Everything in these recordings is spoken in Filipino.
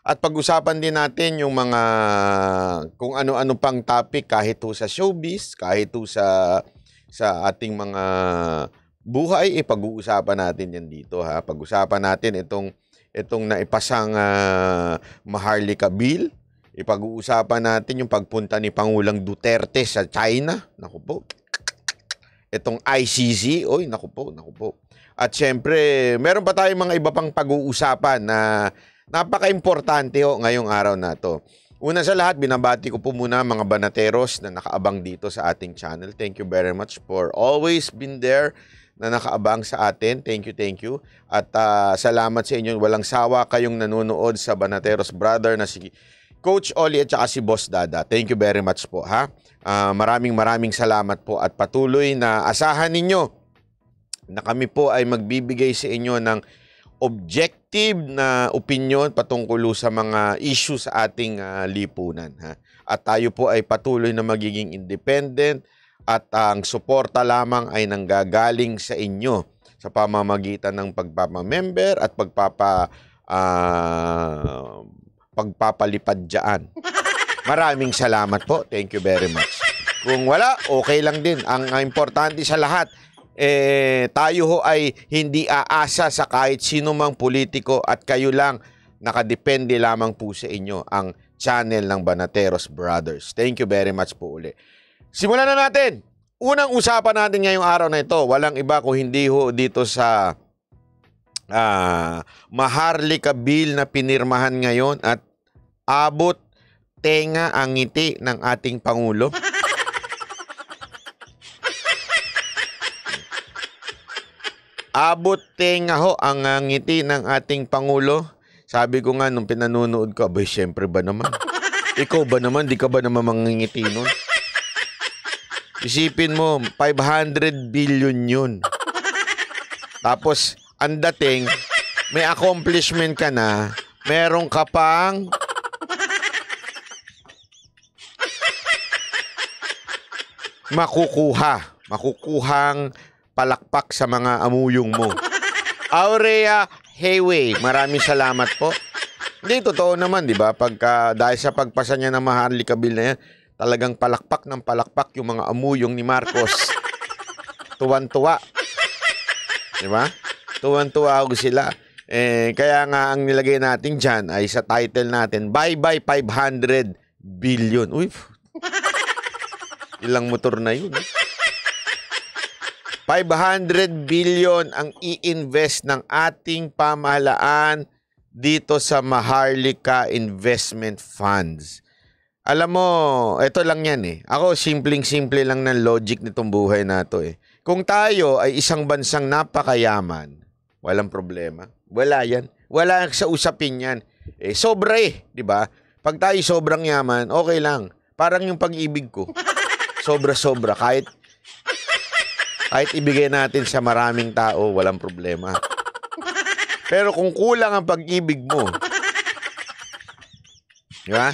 At pag-usapan din natin yung mga kung ano-ano pang topic kahit ho sa showbiz, kahit ho sa ating mga buhay, pag-uusapan natin yan dito ha. Pag-usapan natin itong naipasang Maharlika Bill. Ipag-uusapan natin yung pagpunta ni Pangulong Duterte sa China. Naku po. Itong ICC, oy, naku po. At syempre, meron pa tayong mga iba pang pag-uusapan na napaka-importante ngayong araw na to. Una sa lahat, binabati ko po muna mga banateros na nakaabang dito sa ating channel. Thank you very much for always been there na nakaabang sa atin. Thank you. At salamat sa inyo. Walang sawa kayong nanonood sa Banateros Brother na si Coach Oli at saka si Boss Dada. Thank you very much po ha. Maraming salamat po at patuloy na asahan ninyo na kami po ay magbibigay sa inyo ng objective na opinion patungkol sa mga issue sa ating lipunan. Ha? At tayo po ay patuloy na magiging independent at ang suporta lamang ay nanggagaling sa inyo sa pamamagitan ng pagpapamember at pagpapalipad dyan. Maraming salamat po. Thank you very much. Kung wala, okay lang din. Ang importante sa lahat, tayo ho ay hindi aasa sa kahit sino mang politiko at kayo lang, nakadepende lamang po sa inyo ang channel ng Banateros Brothers. Thank you very much po uli. Simulan na natin. Unang usapan natin ngayong araw na ito, walang iba kung hindi ho dito sa Maharlika Bill na pinirmahan ngayon at abot tenga ang ngiti ng ating Pangulo. Abot tenga ho ang ngiti ng ating Pangulo. Sabi ko nga nung pinanunood ko, abay, syempre ba naman? Ikaw ba naman? Di ka ba naman mangingiti nun? Isipin mo, 500 billion yun. Tapos, ang dating, may accomplishment ka na, meron ka pang makukuhang palakpak sa mga amuyong mo. Aurea Hayway, maraming salamat po. Hindi, totoo naman, di ba? Dahil sa pagpasa niya ng Maharlika Bill na yan, talagang palakpak ng palakpak yung mga amuyong ni Marcos. Tuwan-tuwa. Di ba? Tuwan-tuwa ako sila. Kaya nga ang nilagay natin dyan ay sa title natin, Bye-bye 500 billion. Uy, ilang motor na yun. 500 billion ang i-invest ng ating pamahalaan dito sa Maharlika Investment Funds. Alam mo, ito lang yan eh. Ako, simpleng-simple lang ng logic nitong buhay na to eh. Kung tayo ay isang bansang napakayaman, walang problema. Wala yan. Wala sa usapin yan. Sobra di ba? Pag tayo sobrang yaman, okay lang. Parang yung pag-ibig ko. Sobra-sobra. Kahit ibigay natin sa maraming tao, walang problema. Pero kung kulang ang pag-ibig mo, di ba?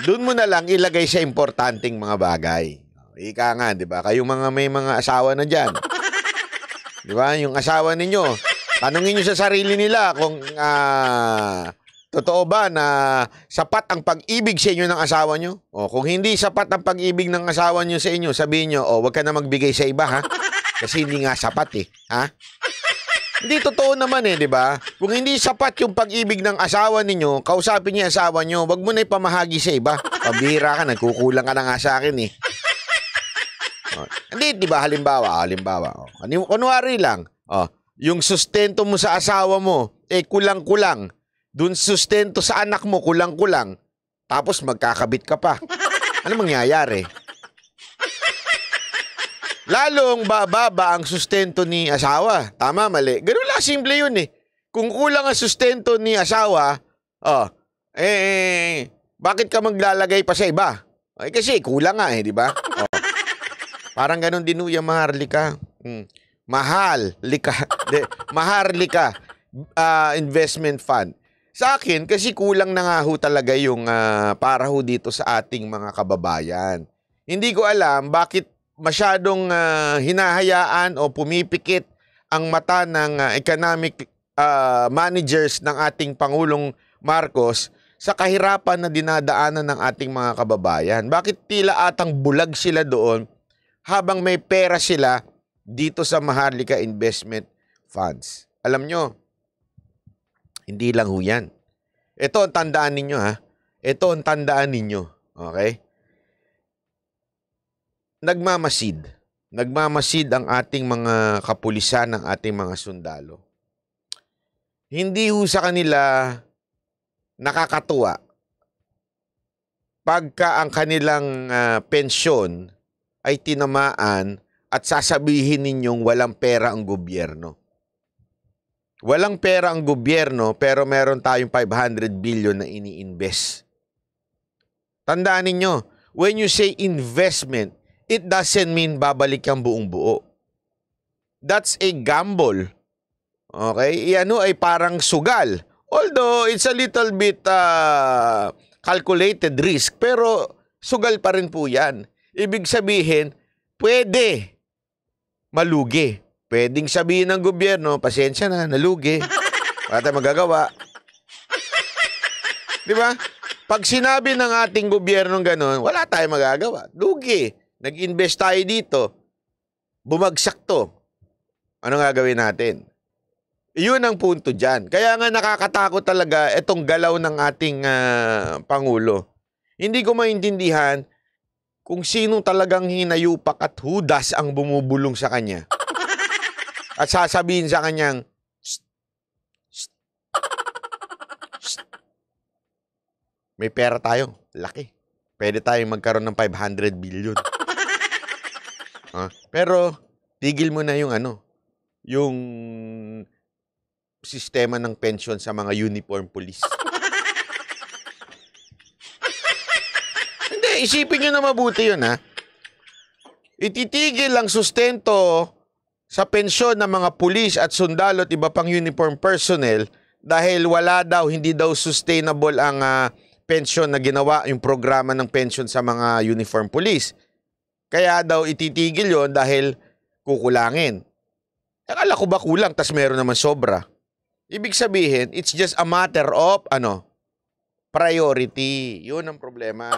Doon mo na lang ilagay sa importanteng mga bagay. Ika nga, di ba? Kayong may mga asawa na dyan. Di ba? Yung asawa ninyo, tanungin nyo sa sarili nila kung totoo ba na sapat ang pag-ibig sa inyo ng asawa nyo? O kung hindi sapat ang pag-ibig ng asawa nyo sa inyo, sabihin nyo, wag ka na magbigay sa iba, ha? Kasi hindi nga sapat, ha? Hindi totoo naman, di ba? Kung hindi sapat yung pag-ibig ng asawa ninyo, kausapin niya asawa nyo, wag mo na ipamahagi sa iba. Pabihira ka, nagkukulang ka na nga sa akin, Hindi, di ba? Halimbawa. Kunwari lang, yung sustento mo sa asawa mo, kulang-kulang. Dun sustento sa anak mo, kulang-kulang. Tapos magkakabit ka pa. Ano mangyayari? Lalong bababa ang sustento ni asawa. Tama, mali. Ganun lang, simple yun Kung kulang ang sustento ni asawa, bakit ka maglalagay pa sa iba? Kasi kulang nga di ba? Parang ganun din yung Maharlika. Maharlika Investment Fund. Sa akin, kasi kulang na nga ho talaga yung para ho dito sa ating mga kababayan. Hindi ko alam bakit masyadong hinahayaan o pumipikit ang mata ng economic managers ng ating Pangulong Marcos sa kahirapan na dinadaanan ng ating mga kababayan? Bakit tila atang bulag sila doon habang may pera sila dito sa Maharlika Investment Funds? Alam nyo, hindi lang ho yan. Ito ang tandaan ninyo, ha? Ito ang tandaan ninyo. Okay? Nagmamasid. Nagmamasid ang ating mga kapulisan, ang ating mga sundalo. Hindi ho sa kanila nakakatuwa pagka ang kanilang pensyon ay tinamaan at sasabihin ninyong walang pera ang gobyerno. Walang pera ang gobyerno pero meron tayong 500 billion na ini-invest. Tandaan ninyo, when you say investment, it doesn't mean babalik ang buong buo. That's a gamble. Okay? Iano ay parang sugal. Although, it's a little bit calculated risk, pero sugal pa rin po yan. Ibig sabihin, pwede malugi. Pwedeng sabihin ng gobyerno, pasensya na, nalugi. Wala tayong magagawa. Di ba? Pag sinabi ng ating gobyerno gano'n, wala tayong magagawa. Lugi. Nag-invest tayo dito. Bumagsak to. Ano gagawin natin? Iyon ang punto dyan. Kaya nga nakakatakot talaga itong galaw ng ating Pangulo. Hindi ko maintindihan kung sino talagang hinayupak at hudas ang bumubulong sa kanya. At sasabihin sa kanyang, "Shh, shh, shh. May pera tayo. Laki. Pwede tayong magkaroon ng 500 billion. Pero, tigil mo na yung yung sistema ng pension sa mga uniform police. Hindi, isipin nyo na mabuti yun, ha? Ititigil ang sustento sa pensyon ng mga pulis at sundalo at iba pang uniform personnel dahil hindi daw sustainable ang pensyon na ginawa, yung programa ng pension sa mga uniform police. Kaya daw ititigil yon dahil kukulangin. Akala ko ba kulang, tas meron naman sobra. Ibig sabihin, it's just a matter of, priority. Yun ang problema.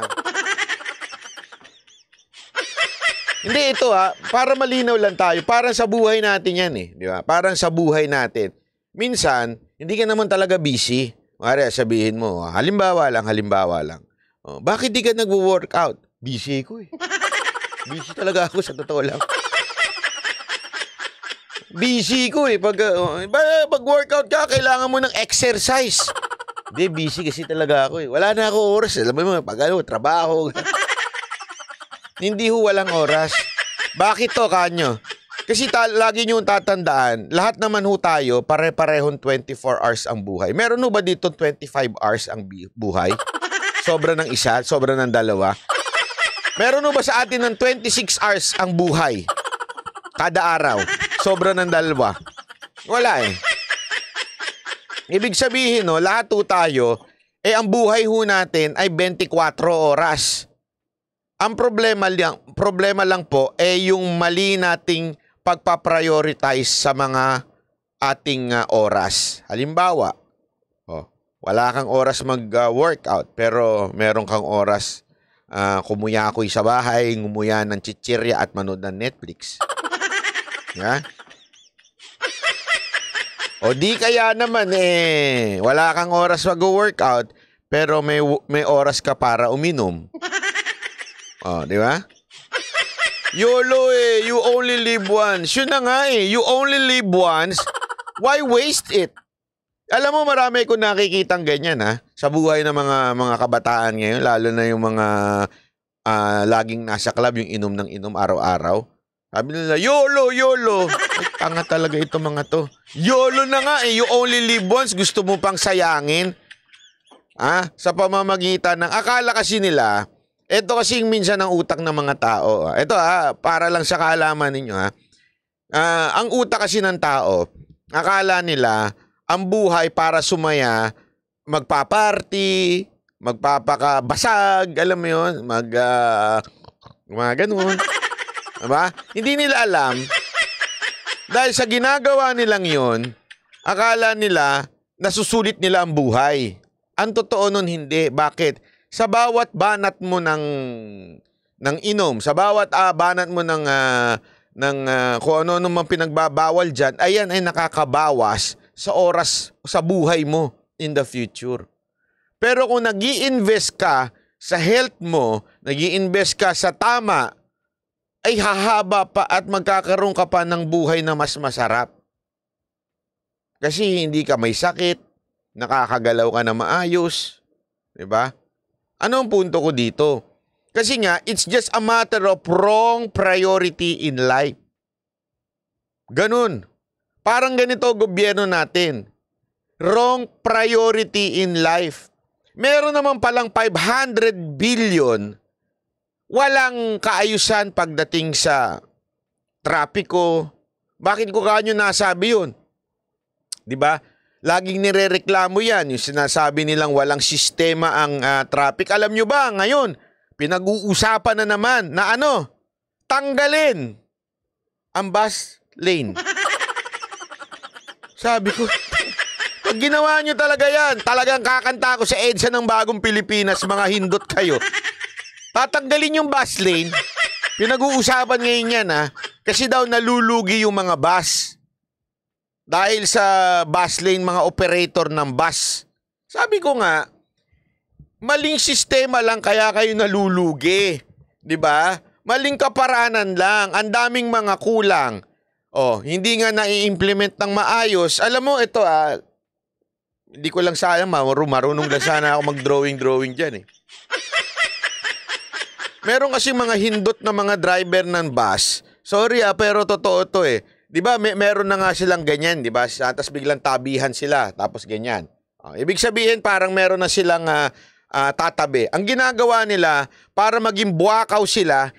Hindi, ito para malinaw lang tayo. Parang sa buhay natin yan di ba? Parang sa buhay natin. Minsan, hindi ka naman talaga busy. Mara, sabihin mo, halimbawa lang. Bakit di ka nag-workout? Busy ko Busy talaga ako, sa totoo lang. Busy ko Pag workout ka, kailangan mo ng exercise. Hindi, busy kasi talaga ako Wala na ako oras. Alam mo, trabaho. Hindi walang oras. Bakit to, kanyo? Kasi lagi nyo tatandaan, lahat naman tayo, pare-parehong 24 hours ang buhay. Meron ba dito 25 hours ang buhay? Sobra ng isa, sobra ng dalawa. Meron ba sa atin ng 26 hours ang buhay? Kada araw. Sobra ng dalawa. Wala Ibig sabihin, lahat tayo, ang buhay natin ay 24 oras. Ang problema lang po, yung mali nating pagpaprioritize sa mga ating oras. Halimbawa, wala kang oras mag-workout, pero meron kang oras kumuyakoy sa bahay, ngumuya ng chichirya at manood ng Netflix. Yeah? O di kaya naman wala kang oras mag-workout pero may oras ka para uminom. Di ba? YOLO you only live once. Yun na nga you only live once. Why waste it? Alam mo, marami ko nakikitang ganyan sa buhay ng mga kabataan ngayon, lalo na yung mga laging nasa club, yung inom ng inom araw-araw. Sabi nila, YOLO. Ay, tanga talaga ito mga to. YOLO na nga you only live once. Gusto mo pang sayangin? Sa pamamagitan ng, akala kasi nila, ito kasi minsan ang utak ng mga tao. Ito para lang sa kaalaman ninyo ang utak kasi ng tao, akala nila, ang buhay para sumaya, magpa-party, magpapakabasag, alam mo yun, mga ganun. Diba? Hindi nila alam, dahil sa ginagawa nilang yun, Akala nila, nasusulit nila ang buhay. Ang totoo nun hindi. Bakit? Sa bawat banat mo ng inom, sa bawat banat mo ng kung ano-ano mang pinagbabawal dyan, ayan ay nakakabawas sa oras, sa buhay mo in the future. Pero kung nag-i-invest ka sa health mo, nag-i-invest ka sa tama, ay hahaba pa at magkakaroon ka pa ng buhay na mas masarap. Kasi hindi ka may sakit, nakakagalaw ka na maayos, 'di ba? Ano ang punto ko dito? Kasi nga, it's just a matter of wrong priority in life. Ganun. Parang ganito gobyerno natin. Wrong priority in life. Meron naman palang 500 billion, walang kaayusan pagdating sa trapiko. Bakit ko kanyo nasabi yun? 'Di ba? Laging nirereklamo yan, yung sinasabi nilang walang sistema ang traffic. Alam nyo ba, ngayon, pinag-uusapan na naman na tanggalin ang bus lane. Sabi ko, pag ginawa nyo talaga yan, talagang kakanta ko sa EDSA ng Bagong Pilipinas, mga hindot kayo. Tatanggalin yung bus lane, pinag-uusapan ngayon yan kasi daw nalulugi yung mga bus. Dahil sa bus lane, mga operator ng bus. Sabi ko nga, maling sistema lang kaya kayo nalulugi. 'Di ba? Maling kaparanan lang. Ang daming mga kulang. Hindi nga na-i-implement ng maayos. Alam mo, ito hindi ko lang sayang, marunong lang sana ako mag-drawing dyan Meron kasi mga hindot na mga driver ng bus. Sorry pero totoo to 'Di ba, meron na nga silang ganyan, 'di ba? Tapos biglang tabihan sila, tapos ganyan. Ibig sabihin parang meron na silang tatabi. Ang ginagawa nila para maging buwakaw sila,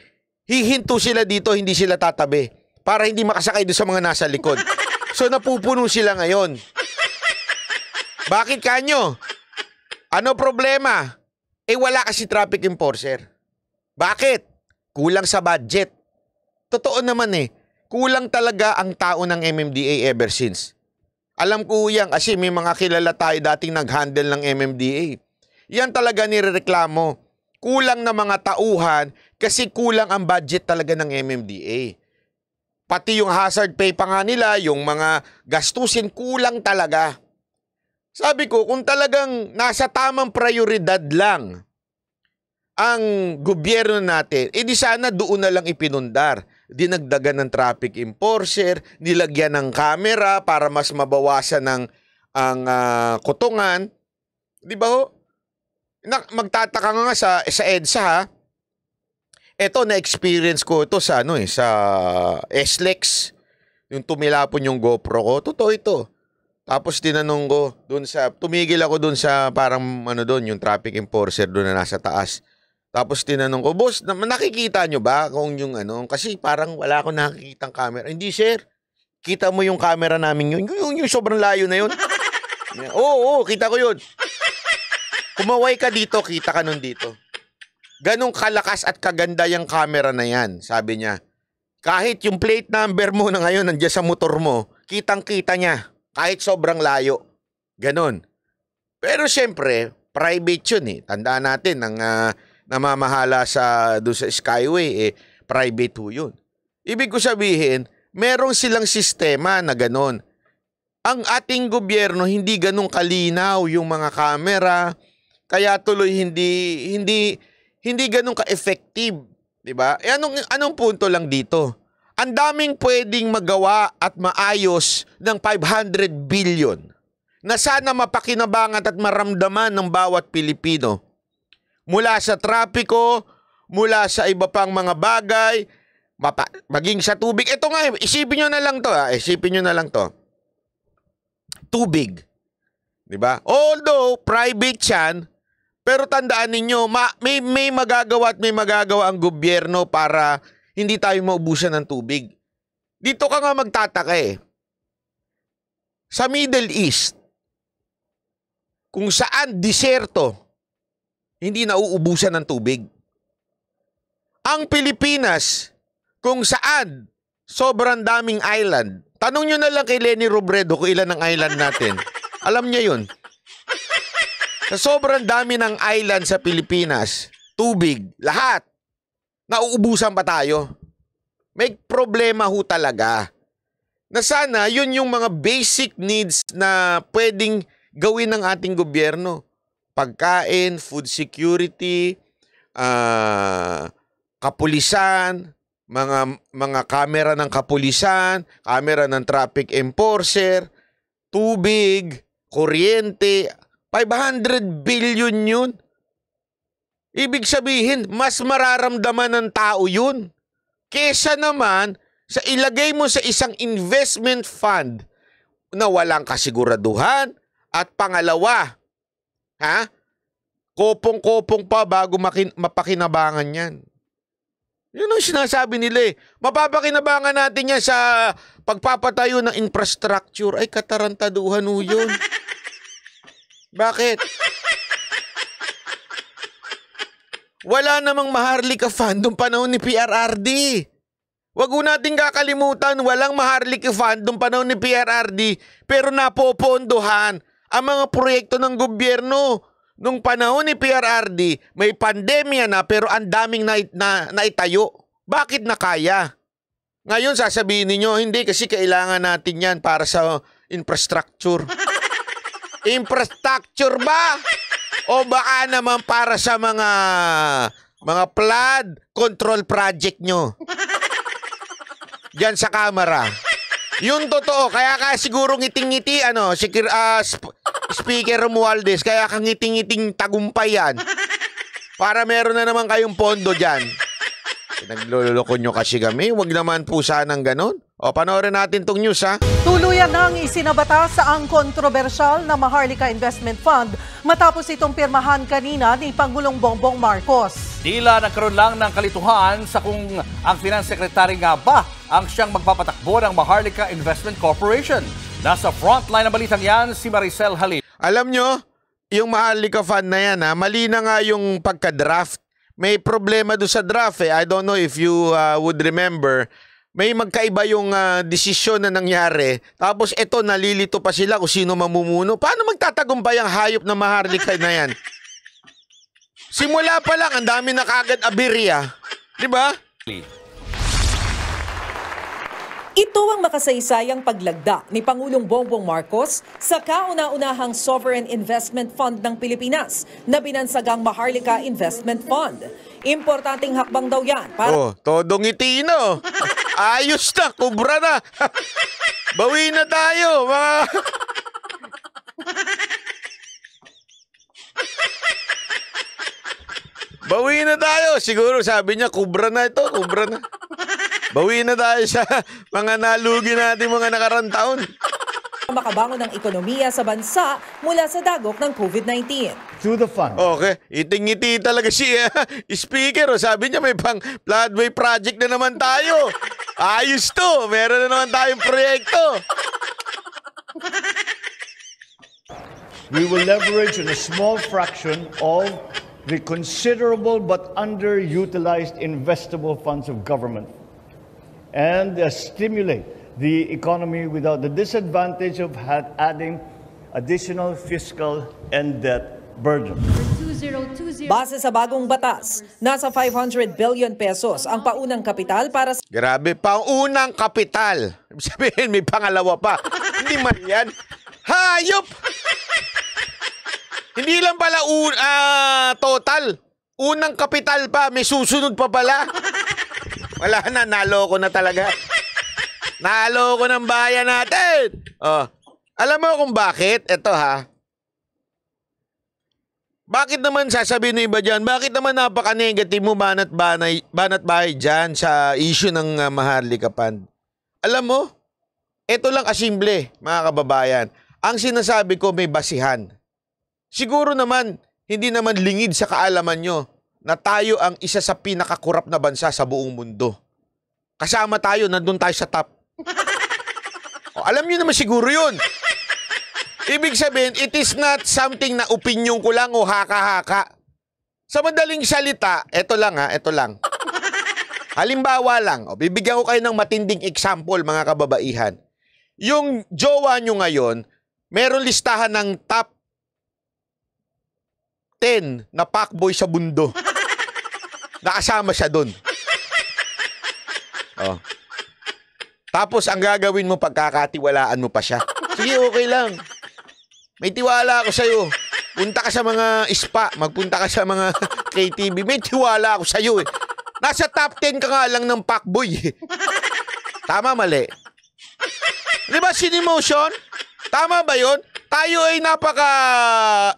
hihinto sila dito, hindi sila tatabi para hindi makasakay doon sa mga nasa likod. So napupuno sila ngayon. Bakit kanyo? Ano problema? Wala kasi traffic enforcer. Bakit? Kulang sa budget. Totoo naman kulang talaga ang tao ng MMDA ever since. Alam ko yan kasi may mga kilala tayo dating nag-handle ng MMDA. Yan talaga nirereklamo. Kulang na mga tauhan kasi kulang ang budget talaga ng MMDA. Pati yung hazard pay pa nga nila, yung mga gastusin, kulang talaga. Sabi ko, kung talagang nasa tamang prioridad lang ang gobyerno natin, di sana doon na lang ipinundar. Dinagdagan ng traffic enforcer, nilagyan ng camera para mas mabawasan ang kutungan. Di ba ho? Magtataka nga sa EDSA Ito na-experience ko ito sa sa SLEX. Yung tumilapon yung GoPro ko. Totoo ito. Tapos tinanong ko tumigil ako doon sa parang yung traffic enforcer doon na nasa taas. Tapos tinanong ko, boss, nakikita nyo ba kung yung kasi parang wala akong nakikitang camera. Hindi, sir. Kita mo yung camera namin yun. Yung sobrang layo na yun. Oo, kita ko yun. Kumaway ka dito, kita ka nun dito. Ganong kalakas at kaganda yung camera na yan, sabi niya. Kahit yung plate number mo na ngayon nandiyan sa motor mo, kitang-kita niya. Kahit sobrang layo. Ganon. Pero syempre, private yun Tandaan natin, ang namamahala doon sa Skyway, private ho yun. Ibig ko sabihin, merong silang sistema na ganon. Ang ating gobyerno, hindi ganong kalinaw yung mga camera, kaya tuloy hindi ganong ka-effective. Diba? Anong punto lang dito? Ang daming pwedeng magawa at maayos ng 500 billion na sana mapakinabangan at maramdaman ng bawat Pilipino. Mula sa trapiko, mula sa iba pang mga bagay, maging sa tubig. Ito nga, isipin nyo na lang to. Isipin nyo na lang to. Tubig. Diba? Although, private yan, pero tandaan ninyo, may magagawa at may magagawa ang gobyerno para hindi tayo maubusan ng tubig. Dito ka nga magtataka Sa Middle East, kung saan disyerto, hindi nauubusan ng tubig. Ang Pilipinas, kung saan sobrang daming island, Tanong nyo na lang kay Lenny Robredo kung ilan ang island natin. Alam niya yun. Sa sobrang dami ng island sa Pilipinas, tubig, lahat, nauubusan pa tayo. May problema ho talaga. Na sana yun yung mga basic needs na pwedeng gawin ng ating gobyerno. Pagkain, food security, kapulisan, mga kamera ng kapulisan, kamera ng traffic enforcer, tubig, kuryente, 500 billion yun. Ibig sabihin, mas mararamdaman ng tao yun. Kesa naman, sa ilagay mo sa isang investment fund na walang kasiguraduhan at pangalawa, kopong-kopong pa bago mapakinabangan yan. Yun ang sinasabi nila eh. Mapapakinabangan natin yan sa pagpapatayo ng infrastructure. Ay, katarantaduhan ho yun. Bakit? Wala namang Maharlika Fund noong panahon ni PRRD. Wag ho nating kakalimutan, walang Maharlika Fund noong panahon ni PRRD, pero napopondohan ang mga proyekto ng gobyerno. Nung panahon ni PRRD, may pandemya na pero ang daming naitayo. Bakit na kaya? Ngayon sasabihin niyo, hindi kasi kailangan natin yan para sa infrastructure. Infrastructure ba? O baka naman para sa mga flood control project nyo? Diyan sa kamera. Yun totoo. Kaya siguro ngiting-ngiti, Speaker Romualdez, kaya kang ngiting-ngiting tagumpay yan. Para meron na naman kayong pondo dyan. Nagloloko nyo kasi kami. Huwag naman po sanang ganon. O, panoorin natin tong news, ha? Tuluyan nang isinabatas ang kontrobersyal na Maharlika Investment Fund matapos itong pirmahan kanina ni Pangulong Bongbong Marcos. Tila nagkaroon lang ng kalituhan sa kung ang Finance Secretary nga ba ang siyang magpapatakbo ng Maharlika Investment Corporation. Nasa frontline ng balitang yan si Maricel Halil. Alam nyo, yung Maharlika Fund na yan, mali na nga yung pagka-draft. May problema doon sa draft eh. I don't know if you would remember. May magkaiba yung desisyon na nangyari. Tapos eto, nalilito pa sila kung sino mamumuno. Paano magtatagumpay ang hayop na Maharlika na yan? Simula pa lang, ang dami na kagad aberya. Diba? Ito ang makasaysayang paglagda ni Pangulong Bongbong Marcos sa kauna-unahang Sovereign Investment Fund ng Pilipinas na binansagang Maharlika Investment Fund. Importanteng hakbang daw yan para... Todong itino. Ayos na, kubra na. Bawi na tayo, mga... Bawi na tayo. Siguro sabi niya, kubra na ito, kubra na. Bawi na tayo sa mga nalugi natin mga nakarang taon. Makabangon ng ekonomiya sa bansa mula sa dagok ng COVID-19. To the fund. Okay, iting-ngiti talaga si Speaker. Sabi niya may pang floodway project na naman tayo. Ayos to, meron na naman tayong proyekto. We will leverage on a small fraction of the considerable but underutilized investable funds of government and stimulate the economy without the disadvantage of adding additional fiscal and debt burden. Base sa bagong batas, nasa 500 billion pesos ang paunang kapital para sa... Grabe, paunang kapital. Sabihin, may pangalawa pa. Hindi man yan. Hayop! Hindi lang pala total. Unang kapital pa, may susunod pa pala. Wala na, naloko na talaga. Naloko ng bayan natin. Alam mo kung bakit? Ito ha. Bakit naman sasabihin ng iba dyan? Bakit naman napaka-negative mo banat bahay dyan sa issue ng Maharlika Fund? Alam mo, ito lang kasimple, mga kababayan. Ang sinasabi ko may basihan. Siguro naman, hindi naman lingid sa kaalaman nyo na tayo ang isa sa pinakakurap na bansa sa buong mundo. Kasama tayo, nandun tayo sa top. Alam nyo naman siguro yun. Ibig sabihin, it is not something na opinion ko lang o haka-haka. Sa madaling salita, ito lang ha, ito lang. Halimbawa lang, bibigyan ko kayo ng matinding example mga kababaihan. yung jowa nyo ngayon, meron listahan ng top 10 na fuckboy sa mundo. Nakasama siya doon. Oh. Tapos ang gagawin mo, pagkakatiwalaan mo pa siya. Sige, okay lang. May tiwala ako sa'yo. Punta ka sa mga spa, magpunta ka sa mga KTV. May tiwala ako sa'yo eh. Nasa top 10 ka nga lang ng fuckboy eh. Tama, mali. Di ba, Sinimotion? Tama ba yun? Tayo ay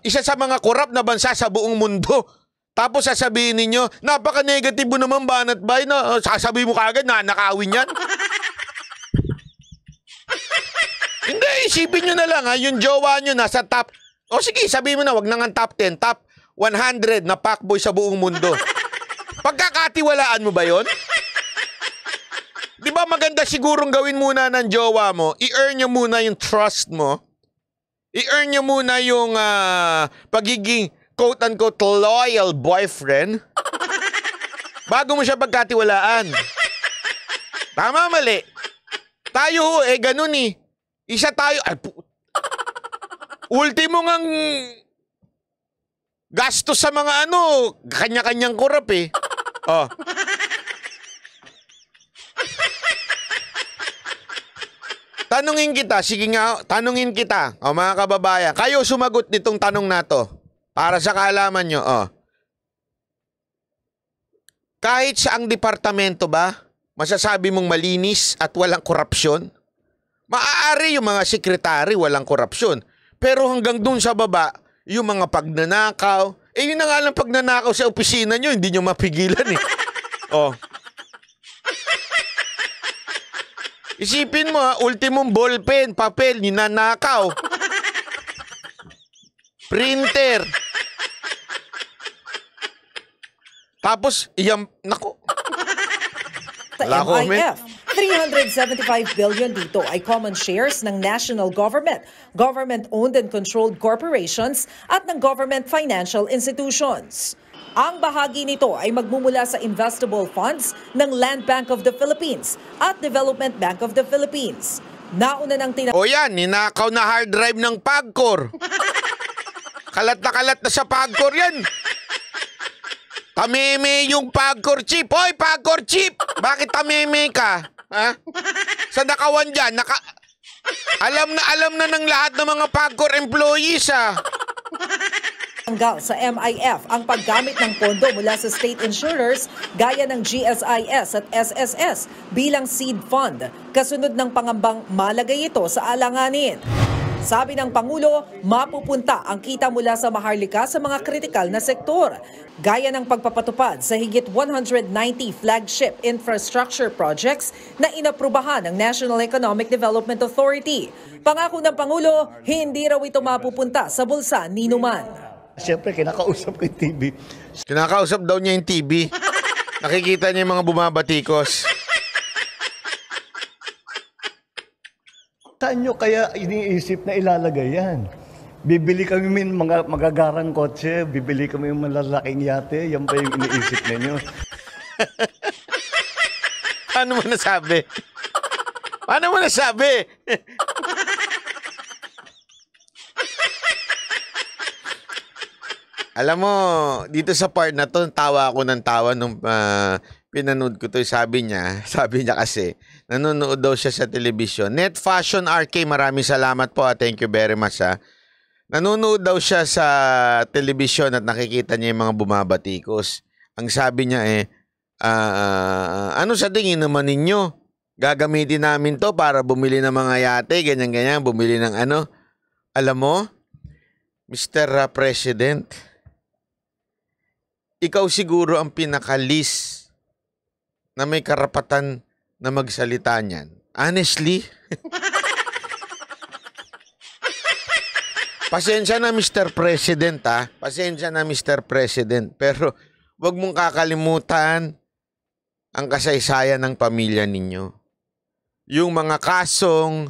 isa sa mga korap na bansa sa buong mundo. Tapos sasabihin ninyo, napaka-negative mo naman, Banat Bay, na sasabihin mo kagad na nakawin yan. Hindi, isipin nyo na lang ha, yung jowa nyo nasa top, o sige, sabihin mo na, wag na nga top 10, top 100 na fuckboy sa buong mundo. Pagkakatiwalaan mo ba yon? Di ba maganda sigurong gawin muna ng jowa mo, i-earn nyo muna yung trust mo, i-earn nyo muna yung pagiging quote-unquote loyal boyfriend bago mo siya pagkatiwalaan. Tama, mali? Tayo ganun eh. Isa tayo, ultimo ngang gastos sa mga kanya-kanyang korap eh. Oh. Tanungin kita, sige nga, tanungin kita, mga kababayan. Kayo sumagot nitong tanong na to. Para sa kaalaman nyo, kahit saang departamento ba, masasabi mong malinis at walang korupsyon? Maaari yung mga sekretary walang korupsyon. Pero hanggang dun sa baba, yung mga pagnanakaw, yun na nga lang pagnanakaw sa opisina nyo, hindi nyo mapigilan eh. Oh. Isipin mo ultimong ballpen, papel, ninanakaw. Printer. Tapos, nako. Sa MIF, 375 billion dito ay common shares ng national government, government-owned and controlled corporations at ng government financial institutions. Ang bahagi nito ay magmumula sa investable funds ng Land Bank of the Philippines at Development Bank of the Philippines. Nauna ng O yan, ninakaw na hard drive ng PAGCOR. Kalat na sa PAGCOR yan. Tameme yung PAGCOR chip. Hoy, PAGCOR chip! Bakit tameme ka? Ha? Sa nakawan dyan, alam na ng lahat ng mga PAGCOR employees Tanggal sa MIF ang paggamit ng pondo mula sa state insurers gaya ng GSIS at SSS bilang seed fund, kasunod ng pangambang malagay ito sa alanganin. Sabi ng Pangulo, mapupunta ang kita mula sa Maharlika sa mga kritikal na sektor, gaya ng pagpapatupad sa higit 190 flagship infrastructure projects na inaprubahan ng National Economic Development Authority. Pangako ng Pangulo, hindi raw ito mapupunta sa bulsa ni Numan. Siyempre, kinakausap ko yung TV. Kinakausap daw niya yung TV. Nakikita niya yung mga bumabatikos. Saan nyo kaya iniisip na ilalagay yan? Bibili kami mga magagarang kotse, bibili kami yung malalaking yate, yan pa yung iniisip ninyo. Paano mo nasabi? Paano mo nasabi? Alam mo, dito sa part na to, tawa ako ng tawa nung pinanood ko to. Sabi niya kasi, nanonood daw siya sa television. Net Fashion RK, maraming salamat po. Thank you very much. Nanonood daw siya sa television at nakikita niya yung mga bumabatikos. Ang sabi niya ano sa tingin naman ninyo? Gagamitin namin to para bumili ng mga yate, ganyan-ganyan, bumili ng ano. Alam mo, Mr. President, ikaw siguro ang pinakalis na may karapatan na magsalita niyan. Honestly. Pasensya na Mr. President Pasensya na Mr. President. Pero wag mong kakalimutan ang kasaysayan ng pamilya ninyo. Yung mga kasong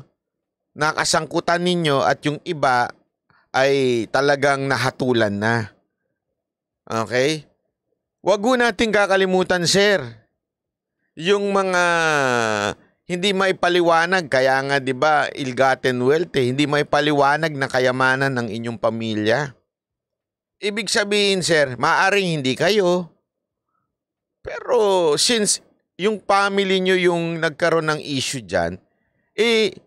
nakasangkutan ninyo at yung iba ay talagang nahatulan na. Okay? Wag ho natin kakalimutan, sir. Yung mga hindi maipaliwanag, kaya nga 'di ba, ill-gotten wealth hindi maipaliwanag na kayamanan ng inyong pamilya. Ibig sabihin, sir, maaring hindi kayo. Pero since yung family nyo yung nagkaroon ng issue diyan,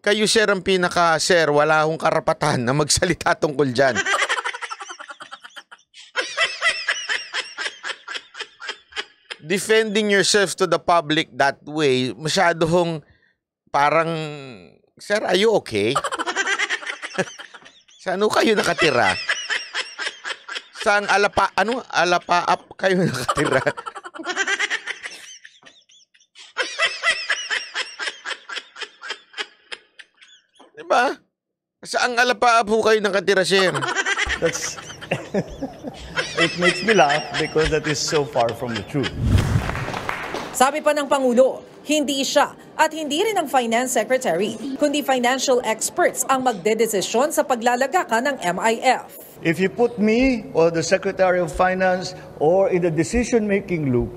kayo sir ang pinaka-sir, wala akong karapatan na magsalita tungkol diyan. Defending yourself to the public that way, masyadong parang, sir, are you okay? Saan kayo nakatira? Saan alapaap kayo nakatira? Diba? Saan alapaap ho kayo nakatira, sir? That's it makes me laugh because that is so far from the truth. Sabi pa ng Pangulo, hindi siya at hindi rin ang Finance Secretary, kundi financial experts ang magdedesisyon sa paglalagakan ng MIF. If you put me or the Secretary of Finance or in the decision-making loop,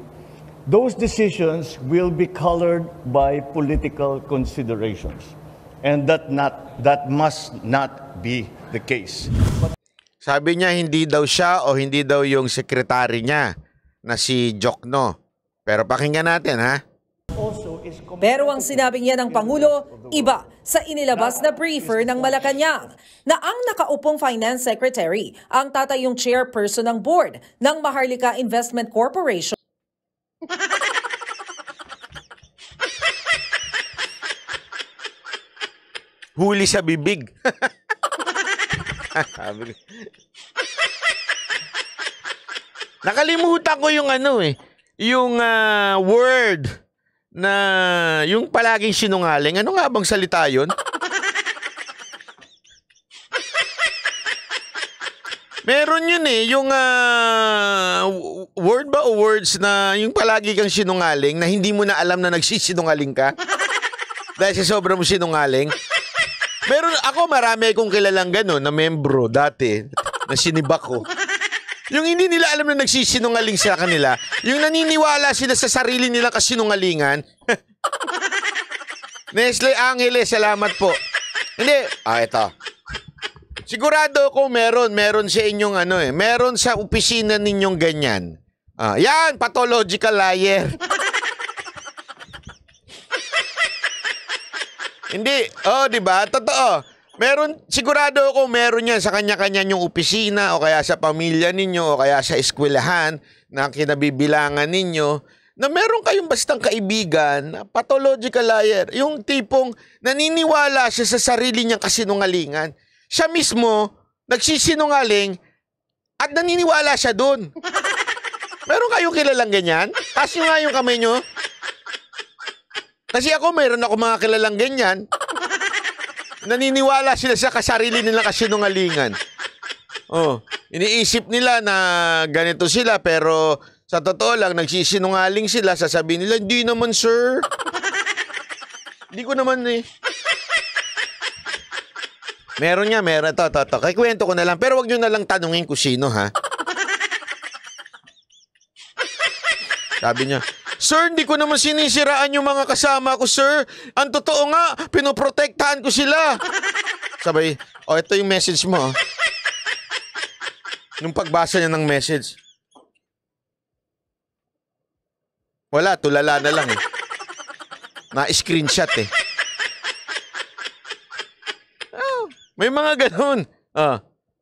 those decisions will be colored by political considerations. And that must not be the case. Sabi niya hindi daw siya o hindi daw yung sekretary niya na si Jokno. Pero pakinggan natin, ha? Pero ang sinabi niya ng Pangulo, iba sa inilabas na briefer ng Malacanang na ang nakaupong Finance Secretary ang tatayong chairperson ng board ng Maharlika Investment Corporation. Huli sa bibig. Nakalimutan ko yung yung word na yung palaging sinungaling. Ano nga bang salita yun? Meron yun yung word ba o words na yung palagi kang sinungaling na hindi mo na alam na nagsisinungaling ka? Dahil sa sobrang sinungaling. Meron marami akong kilalang gano'n na membro dati na sinibak ko. Yung hindi nila alam na nagsisinungaling sa kanila, yung naniniwala sila sa sarili nilang kasinungalingan. Nestle Angeles, salamat po. Hindi, ito. Sigurado ko meron sa inyong meron sa opisina ninyong ganyan. Yan, pathological liar. Hindi, di ba? Totoo. Sigurado ako meron yan sa kanya-kanya yung opisina o kaya sa pamilya ninyo o kaya sa eskwelahan na kinabibilangan ninyo na meron kayong bastang kaibigan na pathological liar. Yung tipong naniniwala siya sa sarili niyang kasinungalingan. Siya mismo nagsisinungaling at naniniwala siya dun. Meron kayong kilalang ganyan? Taas nyo nga yung kamay nyo. Kasi meron ako mga kilalang ganyan. Naniniwala sila sa kasarili nilang kasinungalingan. Iniisip nila na ganito sila pero sa totoo lang nagsisinungaling sila, sasabihin nila, hindi naman sir. Hindi ko naman Meron nga, meron. Ito. Kikwento ko na lang pero wag nyo na lang tanungin kung sino, ha? Sabi niya, sir, hindi ko naman sinisiraan yung mga kasama ko, sir. Ang totoo nga, pinoprotektahan ko sila. Sabay, ito yung message mo. Nung pagbasa niya ng message, wala, tulala na lang Na-screenshot May mga ganun.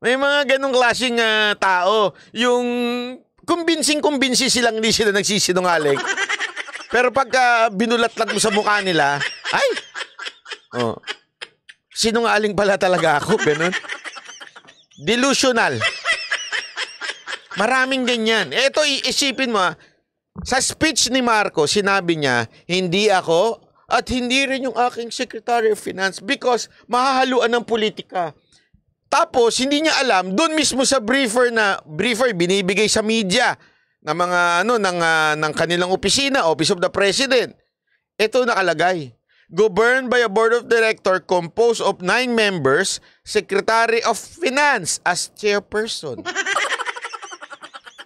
May mga ganung klaseng tao. Yung kumbinsi silang hindi sila nagsisinungaling. Pero pagka binulatlat mo sa mukha nila, sinungaling pala talaga ako, ganun. Delusional. Maraming ganyan. Ito, isipin mo, sa speech ni Marcos, sinabi niya, hindi ako at hindi rin yung aking Secretary of Finance because mahahaluan ng politika. Tapos, hindi niya alam, doon mismo sa briefer binibigay sa media ng mga ng kanilang opisina, Office of the President. Ito nakalagay. Governed by a board of directors composed of 9 members, Secretary of Finance as chairperson.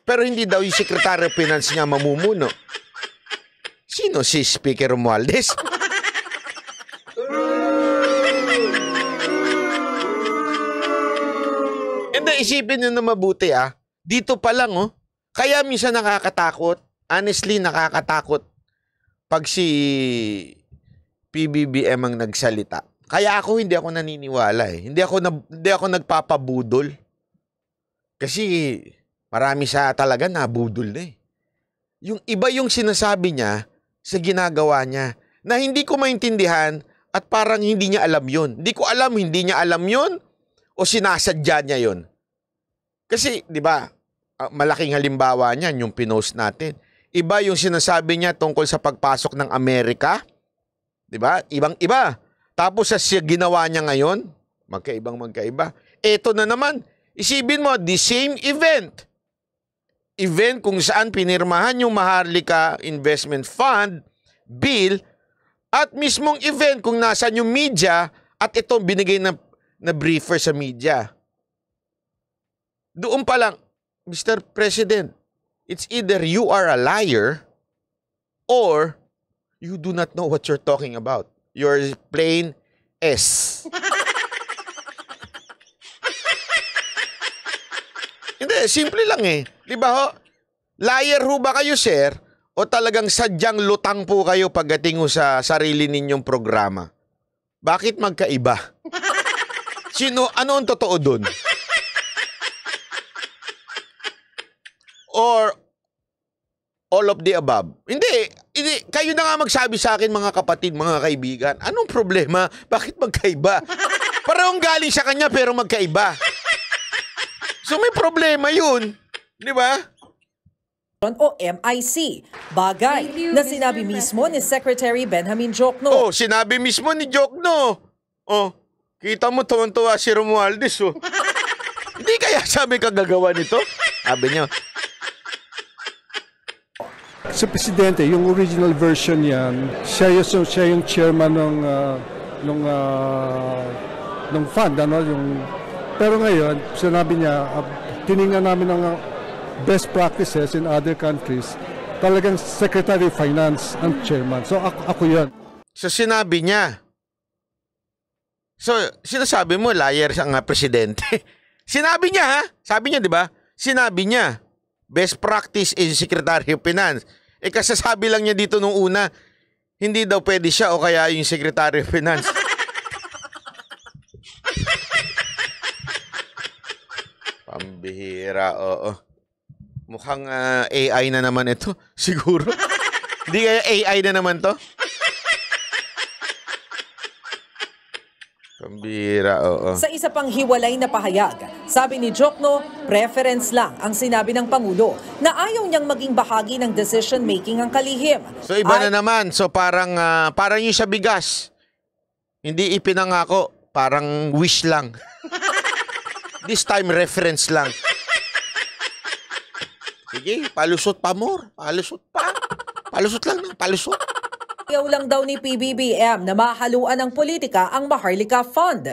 Pero hindi daw yung Secretary of Finance niya mamumuno. Sino si Speaker Romualdez? isipin nyo na mabuti Dito pa lang Kaya minsan nakakatakot. Honestly, nakakatakot pag si PBBM ang nagsalita. Kaya hindi ako naniniwala Hindi ako nagpapabudol. Kasi marami siya talaga nabudol na Yung iba yung sinasabi niya sa ginagawa niya na hindi ko maintindihan at parang hindi niya alam yun. Hindi ko alam, hindi niya alam yun o sinasadya niya yun. Kasi, di ba, malaking halimbawa niyan yung pinost natin. Iba yung sinasabi niya tungkol sa pagpasok ng Amerika. Di ba? Ibang-iba. Tapos sa ginawa niya ngayon, magkaiba. Eto na naman, isipin mo, the same event. Event kung saan pinirmahan yung Maharlika Investment Fund bill at mismong event kung nasaan yung media at itong binigay na briefer sa media. Doon pa lang, Mr. President, it's either you are a liar or you do not know what you're talking about. You're plain S. Hindi, simple lang Di ba ho? Liar ho ba kayo, sir? O talagang sadyang lutang po kayo pagdating sa sarili ninyong programa? Bakit magkaiba? Ano ang totoo dun? Or all of the above? Hindi. Kayo na nga magsabi sa akin, mga kapatid, mga kaibigan. Anong problema? Bakit magkaiba? Parang galing sa kanya pero magkaiba. So may problema yun. Di ba? O MIC. Bagay na sinabi mismo ni Secretary Benjamin Diokno. Sinabi mismo ni Diokno. Kita mo tuwan-tuwa si Romualdez. Hindi kaya sabi kagagawa nito? Sabi niya. Sa Presidente, yung original version yan, siya yung chairman ng fund. Pero ngayon, sinabi niya, tinignan namin ng best practices in other countries, talagang Secretary of Finance ang chairman. So ako yun. So sinabi niya. So sinasabi mo, liar siya nga Presidente. Sinabi niya Sabi niya, di ba? Sinabi niya, best practice is Secretary of Finance. Kasasabi lang niya dito nung una, hindi daw pwede siya o kaya yung Secretary of Finance. Pambihira, Mukhang AI na naman ito, siguro. Hindi kaya AI na naman to? Pambihira, Sa isa pang hiwalay na pahayag, sabi ni Diokno, preference lang ang sinabi ng Pangulo na ayaw niyang maging bahagi ng decision-making ang kalihim. So iba na naman. So parang yung sa bigas. Hindi ipinangako. Parang wish lang. This time reference lang. Sige, palusot pa more. Palusot pa. Palusot lang. Palusot. Ayaw lang daw ni PBBM na mahaluan ng politika ang Maharlika Fund.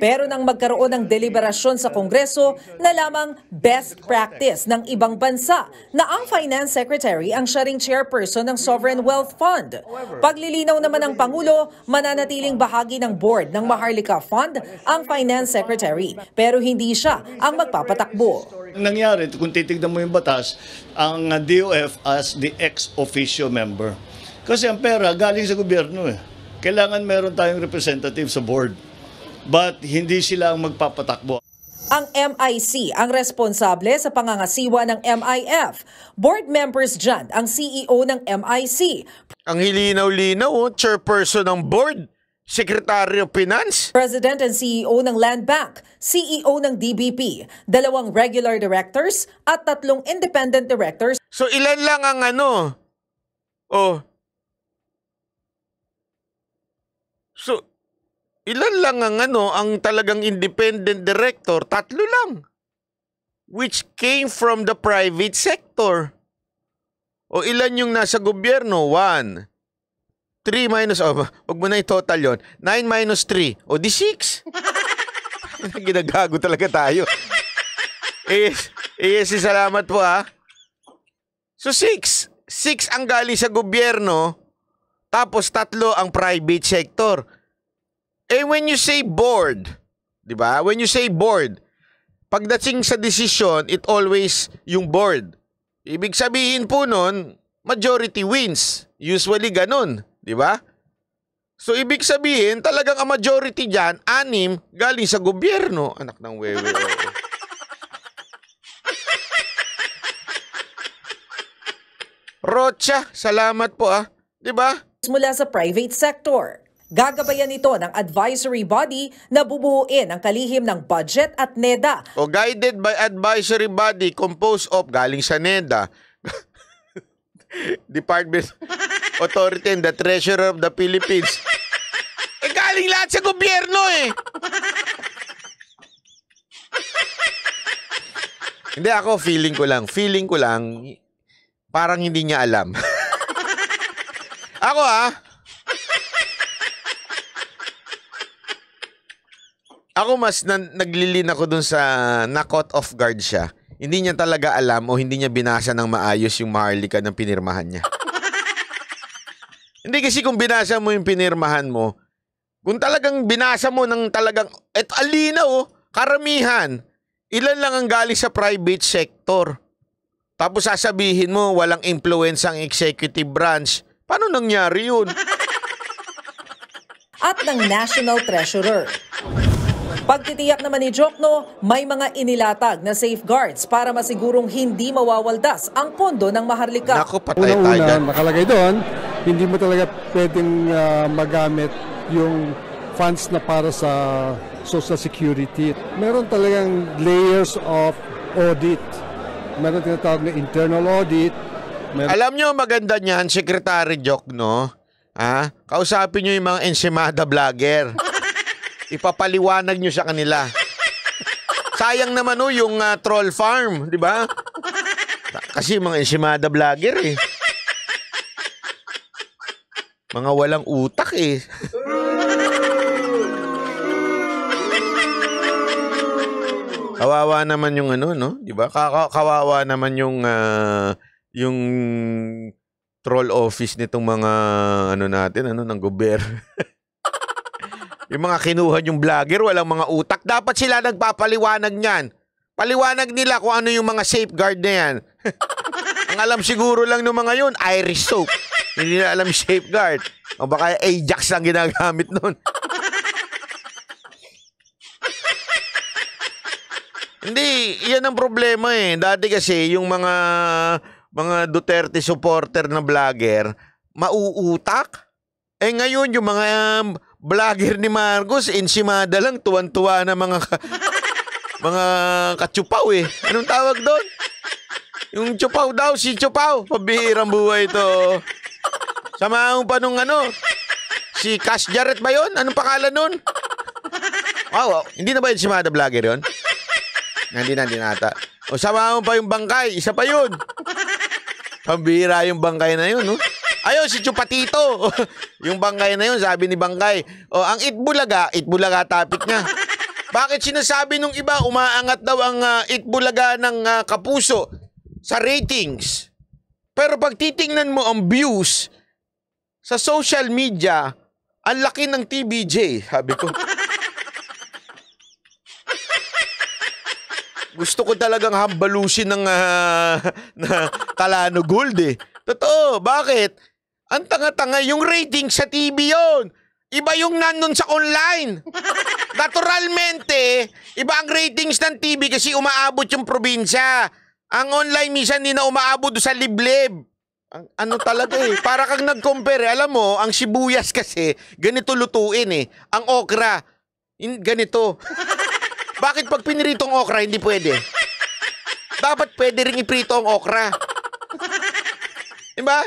Pero nang magkaroon ng deliberasyon sa Kongreso na lamang best practice ng ibang bansa na ang Finance Secretary ang siya ring chairperson ng Sovereign Wealth Fund. Paglilinaw naman ng Pangulo, mananatiling bahagi ng board ng Maharlika Fund ang Finance Secretary pero hindi siya ang magpapatakbo. Nangyari, kung titignan mo yung batas, ang DOF as the ex-officio member. Kasi ang pera galing sa gobyerno Kailangan meron tayong representative sa board. But hindi sila ang magpapatakbo. Ang MIC ang responsable sa pangangasiwa ng MIF. Board members dyan ang CEO ng MIC. Ang hilinaw-linaw, chairperson ng board, Secretary of Finance. President and CEO ng Land Bank, CEO ng DBP, 2 regular directors at 3 independent directors. So ilan lang ang So, ilan lang ang talagang independent director? 3 lang. Which came from the private sector. O ilan yung nasa gobyerno? 1. 3 minus, wag mo na i-total yun. 9 minus 3. O di 6. Ginagago talaga tayo. Salamat po So 6. 6 ang galing sa gobyerno. Tapos 3 ang private sector. When you say board, di ba? When you say board, pagdating sa desisyon, it always yung board. Ibig sabihin po nun, majority wins. Usually ganun, di ba? So ibig sabihin, talagang ang majority dyan, 6, galing sa gobyerno. Anak ng wewe. Rocha, salamat po di ba? Mula sa private sector. Gagabayan ito ng advisory body na bubuuin ang kalihim ng budget at NEDA. O guided by advisory body composed of galing sa NEDA, Department Authority and the Treasurer of the Philippines. Galing lahat sa gobyerno Hindi ako, feeling ko lang, parang hindi niya alam. Ako Ako mas naglilin ako dun sa na-caught off guard siya. Hindi niya talaga alam o hindi niya binasa ng maayos yung Maharlika ng pinirmahan niya. Hindi kasi kung binasa mo yung pinirmahan mo, kung talagang binasa mo ng talagang, alinaw, karamihan, ilan lang ang galing sa private sector. Tapos sasabihin mo, walang influence ang executive branch. Paano nangyari yun? At ng National Treasurer. Pagtitiyak naman ni Jokno, may mga inilatag na safeguards para masigurong hindi mawawaldas ang pondo ng Maharlika. Naku, patay tayo Una-una, dyan. nakalagay doon, hindi mo talaga pwedeng magamit yung funds na para sa Social Security. Meron talagang layers of audit. Meron tinatawag na internal audit. Alam nyo, maganda niyan, Secretary Jokno. Kausapin nyo yung mga ensimada vlogger. Ipapaliwanag nyo sa kanila. Sayang naman yung troll farm, di ba? Kasi mga ensimada vlogger Mga walang utak Kawawa naman yung no? Di ba? Kawawa naman yung troll office nitong mga natin, ng gobyerno. Yung mga kinuha yung vlogger, walang mga utak. Dapat sila nagpapaliwanag niyan. Paliwanag nila kung ano yung mga safeguard na yan. Ang alam siguro lang ng mga yun, Irish soap. Hindi na alam yung safeguard. O baka Ajax ang ginagamit nun. Hindi, yan ang problema Dati kasi yung mga Duterte supporter na vlogger, mauutak. Ngayon yung mga vlogger ni Marcos, ensimada lang, tuwan-tuwa na mga katsupaw Anong tawag doon? Yung tsupaw daw, si tsupaw. Pabihirang buhay ito. Samahan pa nung si Cash Jarrett ba yun? Anong pangalan nun? Wow, hindi na ba ensimada vlogger yun? Hindi na ata. O samahan pa yung bangkay, isa pa yun. Pambihira yung bangkay na yun, no? Ayun, si Chupatito. Yung bangkay na yun, sabi ni Bangkay. Ang Itbulaga topic niya. Bakit sinasabi nung iba, umaangat daw ang Itbulaga ng Kapuso sa ratings? Pero pag titingnan mo ang views sa social media, ang laki ng TBJ, sabi ko. Gusto ko talagang hambalusin ng Calano Gold Totoo, bakit? Ang tanga-tanga, yung rating sa TV yon. Iba yung nandun sa online. Naturalmente, iba ang ratings ng TV kasi umaabot yung probinsya. Ang online minsan hindi na umaabot sa liblib. Ano talaga para kang nag-compare. Alam mo, ang sibuyas kasi, ganito lutuin Ang okra, ganito. Bakit pag piniritong okra, hindi pwede? Dapat pwede rin iprito ang okra. Diba?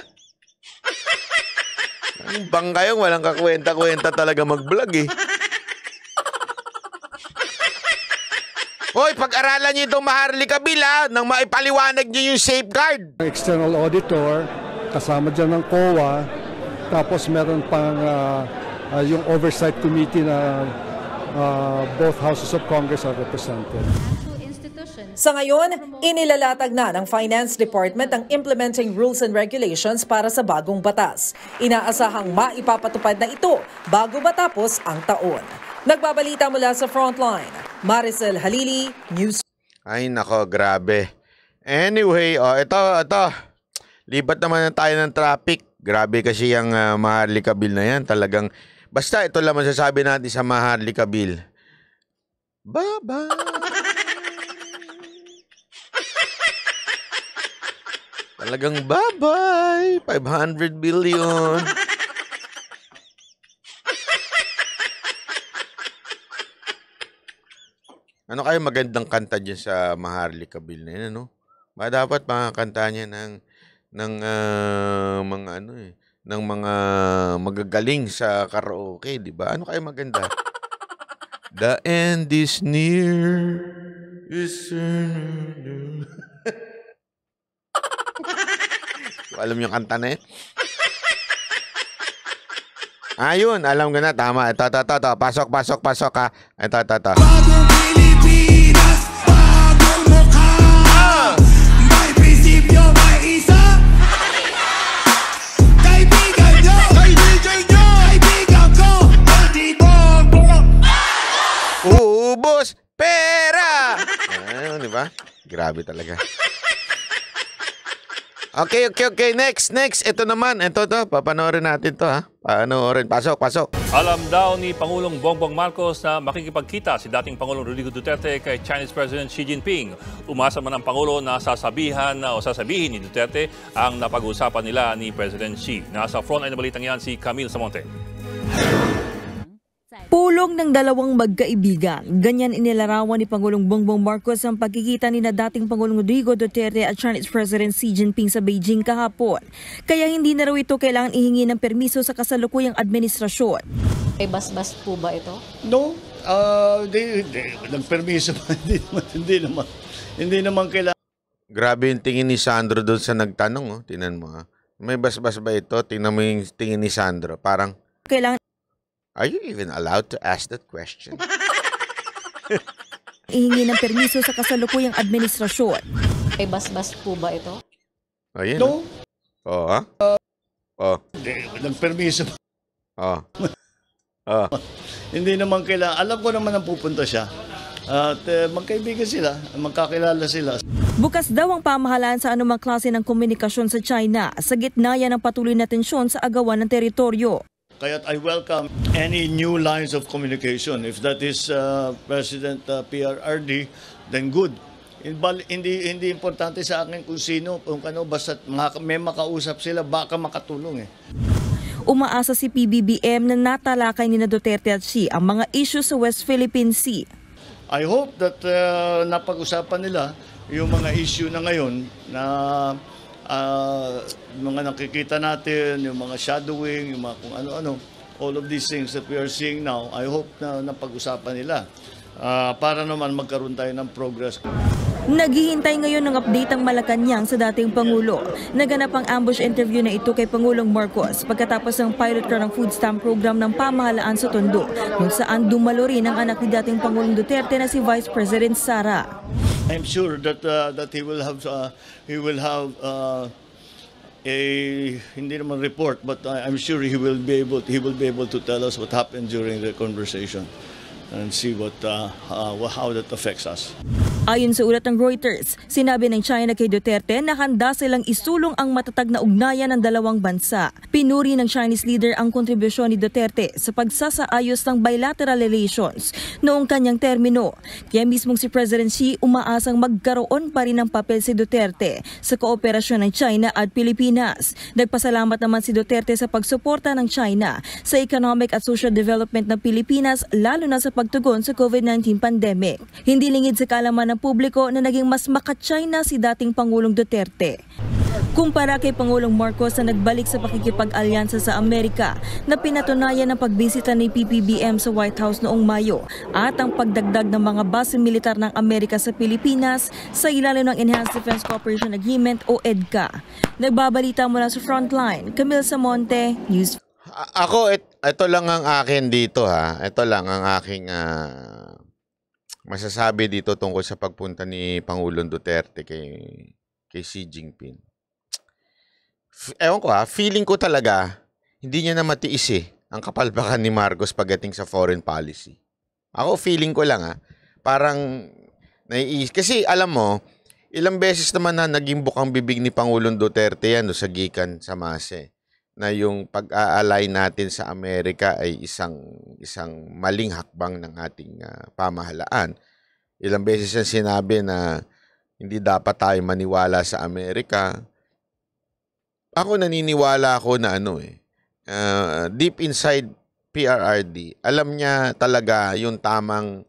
Ang bangkayong walang kakwenta-kwenta talaga mag-vlog Hoy, pag-aralan niyo itong Maharlika Bill nang maipaliwanag niyo yung safeguard. External auditor, kasama dyan ng COA, tapos meron pang yung oversight committee na both houses of Congress are represented. Sa ngayon, inilalatag na ng Finance Department ang implementing rules and regulations para sa bagong batas. Inaasahang maipapatupad na ito bago matapos ang taon. Nagbabalita mula sa Frontline, Maricel Halili, News. Ay, nako, grabe. Anyway, ito. Libat naman na tayo ng traffic. Grabe kasi yung Maharlika Bill na yan. Talagang, basta ito lang masasabi natin sa Maharlika Bill. Bye-bye. Talagang bye-bye. 500 billion. Ano kayo magandang kanta dyan sa Maharlika Bill na yun, ano? Ba dapat makakanta niya ng mga ng mga magagaling sa karaoke, di ba? Ano kayo maganda? The end is near. Alam yung kanta na yun? Ayun, alam ko na, tama. Ito. Pasok ha. Ito. Bagong Pilipinas, bagong mukha. May prinsipyo, may isa. Kaibigan nyo, kaibigan ko. Ubos pera! Ayun, di ba? Grabe talaga. Okay. Next. Ito naman. Ito. Papanoorin natin to, ha? Panoorin. Pasok. Alam daw ni Pangulong Bongbong Marcos na makikipagkita si dating Pangulong Rodrigo Duterte kay Chinese President Xi Jinping. Umasa man ang Pangulo na sasabihin ni Duterte ang napag-uusapan nila ni President Xi. Nasa frontline na balitang yan si Camille Samonte. Pulong ng dalawang magkaibigan. Ganyan inilarawan ni Pangulong Bongbong Marcos ang pagkikita ni na dating Pangulong Rodrigo Duterte at Chinese President Xi Jinping sa Beijing kahapon. Kaya hindi na raw ito kailangan ihingi ng permiso sa kasalukuyang administrasyon. May basbas po ba ito? No, nagpermiso pa, hindi naman kailangan. Grabe yung tingin ni Sandro doon sa nagtanong, oh. Tingnan mo, ha? May basbas ba ito? Tingnan mo yung tingin ni Sandro. Parang, Kailangan are you even allowed to ask that question? ihingi ng permiso sa kasalukuyang administrasyon. May basbas po ba ito? Ayun. No, Oh, ha? Oh. nagpermiso pa. Oh. Hindi naman kailangan. Alam ko naman ang pupunta siya. At magkaibigan sila, magkakilala sila. Bukas daw ang pamahalaan sa anumang klase ng komunikasyon sa China sa gitna yan ng patuloy na tensyon sa agawan ng teritoryo. Kaya I welcome any new lines of communication. If that is President PRRD, then good. Hindi importante sa akin kung sino, kung ano, basta may makausap sila, baka makatulong eh. Umaasa si PBBM na natalakay ni na Duterte at Xi ang mga issues sa West Philippine Sea. I hope that napag-usapan nila yung mga issue na ngayon na mga nakikita natin, yung mga shadowing, yung mga kung ano-ano, all of these things that we are seeing now, I hope na napag-usapan nila para naman magkaroon tayo ng progress. Naghihintay ngayon ng update ang Malacanang sa dating Pangulo. Naganap ang ambush interview na ito kay Pangulong Marcos pagkatapos ng pilot run ng food stamp program ng pamahalaan sa Tondo, kung saan dumalo rin ang anak ni dating Pangulong Duterte na si Vice President Sara. I'm sure that he will have a hindi naman report, but I'm sure he will be able to tell us what happened during the conversation and see how that affects us. Ayon sa ulat ng Reuters, sinabi ng China kay Duterte na handa silang isulong ang matatag na ugnayan ng dalawang bansa. Pinuri ng Chinese leader ang kontribusyon ni Duterte sa pagsasaayos ng bilateral relations noong kanyang termino. Kaya mismong si President Xi umaasang magkaroon pa rin ng papel si Duterte sa kooperasyon ng China at Pilipinas. Nagpasalamat naman si Duterte sa pagsuporta ng China sa economic at social development ng Pilipinas, lalo na sa pagtugon sa COVID-19 pandemic. Hindi lingid sa kalaman ng publiko na naging mas maka-China si dating Pangulong Duterte. Kumpara kay Pangulong Marcos na nagbalik sa pakikipag-alyansa sa Amerika na pinatunayan ng pagbisita ni PBBM sa White House noong Mayo at ang pagdagdag ng mga base militar ng Amerika sa Pilipinas sa ilalim ng Enhanced Defense Cooperation Agreement o EDCA. Nagbabalita mula sa Frontline, Camille Samonte, News. Ako, ito lang ang akin dito, ha. Ito lang ang aking masasabi dito tungkol sa pagpunta ni Pangulong Duterte kay Xi Jinping. Ewan ko, ha, feeling ko talaga hindi niya na matiis ang kapalpakan ni Marcos pagdating sa foreign policy. Ako feeling ko lang, ha, parang Kasi alam mo, ilang beses naman na naging bukang bibig ni Pangulong Duterte yan sa gikan sa MASE na yung pag-aalay natin sa Amerika ay isang maling hakbang ng ating pamahalaan. Ilang beses yan sinabi na hindi dapat tayo maniwala sa Amerika. Ako naniniwala ako na deep inside PRRD, alam niya talaga yung tamang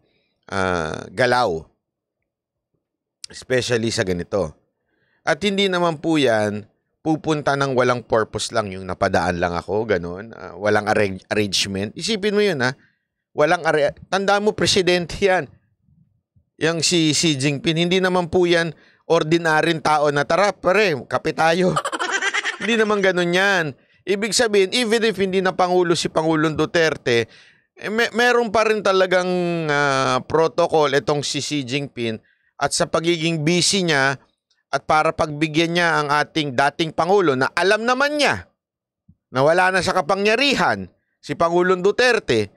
galaw. Especially sa ganito. At hindi naman po yan pupunta ng walang purpose lang, yung napadaan lang ako, ganun. Walang arrangement. Isipin mo yun, ha? Tandaan mo, presidente yan. Yang si Xi Jinping, hindi naman po yan ordinaryong tao na tara, pare, kape tayo. Hindi naman ganun yan. Ibig sabihin, even if hindi na Pangulo si Pangulong Duterte, meron pa rin talagang protocol itong si Xi Jinping at sa pagiging busy niya at para pagbigyan niya ang ating dating Pangulo na alam naman niya na wala na sa kapangyarihan si Pangulong Duterte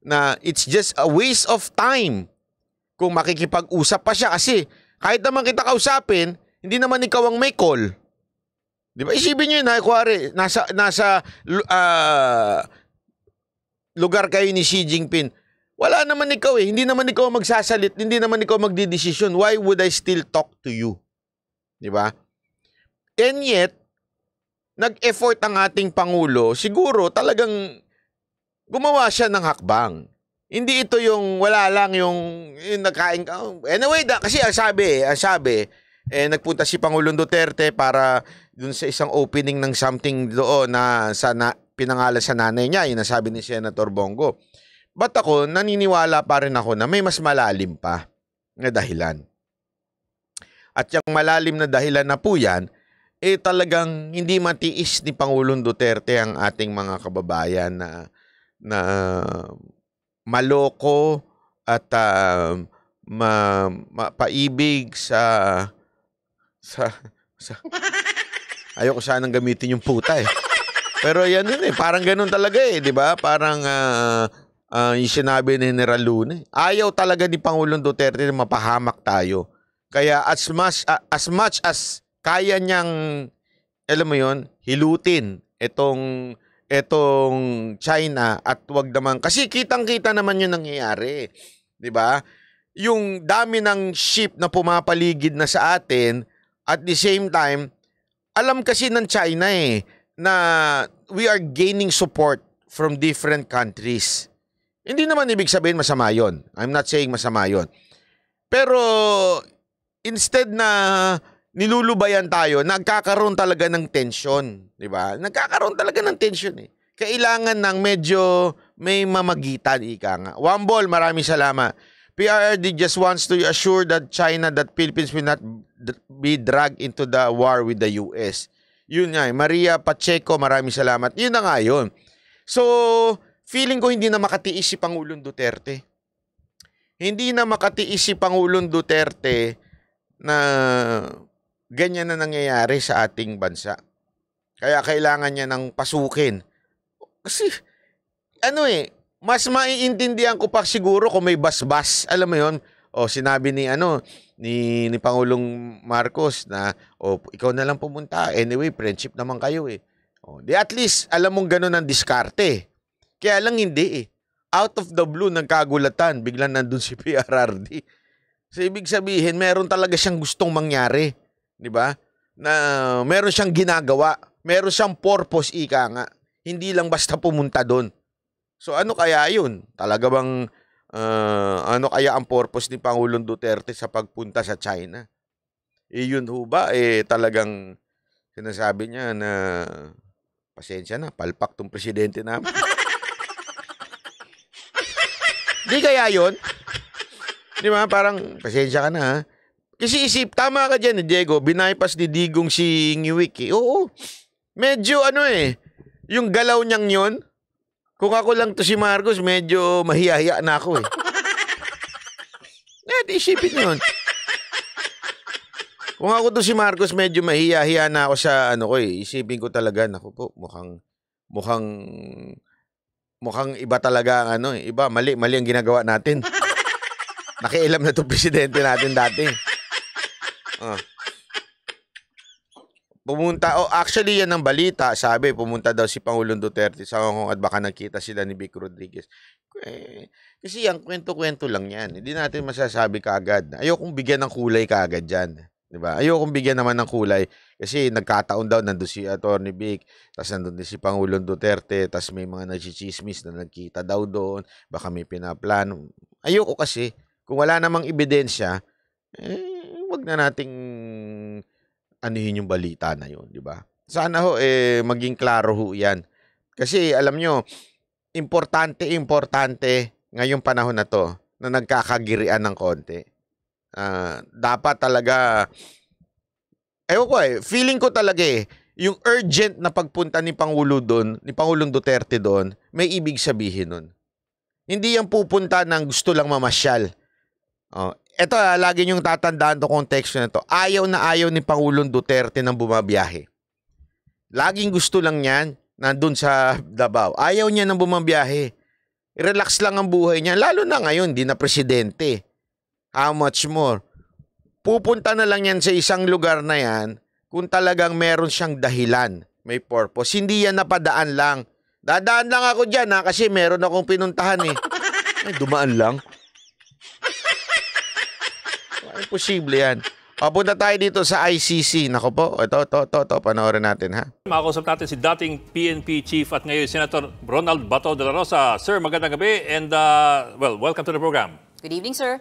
na it's just a waste of time kung makikipag-usap pa siya kasi kahit naman kita kausapin, hindi naman ikaw ang may call. Di ba? Isipin niyo na, kuwari, nasa lugar kayo ni Xi Jinping. Wala naman ikaw hindi naman ikaw magsasalit, hindi naman ikaw magdidesisyon. Why would I still talk to you? Di ba? And yet, nag-effort ang ating Pangulo, siguro talagang gumawa siya ng hakbang. Hindi ito yung wala lang yung nagkain ka. Anyway, kasi ang sabi, nagpunta si Pangulong Duterte para dun sa isang opening ng something doon na pinangalan sa nanay niya, yung nasabi ni Senator Bongo. But ako, naniniwala pa rin ako na may mas malalim pa na dahilan. At yung malalim na dahilan na po yan, talagang hindi matiis ni Pangulong Duterte ang ating mga kababayan na maloko at mapaibig sa ayoko sanang gamitin yung puta Pero yan parang ganun talaga di ba? Parang yung sinabi ni General Luna. Ayaw talaga ni Pangulong Duterte na mapahamak tayo. Kaya as much as kaya niyang, alam mo yon, hilutin itong China at wag naman, kasi kitang-kita naman yung nangyayari. 'Di ba? Yung dami ng ship na pumapaligid na sa atin, at the same time, alam kasi ng China na we are gaining support from different countries. Hindi naman ibig sabihin masama yon. I'm not saying masama yon. Pero instead na nilulubayan tayo, nagkakaroon talaga ng tension, di ba? Nagkakaroon talaga ng tension Kailangan ng medyo may mamagitan, ika nga. Wambol, maraming salamat. PRRD just wants to assure that China that Philippines will not be dragged into the war with the US. Yun nga. Maria Pacheco, maraming salamat. Yun na nga yun. So, feeling ko hindi na makatiis si Pangulong Duterte. Hindi na makatiis si Pangulong Duterte na ganyan na nangyayari sa ating bansa. Kaya kailangan niya ng pasukin. Kasi, mas maiintindihan ko pa siguro kung may basbas. Alam mo yun? Sinabi ni Pangulong Marcos na, ikaw na lang pumunta. Anyway, friendship naman kayo Di at least, alam mong ganun ang diskarte. Kaya lang hindi Out of the blue, nagkagulatan. Biglang nandun si PRRD. So, ibig sabihin, meron talaga siyang gustong mangyari. Di ba? Na meron siyang ginagawa. Meron siyang purpose, ika nga. Hindi lang basta pumunta doon. So, ano kaya yun? Talaga bang, ano kaya ang purpose ni Pangulong Duterte sa pagpunta sa China? Yun ho ba? Talagang sinasabi niya na, pasensya na, palpak tong presidente namin. Di kaya yun? Di ba? Parang, pasensya ka na Kasi tama ka dyan Diego, binaypas ni Digong si Ngiwik Oo. Medyo yung galaw niyang yun, kung ako lang to si Marcos, medyo mahiya-hiya na ako Di isipin yun. Kung ako to si Marcos, medyo mahiya-hiya na ako sa isipin ko talaga, naku po, mukhang iba talaga ang iba, mali ang ginagawa natin. Nakialam na 'tong presidente natin dati. Pumunta, actually yan ang balita, sabi, pumunta daw si Pangulong Duterte sa Hong Kong at baka nagkita sila ni Vic Rodriguez. Kasi yung kwento-kwento lang yan. Hindi natin masasabi kaagad. Ayokong bigyan ng kulay kaagad dyan. Diba? Ayokong bigyan naman ng kulay. Kasi nagkataon daw, nandun si Atty. Vic, tapos nandun din si Pangulong Duterte, tapos may mga nagchichismis na nagkita daw doon, baka may pinaplano. Ayoko kasi, kung wala namang ebidensya, wag na nating anuhin yung balita na yun, di ba? Sana ho, maging klaro ho yan. Kasi, alam nyo, importante ngayong panahon na to, na nagkakagirian ng konti. Dapat talaga, feeling ko talaga yung urgent na pagpunta ni Pangulo doon, ni Pangulong Duterte doon, may ibig sabihin nun. Hindi yan pupunta ng gusto lang mamasyal. Ito, lagi niyong tatandaan to konteksto na to. Ayaw na ayaw ni Pangulong Duterte nang bumabiyahe. Laging gusto lang niyan nandun sa Davao. Ayaw niya nang bumabiyahe. Relax lang ang buhay niya. Lalo na ngayon, di na presidente. How much more? Pupunta na lang yan sa isang lugar na yan kung talagang meron siyang dahilan. May purpose. Hindi yan napadaan lang. Dadaan lang ako dyan kasi meron akong pinuntahan Ay, dumaan lang. Imposible yan. Papunta tayo dito sa ICC. Nako po, ito, panoorin natin ha. Makakusap natin si dating PNP Chief at ngayon Senator Ronald Bato de la Rosa. Sir, magandang gabi and welcome to the program. Good evening, sir.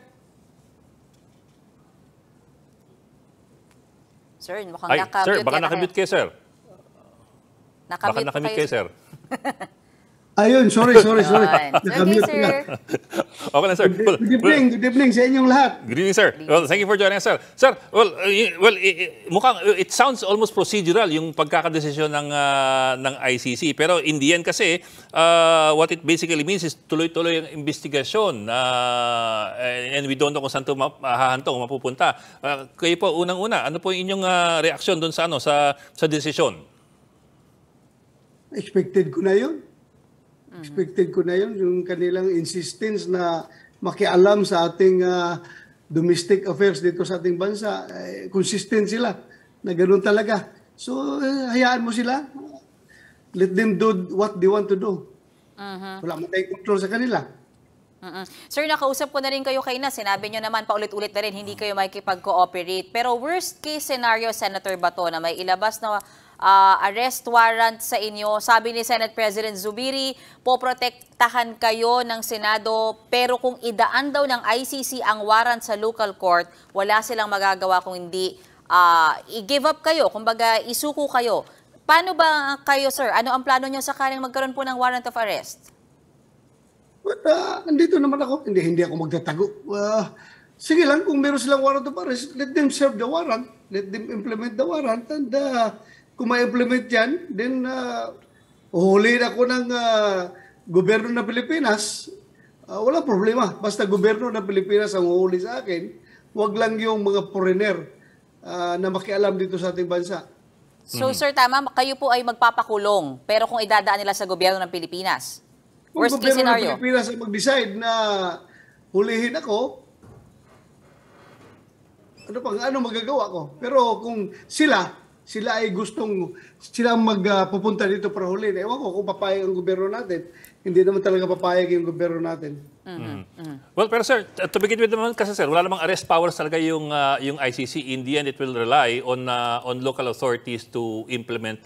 Sir, mukhang naka-mute sir, baka naka-mute kayo, sir. Baka naka-mute kayo, sir. Ayun, sorry. Okay, sir. Okay na, sir. Good evening sa inyong lahat. Good evening, sir. Well, thank you for joining us, sir. Sir, mukhang it sounds almost procedural yung pagkakadesisyon ng ICC. Pero in the end kasi, what it basically means is tuloy-tuloy ang investigasyon. And we don't know kung saan ito hahantong, mapupunta. Kayo po, unang-una, ano po yung inyong reaksyon doon sa desisyon? Expected ko na yun. Expected ko na yun, yung kanilang insistence na makialam sa ating domestic affairs dito sa ating bansa. Consistent sila na ganoon talaga. So, hayaan mo sila. Let them do what they want to do. Wala mo tayong control sa kanila. Sir, nakausap ko na rin kayo kayo na. Sinabi nyo naman paulit-ulit na rin, hindi kayo makikipag-cooperate. Pero worst case scenario, Senator Bato, na may ilabas na arrest warrant sa inyo. Sabi ni Senate President Zubiri, poprotektahan kayo ng Senado, pero kung idaan daw ng ICC ang warrant sa local court, wala silang magagawa kung hindi i-give up kayo, kumbaga isuko kayo. Paano ba kayo, sir? Ano ang plano nyo sakaling magkaroon po ng warrant of arrest? But nandito naman ako. Hindi ako magtatago. Sige lang, kung meron silang warrant of arrest, let them serve the warrant. Let them implement the warrant. And kung ma-implement yan, then uhulihin ako ng gobyerno ng Pilipinas. Walang problema. Basta gobyerno ng Pilipinas ang uhuli sa akin, wag lang yung mga foreigner na makialam dito sa ating bansa. So, sir, tama, kayo po ay magpapakulong, pero kung idadaan nila sa gobyerno ng Pilipinas? Worst case scenario? Kung gobyerno ng Pilipinas ang mag-decide na hulihin ako, ano magagawa ko? Pero kung sila ay gustong, sila magpupunta dito para hulihin, ewan ko kung papayag ang gobyerno natin. Hindi naman talaga papayag yung gobyerno natin. Well, pero sir, to begin with naman kasi sir, wala namang arrest powers talaga yung ICC. In the end, it will rely on local authorities to implement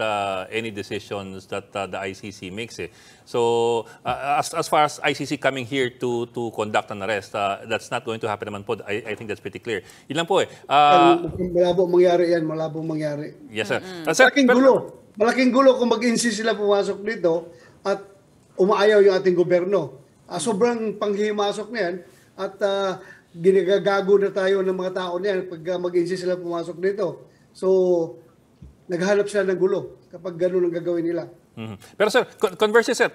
any decisions that the ICC makes. So, as far as ICC coming here to conduct an arrest, that's not going to happen naman po. I think that's pretty clear. Yun lang po malabo mangyari yan, malabo mangyari. Yes, sir. Malaking gulo kung mag-insist sila pumasok dito at umaayaw yung ating gobyerno. Sobrang panghimasok na yan at ginagagago na tayo ng mga tao niyan pag mag-insist sila pumasok dito. So, naghahanap sila ng gulo kapag gano'n ang gagawin nila. Pero sir, conversely sir,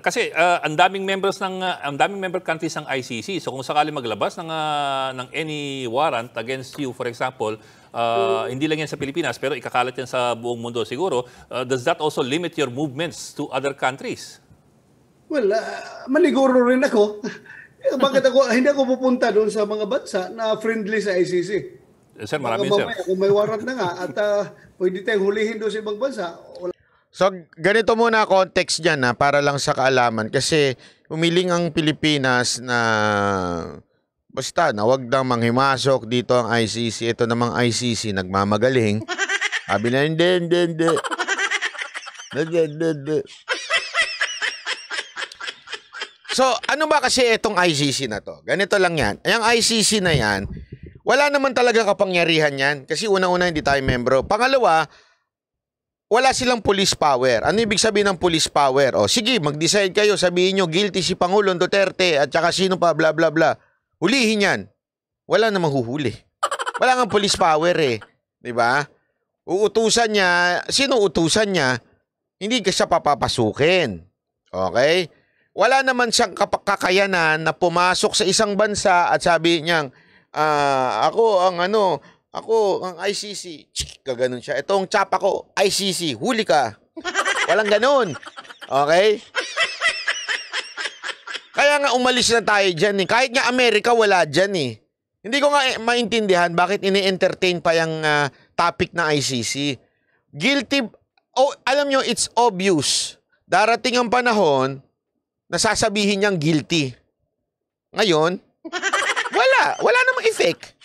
kasi ang daming member countries ng ICC. So kung sakali maglabas ng any warrant against you, for example, hindi lang yan sa Pilipinas, pero ikakalat yan sa buong mundo siguro, does that also limit your movements to other countries? Well, maniguro rin ako. Bakit hindi ako pupunta doon sa mga bansa na friendly sa ICC? Sir, maraming sir. Kung may warrant na nga at pwede tayong hulihin doon sa ibang bansa. So, ganito muna context dyan para lang sa kaalaman. Kasi umiling ang Pilipinas na basta na wag nang manghimasok dito ang ICC. Ito namang ICC nagmamagaling. Sabi na, hindi. So, ano ba kasi itong ICC na to? Ganito lang yan. Yung ICC na yan, wala naman talaga kapangyarihan yan. Kasi unang-una hindi tayo membro. Pangalawa, wala silang police power. Ano ibig sabihin ng police power? O sige, mag-decide kayo, sabihin nyo, guilty si Pangulong Duterte at saka sino pa, bla bla bla. Hulihin yan. Wala namang huhuli. Wala nga police power eh. Diba? Uutusan niya, sino utusan niya? Hindi ka siya papapasukin. Okay? Wala naman siyang kakayanan na pumasok sa isang bansa at sabi niyang, ako ang ICC. Gaganon siya. Itong tsapa ko, ICC, huli ka. Walang ganon. Okay? Kaya nga umalis na tayo dyan eh. Kahit nga Amerika, wala dyan eh. Hindi ko nga maintindihan bakit ini-entertain pa yung topic na ICC. Guilty. Oh, alam nyo, it's obvious. Darating ang panahon na sasabihin niyang guilty. Ngayon, wala namang effect.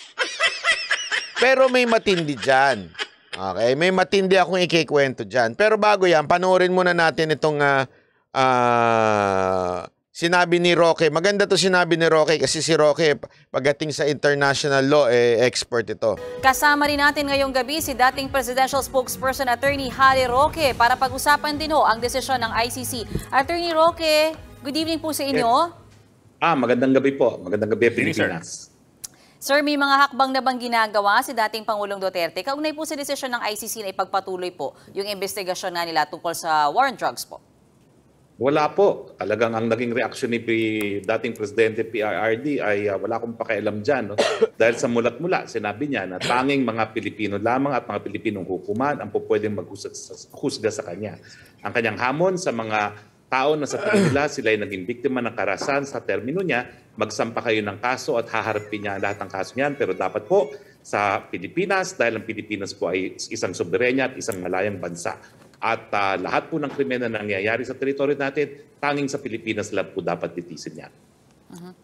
Pero may matindi dyan. Okay? May matindi akong ikikwento dyan. Pero bago yan, panoorin muna natin itong sinabi ni Roque. Maganda to sinabi ni Roque kasi si Roque, pagdating sa international law, expert ito. Kasama rin natin ngayong gabi si dating Presidential Spokesperson Attorney Harry Roque para pag-usapan din ang desisyon ng ICC. Attorney Roque, good evening po sa inyo. Magandang gabi po. Magandang gabi, Pilipinas. Sir, may mga hakbang na bang ginagawa si dating Pangulong Duterte kaugnay po sa desisyon ng ICC na ipagpatuloy po yung investigasyon na nila tungkol sa war on drugs po? Wala po. Talagang ang naging reaksyon ni dating Presidente PRRD ay wala akong pakialam dyan. No? Dahil sa mulat-mula, sinabi niya na tanging mga Pilipino lamang at mga Pilipinong hukuman ang pwedeng maghusga sa kanya. Ang kanyang hamon sa mga tao na sa tingin nila sila ay naging biktima ng karahasan sa termino niya, magsampa kayo ng kaso at haharapin niya lahat ng kaso niyan. Pero dapat po sa Pilipinas, dahil ang Pilipinas po ay isang soberenya at isang malayang bansa. At lahat po ng krimen na nangyayari sa teritoryo natin, tanging sa Pilipinas lang po dapat titisin niya.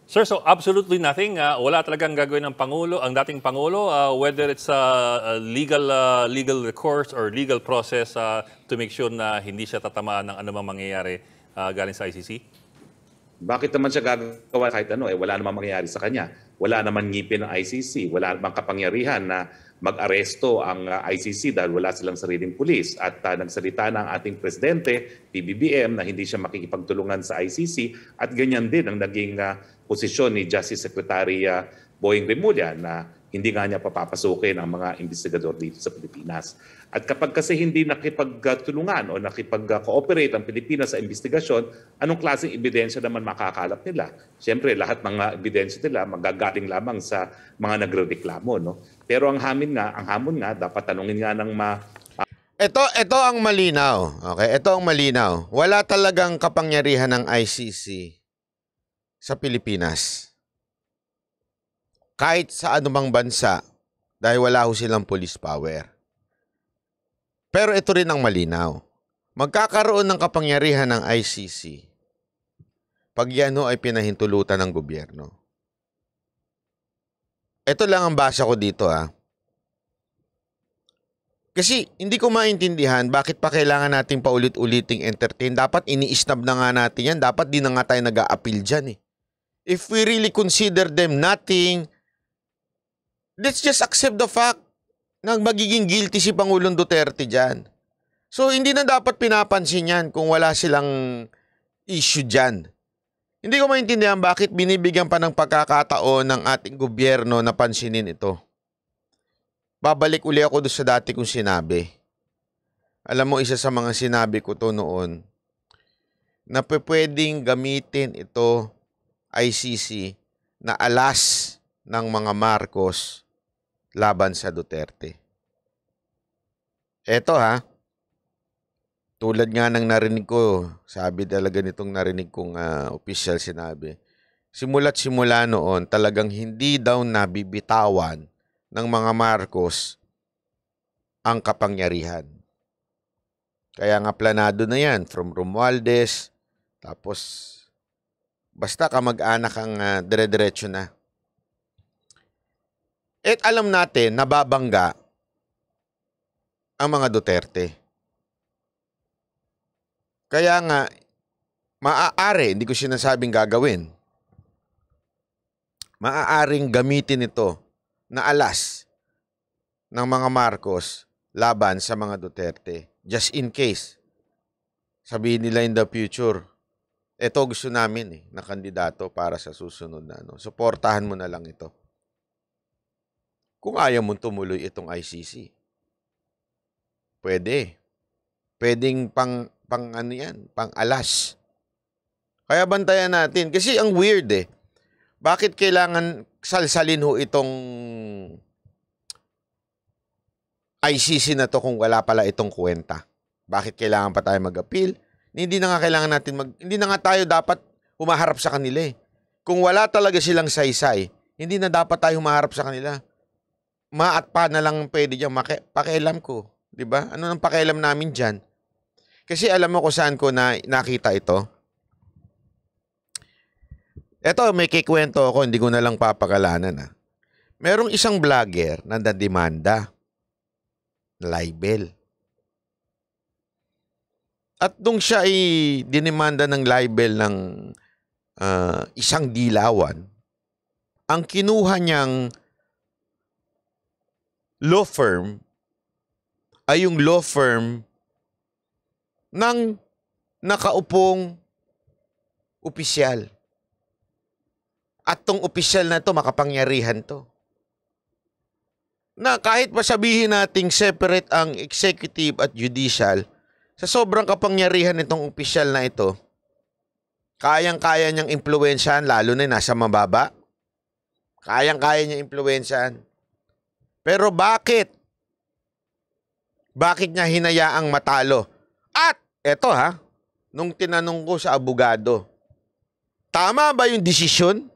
Sir, so absolutely nothing. Wala talagang gagawin ng Pangulo, ang dating Pangulo, whether it's legal recourse or legal process to make sure na hindi siya tatamaan ng anumang mangyayari galing sa ICC? Bakit naman siya gagawa kahit ano? Wala namang mangyayari sa kanya. Wala naman ngipin ng ICC. Wala namang kapangyarihan na mag-aresto ang ICC dahil wala silang sariling pulis. At nagsalita na ang ating Presidente, PBBM, na hindi siya makikipagtulungan sa ICC. At ganyan din ang naging posisyon ni Justice Secretary Boying Remulla na hindi nga niya papapasukin ang mga investigador dito sa Pilipinas. At kapag kasi hindi nakipagtulungan o nakipag-cooperate ang Pilipinas sa investigasyon, anong klaseng ebidensya naman makakalap nila? Siyempre, lahat ng ebidensya nila magagaling lamang sa mga nagrereklamo. No? Pero ang hamon nga, dapat tanungin nga ng Ito ang malinaw. Okay? Ito ang malinaw. Wala talagang kapangyarihan ng ICC sa Pilipinas. Kahit sa anumang bansa, dahil wala ho silang police power. Pero ito rin ang malinaw. Magkakaroon ng kapangyarihan ng ICC pag yan ho ay pinahintulutan ng gobyerno. Ito lang ang basa ko dito Kasi hindi ko maintindihan bakit pa kailangan natin paulit-uliting entertain. Dapat ini-snub na nga natin yan. Dapat di na nga tayo nag-a-appeal dyan If we really consider them nothing, let's just accept the fact na magiging guilty si Pangulong Duterte dyan. So, hindi na dapat pinapansin yan kung wala silang issue dyan. Hindi ko maintindihan bakit binibigyan pa ng pagkakataon ng ating gobyerno na pansinin ito. Babalik uli ako doon sa dati kong sinabi. Alam mo, isa sa mga sinabi ko to noon, na pwedeng gamitin ito, ICC, na alas ng mga Marcos laban sa Duterte. Eto tulad nga ng narinig ko, sabi talaga nitong narinig kong official sinabi, simula't simula noon, talagang hindi daw nabibitawan ng mga Marcos ang kapangyarihan. Kaya nga planado na yan, from Romualdez, tapos basta kamag-anak ang dire-diretso na. At alam natin, nababangga ang mga Duterte. Kaya nga, maaari, hindi ko sinasabing gagawin, maaaring gamitin ito na alas ng mga Marcos laban sa mga Duterte. Just in case, sabihin nila in the future, ito gusto namin na kandidato para sa susunod na suportahan mo na lang ito. Kung ayaw mong tumuloy itong ICC. Pwede. Pwedeng pang ano yan, pang alas. Kaya bantayan natin. Kasi ang weird Bakit kailangan salsalin ho itong ICC na to kung wala pala itong kwenta? Bakit kailangan pa tayo mag-appeal? Hindi na nga kailangan natin hindi na nga tayo dapat humaharap sa kanila Kung wala talaga silang saysay, hindi na dapat tayo humaharap sa kanila. Ma at pa na lang pwede diyan pakialam ko, 'di ba? Ano nang pakialam namin diyan? Kasi alam mo kung saan ko nakita ito. Ito, may kikwento ako, hindi ko na lang papakalanan Merong isang vlogger na nademanda, libel. At nung siya ay dinemanda ng libel ng isang dilawan, ang kinuha niyang law firm ay yung law firm ng nakaupong opisyal. At tong opisyal na to, makapangyarihan to. Na kahit masabihin nating separate ang executive at judicial, sa sobrang kapangyarihan nitong opisyal na ito, kayang-kaya niyang impluwensyahan, lalo na nasa mababa. Kayang-kaya niyang impluwensyahan. Pero bakit? Bakit niya hinayaang matalo? At eto nung tinanong ko sa abogado, tama ba yung desisyon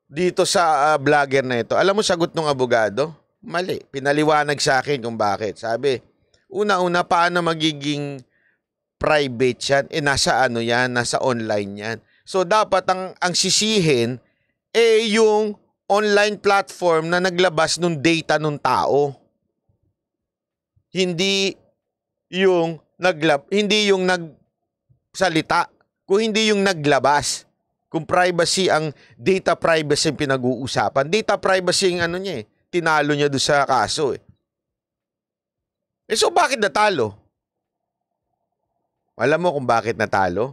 dito sa vlogger na ito? Alam mo sagot ng abogado? Mali. Pinaliwanag sa akin kung bakit. Sabi, una-una, paano magiging private yan? Nasa yan? Nasa online yan. So, dapat ang sisihin yung online platform na naglabas ng data ng tao. Hindi yung nagsalita. Kung hindi yung naglabas. Kung privacy, ang data privacy ang pinag-uusapan. Data privacy ang tinalo niya doon sa kaso so bakit natalo? Alam mo kung bakit natalo?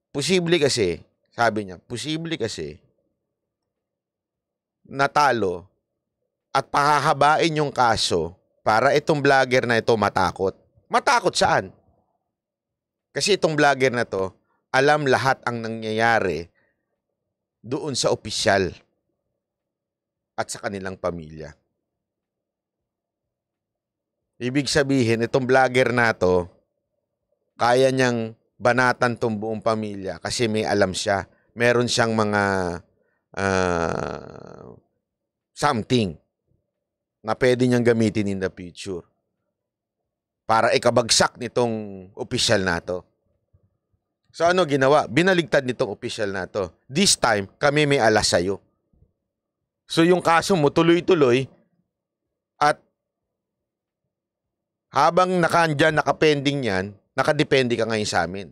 Posible kasi, sabi niya, posible kasi natalo at pahahabain yung kaso para itong vlogger na ito matakot. Matakot saan? Kasi itong vlogger na to, alam lahat ang nangyayari doon sa opisyal at sa kanilang pamilya. Ibig sabihin, itong vlogger na to, kaya niyang banatan tong buong pamilya kasi may alam siya. Meron siyang mga something na pwede niyang gamitin in the future para ikabagsak nitong opisyal na to. So ano ginawa? Binaligtad nitong opisyal na to. This time, kami may alas sa'yo. So yung kaso mo tuloy-tuloy at habang nakapending yan, nakadepende ka ngayon sa amin.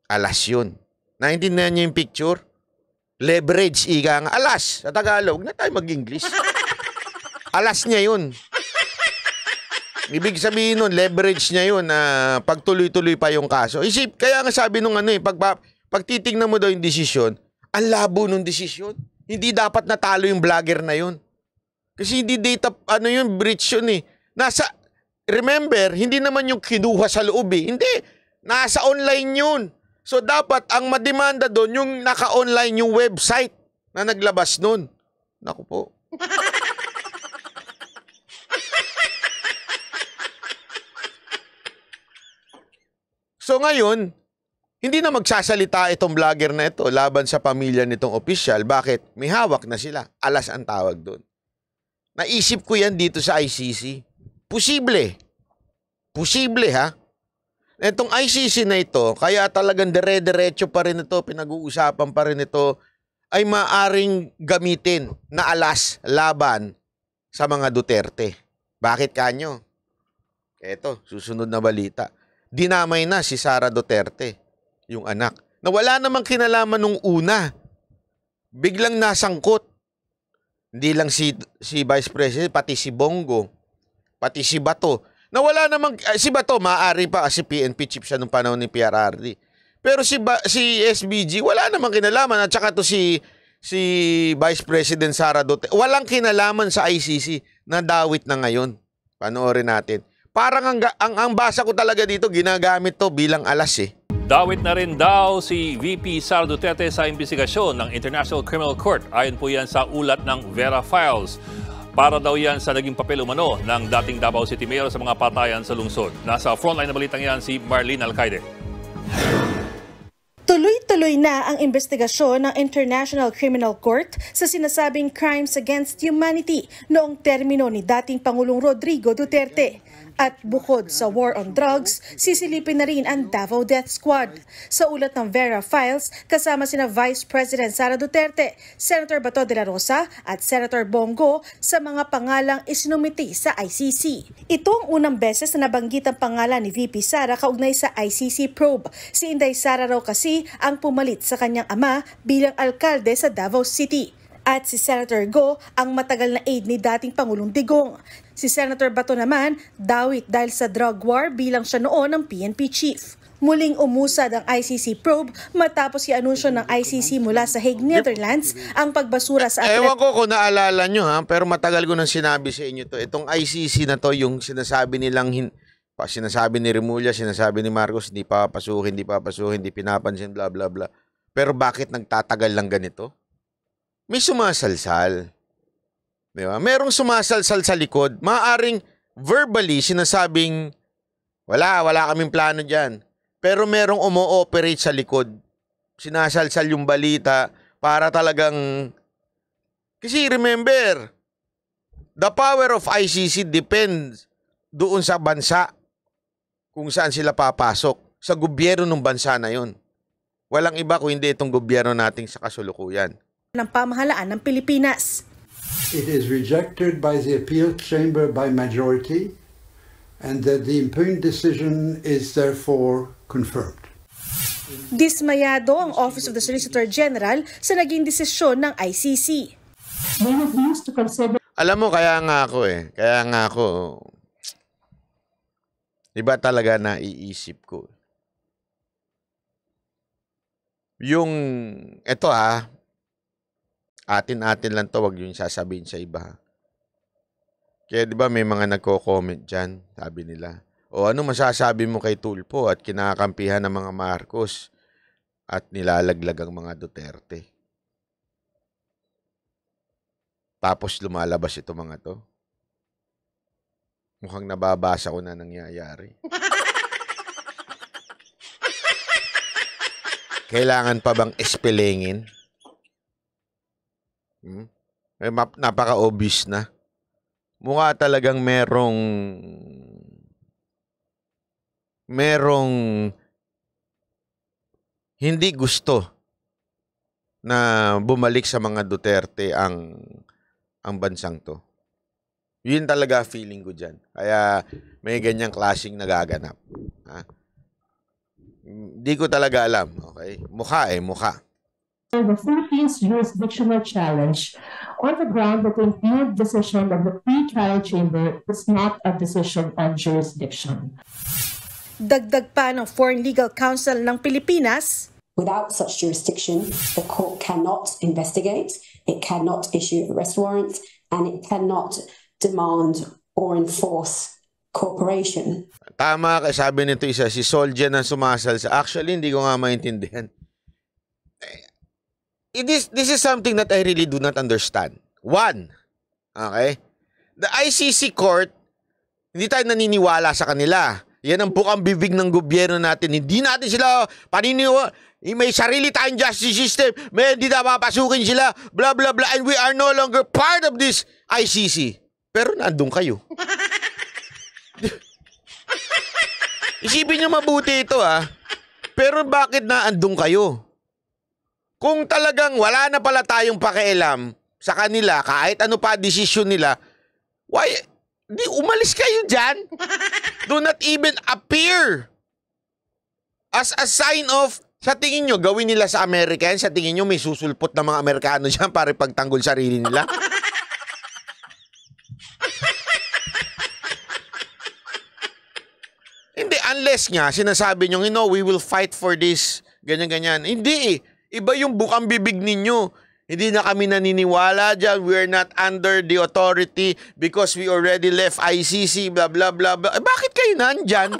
Alas yun. Naintindihan niyo yung picture? Leverage, ika nga. Alas, sa Tagalog, na tayo mag-English. Alas niya yun. Ibig sabihin nun, leverage niya yun na pagtuloy-tuloy pa yung kaso. Isip, kaya nga sabi nung pag titignan mo daw yung desisyon, ang labo nung desisyon. Hindi dapat natalo yung vlogger na yun. Kasi hindi data, breach yun remember, hindi naman yung kinuha sa loob Hindi, nasa online yun. So dapat ang mademanda doon yung naka-online yung website na naglabas nun. Naku po. So So ngayon, hindi na magsasalita itong vlogger na ito laban sa pamilya nitong opisyal. Bakit? May hawak na sila. Alas ang tawag doon. Naisip ko yan dito sa ICC. Posible. Posible, ha? Itong ICC na ito, kaya talagang dire-diretso pa rin ito, pinag-uusapan pa rin ito, ay maaring gamitin na alas laban sa mga Duterte. Bakit kanyo? Eto, susunod na balita. Dinamay na si Sara Duterte, yung anak, na wala namang kinalaman nung una. Biglang nasangkot. Hindi lang si Vice President, pati si Bongo, pati si Bato. Na wala namang, si Bato, maaari pa kasi PNP chief siya nung panahon ni PRRD. Pero si SBG, wala namang kinalaman. At saka to si Vice President Sara Duterte, walang kinalaman sa ICC na dawit na ngayon. Panoorin natin. Parang ang basa ko talaga dito, ginagamit to bilang alas eh. Dawit na rin daw si VP Sara Duterte sa investigasyon ng International Criminal Court. Ayon po yan sa ulat ng Vera Files. Para daw yan sa naging papel umano ng dating Davao City Mayor sa mga patayan sa lungsod. Nasa frontline na balitang yan si Marlene Alcaide. Tuloy-tuloy na ang investigasyon ng International Criminal Court sa sinasabing crimes against humanity noong termino ni dating Pangulong Rodrigo Duterte. At bukod sa war on drugs, sisilipin na rin ang Davao Death Squad. Sa ulat ng Vera Files, kasama sina Vice President Sara Duterte, Senator Bato de la Rosa at Senator Bongo sa mga pangalang isinumiti sa ICC. Ito ang unang beses na nabanggit ang pangalan ni VP Sara kaugnay sa ICC probe. Si Inday Sara raw kasi ang pumalit sa kanyang ama bilang alkalde sa Davao City. At si Senator Go ang matagal na aide ni dating Pangulong Digong. Si Senator Bato naman, dawit dahil sa drug war bilang siya noon ng PNP chief. Muling umusad ang ICC probe matapos i-anunsyo ng ICC mula sa Hague, Netherlands ang pagbasura sa... Ewan ko kung naalala nyo ha, pero matagal ko nang sinabi sa inyo to. Itong ICC na to, yung sinasabi nilang... sinasabi ni Remulla, sinasabi ni Marcos, hindi papasukin, hindi pinapansin, bla bla bla. Pero bakit nagtatagal lang ganito? May sumasalsal. Di ba? Merong sumasalsal sa likod. Maaaring verbally sinasabing, wala kaming plano dyan. Pero merong umo-operate sa likod. Sinasalsal yung balita para talagang... Kasi remember, the power of ICC depends doon sa bansa kung saan sila papasok. Sa gobyerno ng bansa na yun. Walang iba kung hindi itong gobyerno nating sa kasulukuyan. Ng pamahalaan ng Pilipinas. It is rejected by the appeal chamber by majority and that the impugned decision is therefore confirmed. Dismayado ang Office of the Solicitor General sa naging desisyon ng ICC. Alam mo, kaya nga ako, iba talaga naiisip ko. Yung, eto atin-atin lang to, wag yung sasabihin sa iba. Kaya di ba may mga nagko-comment dyan, sabi nila. O ano masasabi mo kay Tulfo at kinakampihan ng mga Marcos at nilalaglag ang mga Duterte? Tapos lumalabas ito mga to. Mukhang nababasa ko na nangyayari. Kailangan pa bang espelengin? Napaka-obvious na. Mukha talagang merong hindi gusto na bumalik sa mga Duterte ang bansang to. Yun talaga feeling ko dyan. Kaya may ganyang klaseng nagaganap. Hindi ko talaga alam. Okay? Mukha. The Philippines jurisdictional challenge on the ground that the impugned decision of the pre-trial chamber is not a decision on jurisdiction. Dagdag pa ng Foreign Legal Council ng Pilipinas. Without such jurisdiction, the court cannot investigate, it cannot issue arrest warrants, and it cannot demand or enforce cooperation. Tama, sabi nito isa, si Soldier na sumasalsa. Actually, hindi ko nga maintindihan. This is something that I really do not understand. One, okay? The ICC court, hindi tayo naniniwala sa kanila. Yan ang bukang bibig ng gobyerno natin. Hindi natin sila may sarili tayong justice system. May hindi na papasukin sila. Blah, blah, blah. And we are no longer part of this ICC. Pero nandun kayo. Isipin nyo mabuti ito Pero bakit naandun kayo? Kung talagang wala na pala tayong pakialam sa kanila, kahit ano pa desisyon nila, why, di umalis kayo dyan? Do not even appear as a sign of, sa tingin nyo, gawin nila sa American, sa tingin nyo may susulpot na mga Amerikano dyan para pagtanggol sarili nila? Hindi, unless nga, sinasabi nyo, we will fight for this, ganyan-ganyan. Hindi Iba yung bukang bibig ninyo. Hindi na kami naniniwala dyan. We're not under the authority because we already left ICC, blah, blah, blah, blah. Bakit kayo nandyan?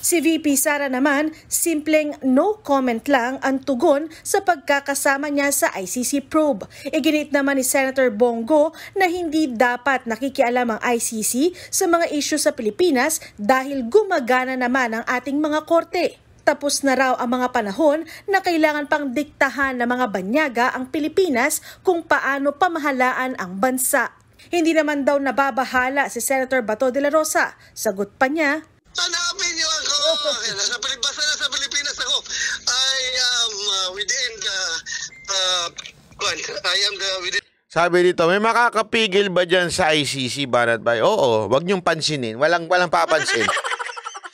Si VP Sara naman, simpleng no comment lang ang tugon sa pagkakasama niya sa ICC probe. Iginit naman ni Senator Bongo na hindi dapat nakikialam ang ICC sa mga issue sa Pilipinas dahil gumagana naman ang ating mga korte. Tapos na raw ang mga panahon na kailangan pang diktahan ng mga banyaga ang Pilipinas kung paano pamahalaan ang bansa. Hindi naman daw nababahala si Senator Bato de la Rosa. Sagot pa niya, tanapin niyo ako. Basta na sa Pilipinas ako. I am within the Sabi dito, may makakapigil ba dyan sa ICC, Banat Bay? Oo, wag niyong pansinin. Walang papansin.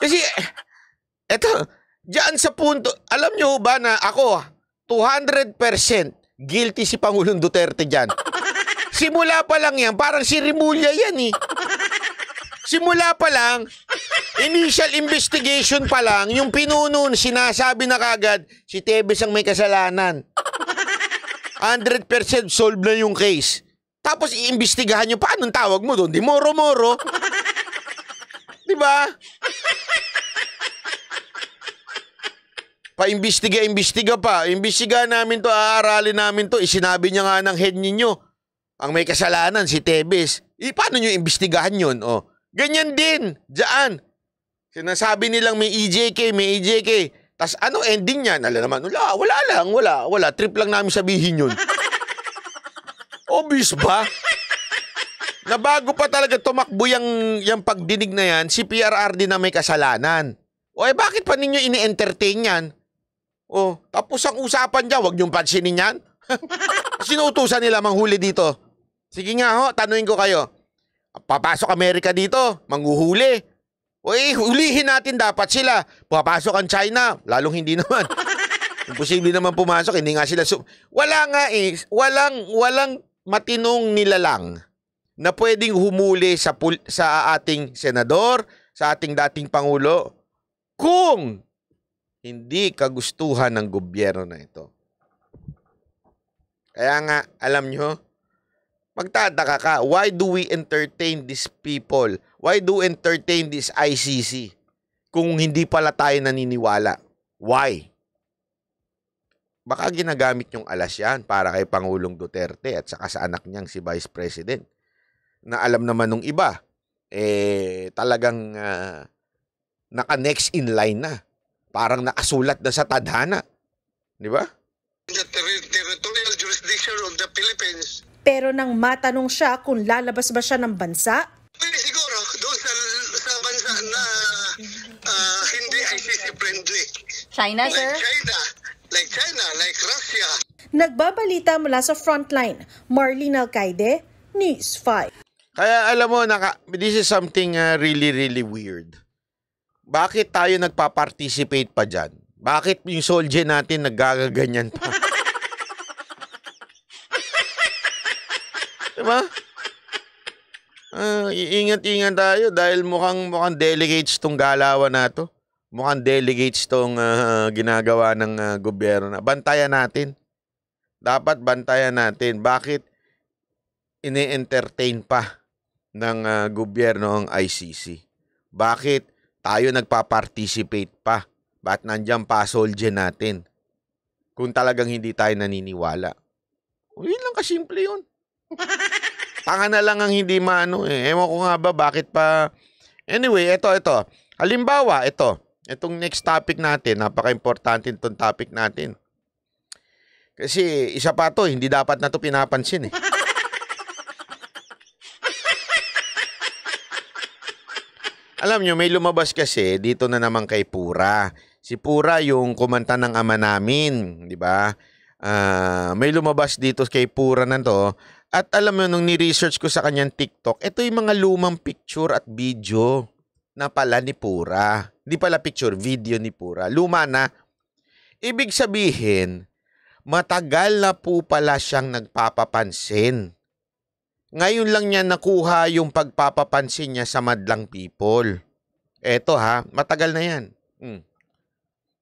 Kasi, eto, dyan sa punto, alam niyo ba na ako, 200% guilty si Pangulong Duterte dyan. Simula pa lang yan, parang si Rimulya yan Simula pa lang, initial investigation pa lang, yung pinuno sinasabi na kagad, si Tebes ang may kasalanan. 100% solved na yung case. Tapos iimbestigahan nyo, paano tawag mo doon? Di moro-moro. Diba? Pa-imbestiga pa. Imbestiga namin to, aaralin namin to. Isinabi niya nga ng head ninyo, ang may kasalanan, si Tebes. Paano nyo imbestigahan yun? Ganyan din, dyan. Sinasabi nilang may EJK. Tas ano ending niyan? Alam naman, wala. Trip lang namin sabihin yun. Obvious ba? Na bago pa talaga tumakbo yung pagdinig na yan, si PRRD na may kasalanan. Bakit pa ninyo ini-entertain yan? Tapos ang usapan dyan, huwag niyong pansinin yan. Sinuutusan nila manghuli dito. Sige nga tanungin ko kayo. Papasok Amerika dito, manghuhuli. Hulihin natin dapat sila. Papasok ang China, lalong hindi naman. Imposible naman pumasok, hindi nga sila. Wala nga walang matinong nilalang na pwedeng humuli sa ating senador, sa ating dating Pangulo, kung hindi kagustuhan ng gobyerno na ito. Kaya nga, alam nyo, magtataka ka, why do we entertain these people? Why do we entertain this ICC kung hindi pala tayo naniniwala? Why? Baka ginagamit yung alas yan para kay Pangulong Duterte at saka sa anak niyang si Vice President. Na alam naman nung iba, talagang naka-next in line na. Parang nakasulat na sa tadhana. Di ba? The territorial jurisdiction of the Philippines. Pero nang matanong siya kung lalabas ba siya ng bansa, siguro doon sa bansa na hindi ICC friendly. China, sir? Like China, like Russia. Nagbabalita mula sa Frontline, Marlene Alcaide, News 5. Kaya alam mo, this is something really, really weird. Bakit tayo nagpa-participate pa dyan? Bakit yung soldier natin naggagaganyan pa? Diba? Iingat-ingat tayo dahil mukhang delegates tong galawan na to. Mukhang delegates tong ginagawa ng gobyerno na. Bantayan natin. Dapat bantayan natin. Bakit ini-entertain pa ng gobyerno ang ICC? Bakit tayo nagpa-participate pa? Ba't nandiyan pa soldier natin? Kung talagang hindi tayo naniniwala. Yun lang kasimple yun. Tanga na lang ang hindi maano eh. Ewan ko nga ba bakit pa. Anyway, ito. Halimbawa, itong next topic natin, napaka-importante itong topic natin. Kasi isa pa to, hindi dapat na to pinapansin eh. Alam nyo, may lumabas kasi dito na naman kay Pura. Si Pura yung kumanta ng ama namin, di ba? May lumabas dito kay Pura na to. At alam mo, nung ni-research ko sa kanyang TikTok, ito yung mga lumang picture at video na pala ni Pura. Hindi pala picture, video ni Pura. Luma na. Ibig sabihin, matagal na po pala siyang nagpapapansin. Ngayon lang niya nakuha yung pagpapapansin niya sa madlang people. Eto ha, matagal na yan.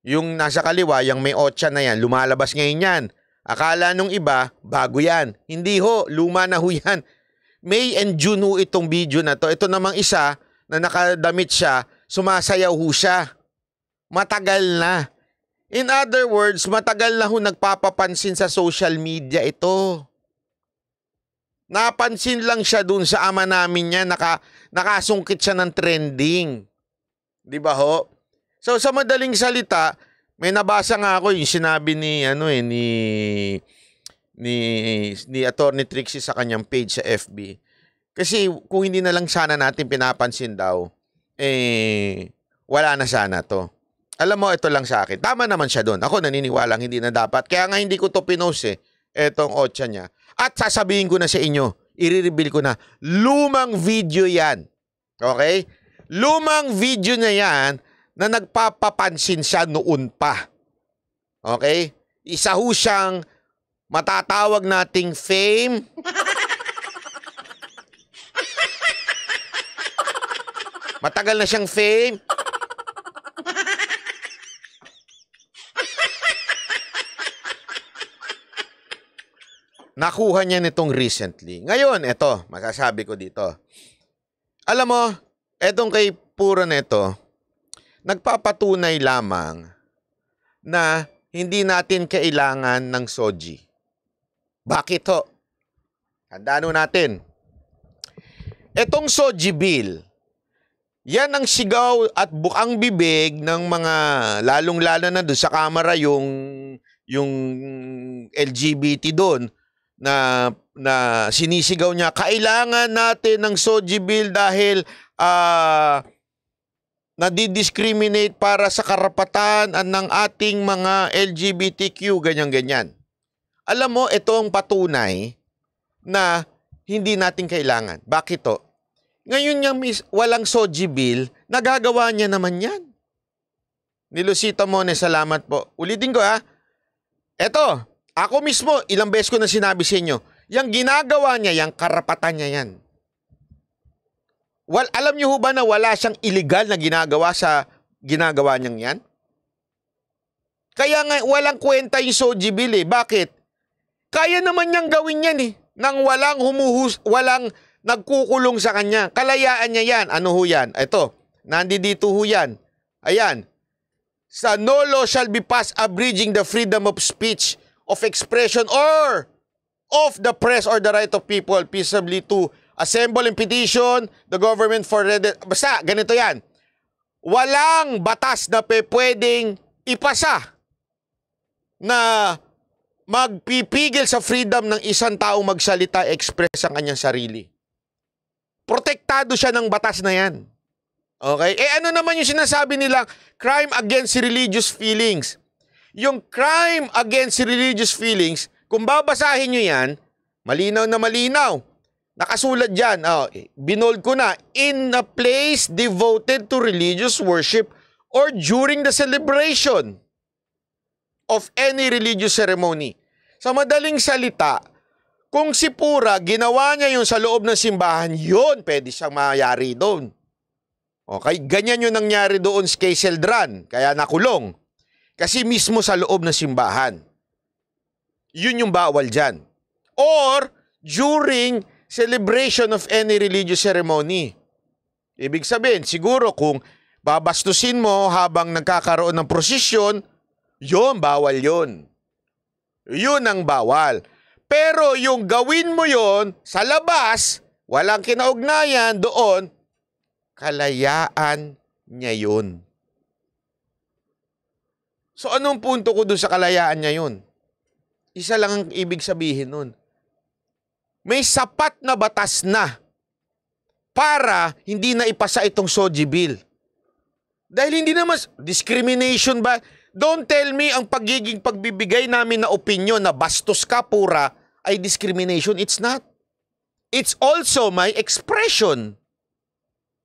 Yung nasa kaliwa, yung may otsa na yan, lumalabas ngayon yan. Akala nung iba, bago yan. Hindi ho, luma na ho yan. May and June ho itong video na to. Ito namang isa na nakadamit siya, sumasayaw ho siya. Matagal na. In other words, matagal na ho nagpapapansin sa social media ito. Napansin lang siya dun sa ama namin niya, nakasungkit siya ng trending. Di ba ho? So sa madaling salita, may nabasa nga ako yung sinabi ni ni Attorney Trixie sa kanyang page sa FB. Kasi kung hindi na lang sana natin pinapansin daw, wala na sana to. Alam mo, ito lang sa akin. Tama naman siya doon. Ako naniniwalang hindi na dapat. Kaya nga hindi ko to pinost etong otsa niya. At sasabihin ko na sa inyo, i-reveal ko na, lumang video yan. Okay? Lumang video na yan na nagpapapansin siya noon pa. Okay? Isa ho siyang matatawag nating fame. Matagal na siyang fame. Nakuha niya nitong recently. Ngayon, ito, masasabi ko dito. Alam mo, etong kay Pura na ito, nagpapatunay lamang na hindi natin kailangan ng soji. Bakit ho? Handaan natin. Etong soji bill, yan ang sigaw at bukang bibig ng mga lalong-lalo na doon sa kamera yung LGBT doon na sinisigaw niya, kailangan natin ng soji bill dahil nadidiscriminate para sa karapatan ng ating mga LGBTQ, ganyan-ganyan. Alam mo, ito ang patunay na hindi natin kailangan. Bakit to? Ngayon niya walang soji bill, nagagawa niya naman yan. Ni Lucita Mone, salamat po. Ulitin ko ha. Ito, ako mismo, ilang beses ko na sinabi sa inyo, yung ginagawa niya, yung karapatan niya yan. Alam niyo ho ba na wala siyang illegal na ginagawa sa ginagawa niyang yan? Kaya nga walang kwenta yung soji bill eh. Bakit? Kaya naman niyang gawin yan eh. Nang walang walang nagkukulong sa kanya. Kalayaan niya yan. Ano ho yan? Ito, nandito ho yan. Ayan. Sa no law shall be passed abridging the freedom of speech, of expression, or of the press or the right of people peaceably to assemble and petition the government for basta, ganito yan. Walang batas na pwedeng ipasa na magpipigil sa freedom ng isang tao magsalita, express ang kanyang sarili. Protektado siya ng batas na yan. Okay? Ano naman yung sinasabi nilang crime against religious feelings? Yung crime against religious feelings, kung babasahin nyo yan, malinaw na malinaw. Nakasulat dyan, binold ko na, in a place devoted to religious worship or during the celebration of any religious ceremony. Sa madaling salita, kung si Pura, ginawa niya yun sa loob ng simbahan, yun, pwede siyang mayari doon. Okay, ganyan yun nangyari doon kay Seldran, kaya nakulong. Kasi mismo sa loob ng simbahan. Yun yung bawal dyan. Or, during celebration of any religious ceremony. Ibig sabihin, siguro kung babastusin mo habang nagkakaroon ng prosesyon, yun, bawal yun. Yun ang bawal. Pero yung gawin mo yon sa labas, walang kinaugnayan doon, kalayaan niya yun. So anong punto ko doon sa kalayaan niya yun? Isa lang ang ibig sabihin nun. May sapat na batas na para hindi na ipasa itong SOGI bill. Dahil hindi naman, discrimination ba? Don't tell me ang pagbibigay namin na opinion na bastos ka pura ay discrimination. It's not. It's also my expression.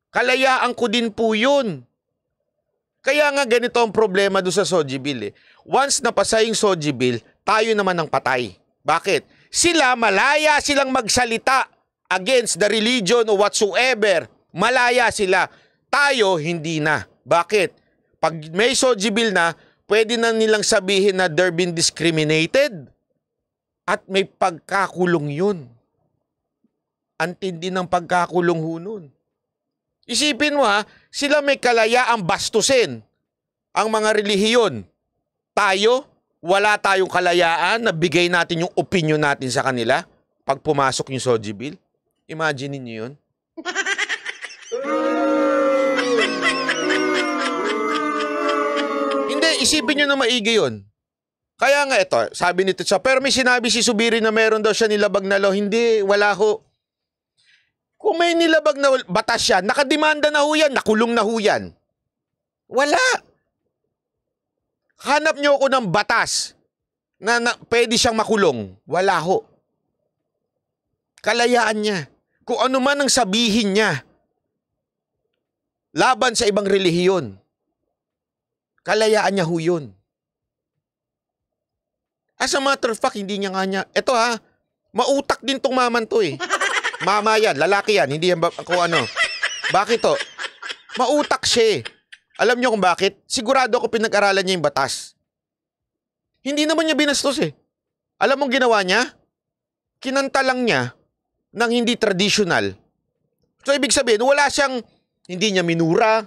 Kalayaan ko din po yun. Kaya nga ganito ang problema doon sa SOGI bill. Once napasa yung SOGI bill, tayo naman ang patay. Bakit? Sila, malaya silang magsalita against the religion or whatsoever. Malaya sila. Tayo, hindi na. Bakit? Pag may SOGI bill na, pwede na nilang sabihin na they're being discriminated at may pagkakulong yun. Antindi ng pagkakulong ho nun. Isipin mo sila may kalayaang bastusin ang mga relihiyon. Tayo, wala tayong kalayaan na bigay natin yung opinion natin sa kanila pag pumasok yung SOGI bill. Imagine niyo yun. Hindi, isipin nyo na maigi yun. Kaya nga ito, sabi nito siya, pero may sinabi si Subiri na meron daw siya nilabag na law. Hindi, wala ho. Kung may nilabag na batas siya, nakademanda na ho yan, nakulong na ho yan. Wala. Hanap nyo ako ng batas na pwede siyang makulong. Wala ho. Kalayaan niya. Kung ano man ang sabihin niya laban sa ibang relihiyon, kalayaan niya ho yun. As a matter of fact, hindi niya nga niya. Ito mautak din tong maman to eh. Mama yan, lalaki yan, hindi yan kung ano. Bakit to? Mautak siya eh. Alam niyo kung bakit? Sigurado ako pinag-aralan niya yung batas. Hindi naman niya binastos eh. Alam mong ginawa niya? Kinanta lang niya ng hindi traditional. So ibig sabihin, wala siyang, hindi niya minura.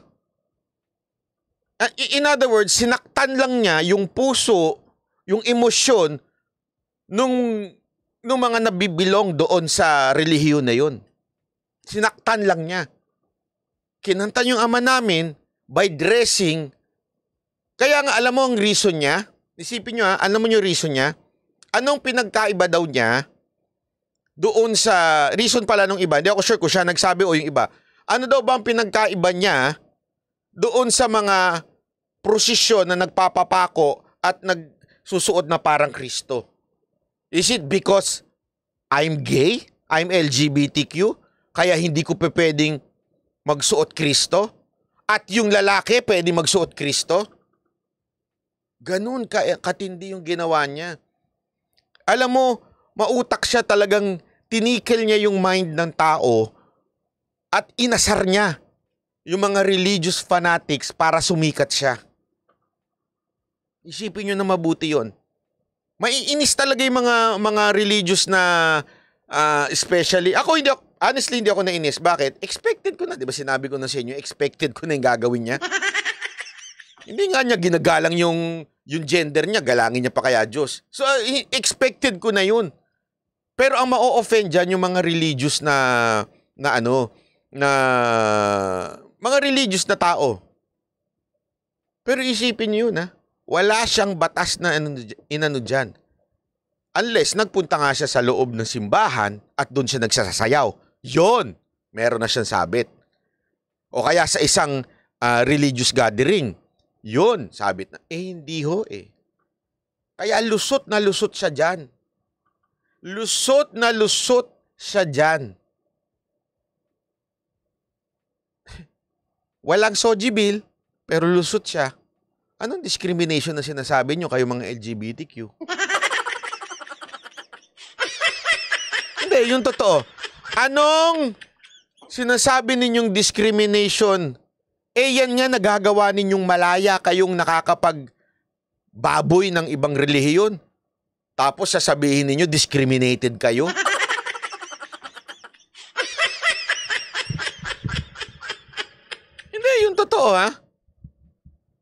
In other words, sinaktan lang niya yung puso, yung emosyon nung mga nabibilong doon sa relihiyon na yun. Sinaktan lang niya. Kinanta yung ama namin by dressing. Kaya nga alam mo ang reason niya? Isipin nyo alam mo yung reason niya? Anong pinagkaiba daw niya doon sa reason pala nung iba? Hindi ako sure kung siya nagsabi o yung iba. Ano daw ba ang pinagkaiba niya doon sa mga prosesyon na nagpapapako at nagsusuot na parang Kristo? Is it because I'm gay? I'm LGBTQ? Kaya hindi ko pwedeng magsuot Kristo? At yung lalaki pwede magsuot Kristo? Ganun katindi yung ginawa niya. Alam mo, mautak siya, talagang tinikil niya yung mind ng tao at inasar niya yung mga religious fanatics para sumikat siya. Isipin nyo na mabuti yun. Maiinis talaga yung mga religious na especially, honestly hindi ako nainis. Bakit? Expected ko na, di ba sinabi ko na sa inyo, expected ko na yung gagawin niya. Hindi nga niya ginagalang yung gender niya, galangin niya pa kaya Diyos. So, expected ko na yun. Pero ang ma-offend dyan yung mga religious na mga religious na tao. Pero isipin niyo yun, wala siyang batas na inano dyan. Unless nagpunta nga siya sa loob ng simbahan at doon siya nagsasayaw. Yon, meron na siyang sabit. O kaya sa isang religious gathering. Yun, sabit na. Hindi ho eh. Kaya lusot na lusot siya dyan. Lusot na lusot siya dyan. Walang SOGI bill, pero lusot siya. Anong discrimination na sinasabi nyo kayo mga LGBTQ? Hindi, yung totoo. Anong sinasabi ninyong discrimination? Yan nga nagagawa ninyong malaya kayong nakakapag-baboy ng ibang relihiyon. Tapos sasabihin ninyo, discriminated kayo? Hindi, yung totoo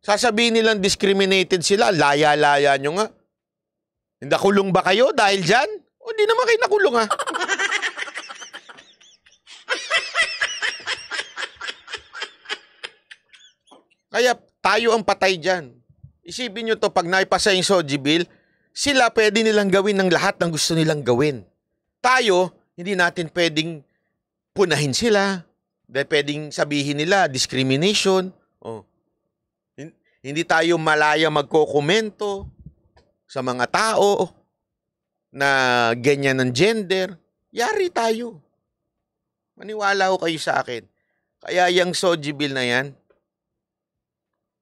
Sasabihin nilang discriminated sila, laya-laya nyo nga. Hindi kulong ba kayo dahil dyan? O di naman kayo nakulong, ha? Kaya tayo ang patay dyan. Isipin nyo to, pag naipasa yung SOGI bill, sila pwede nilang gawin ng lahat ng gusto nilang gawin. Tayo, hindi natin pwedeng punahin sila. Dahil pwedeng sabihin nila, discrimination. Oh. Hindi tayo malaya magkokomento sa mga tao na ganyan ng gender. Yari tayo. Maniwala ko kayo sa akin. Kaya yung SOGI bill na yan,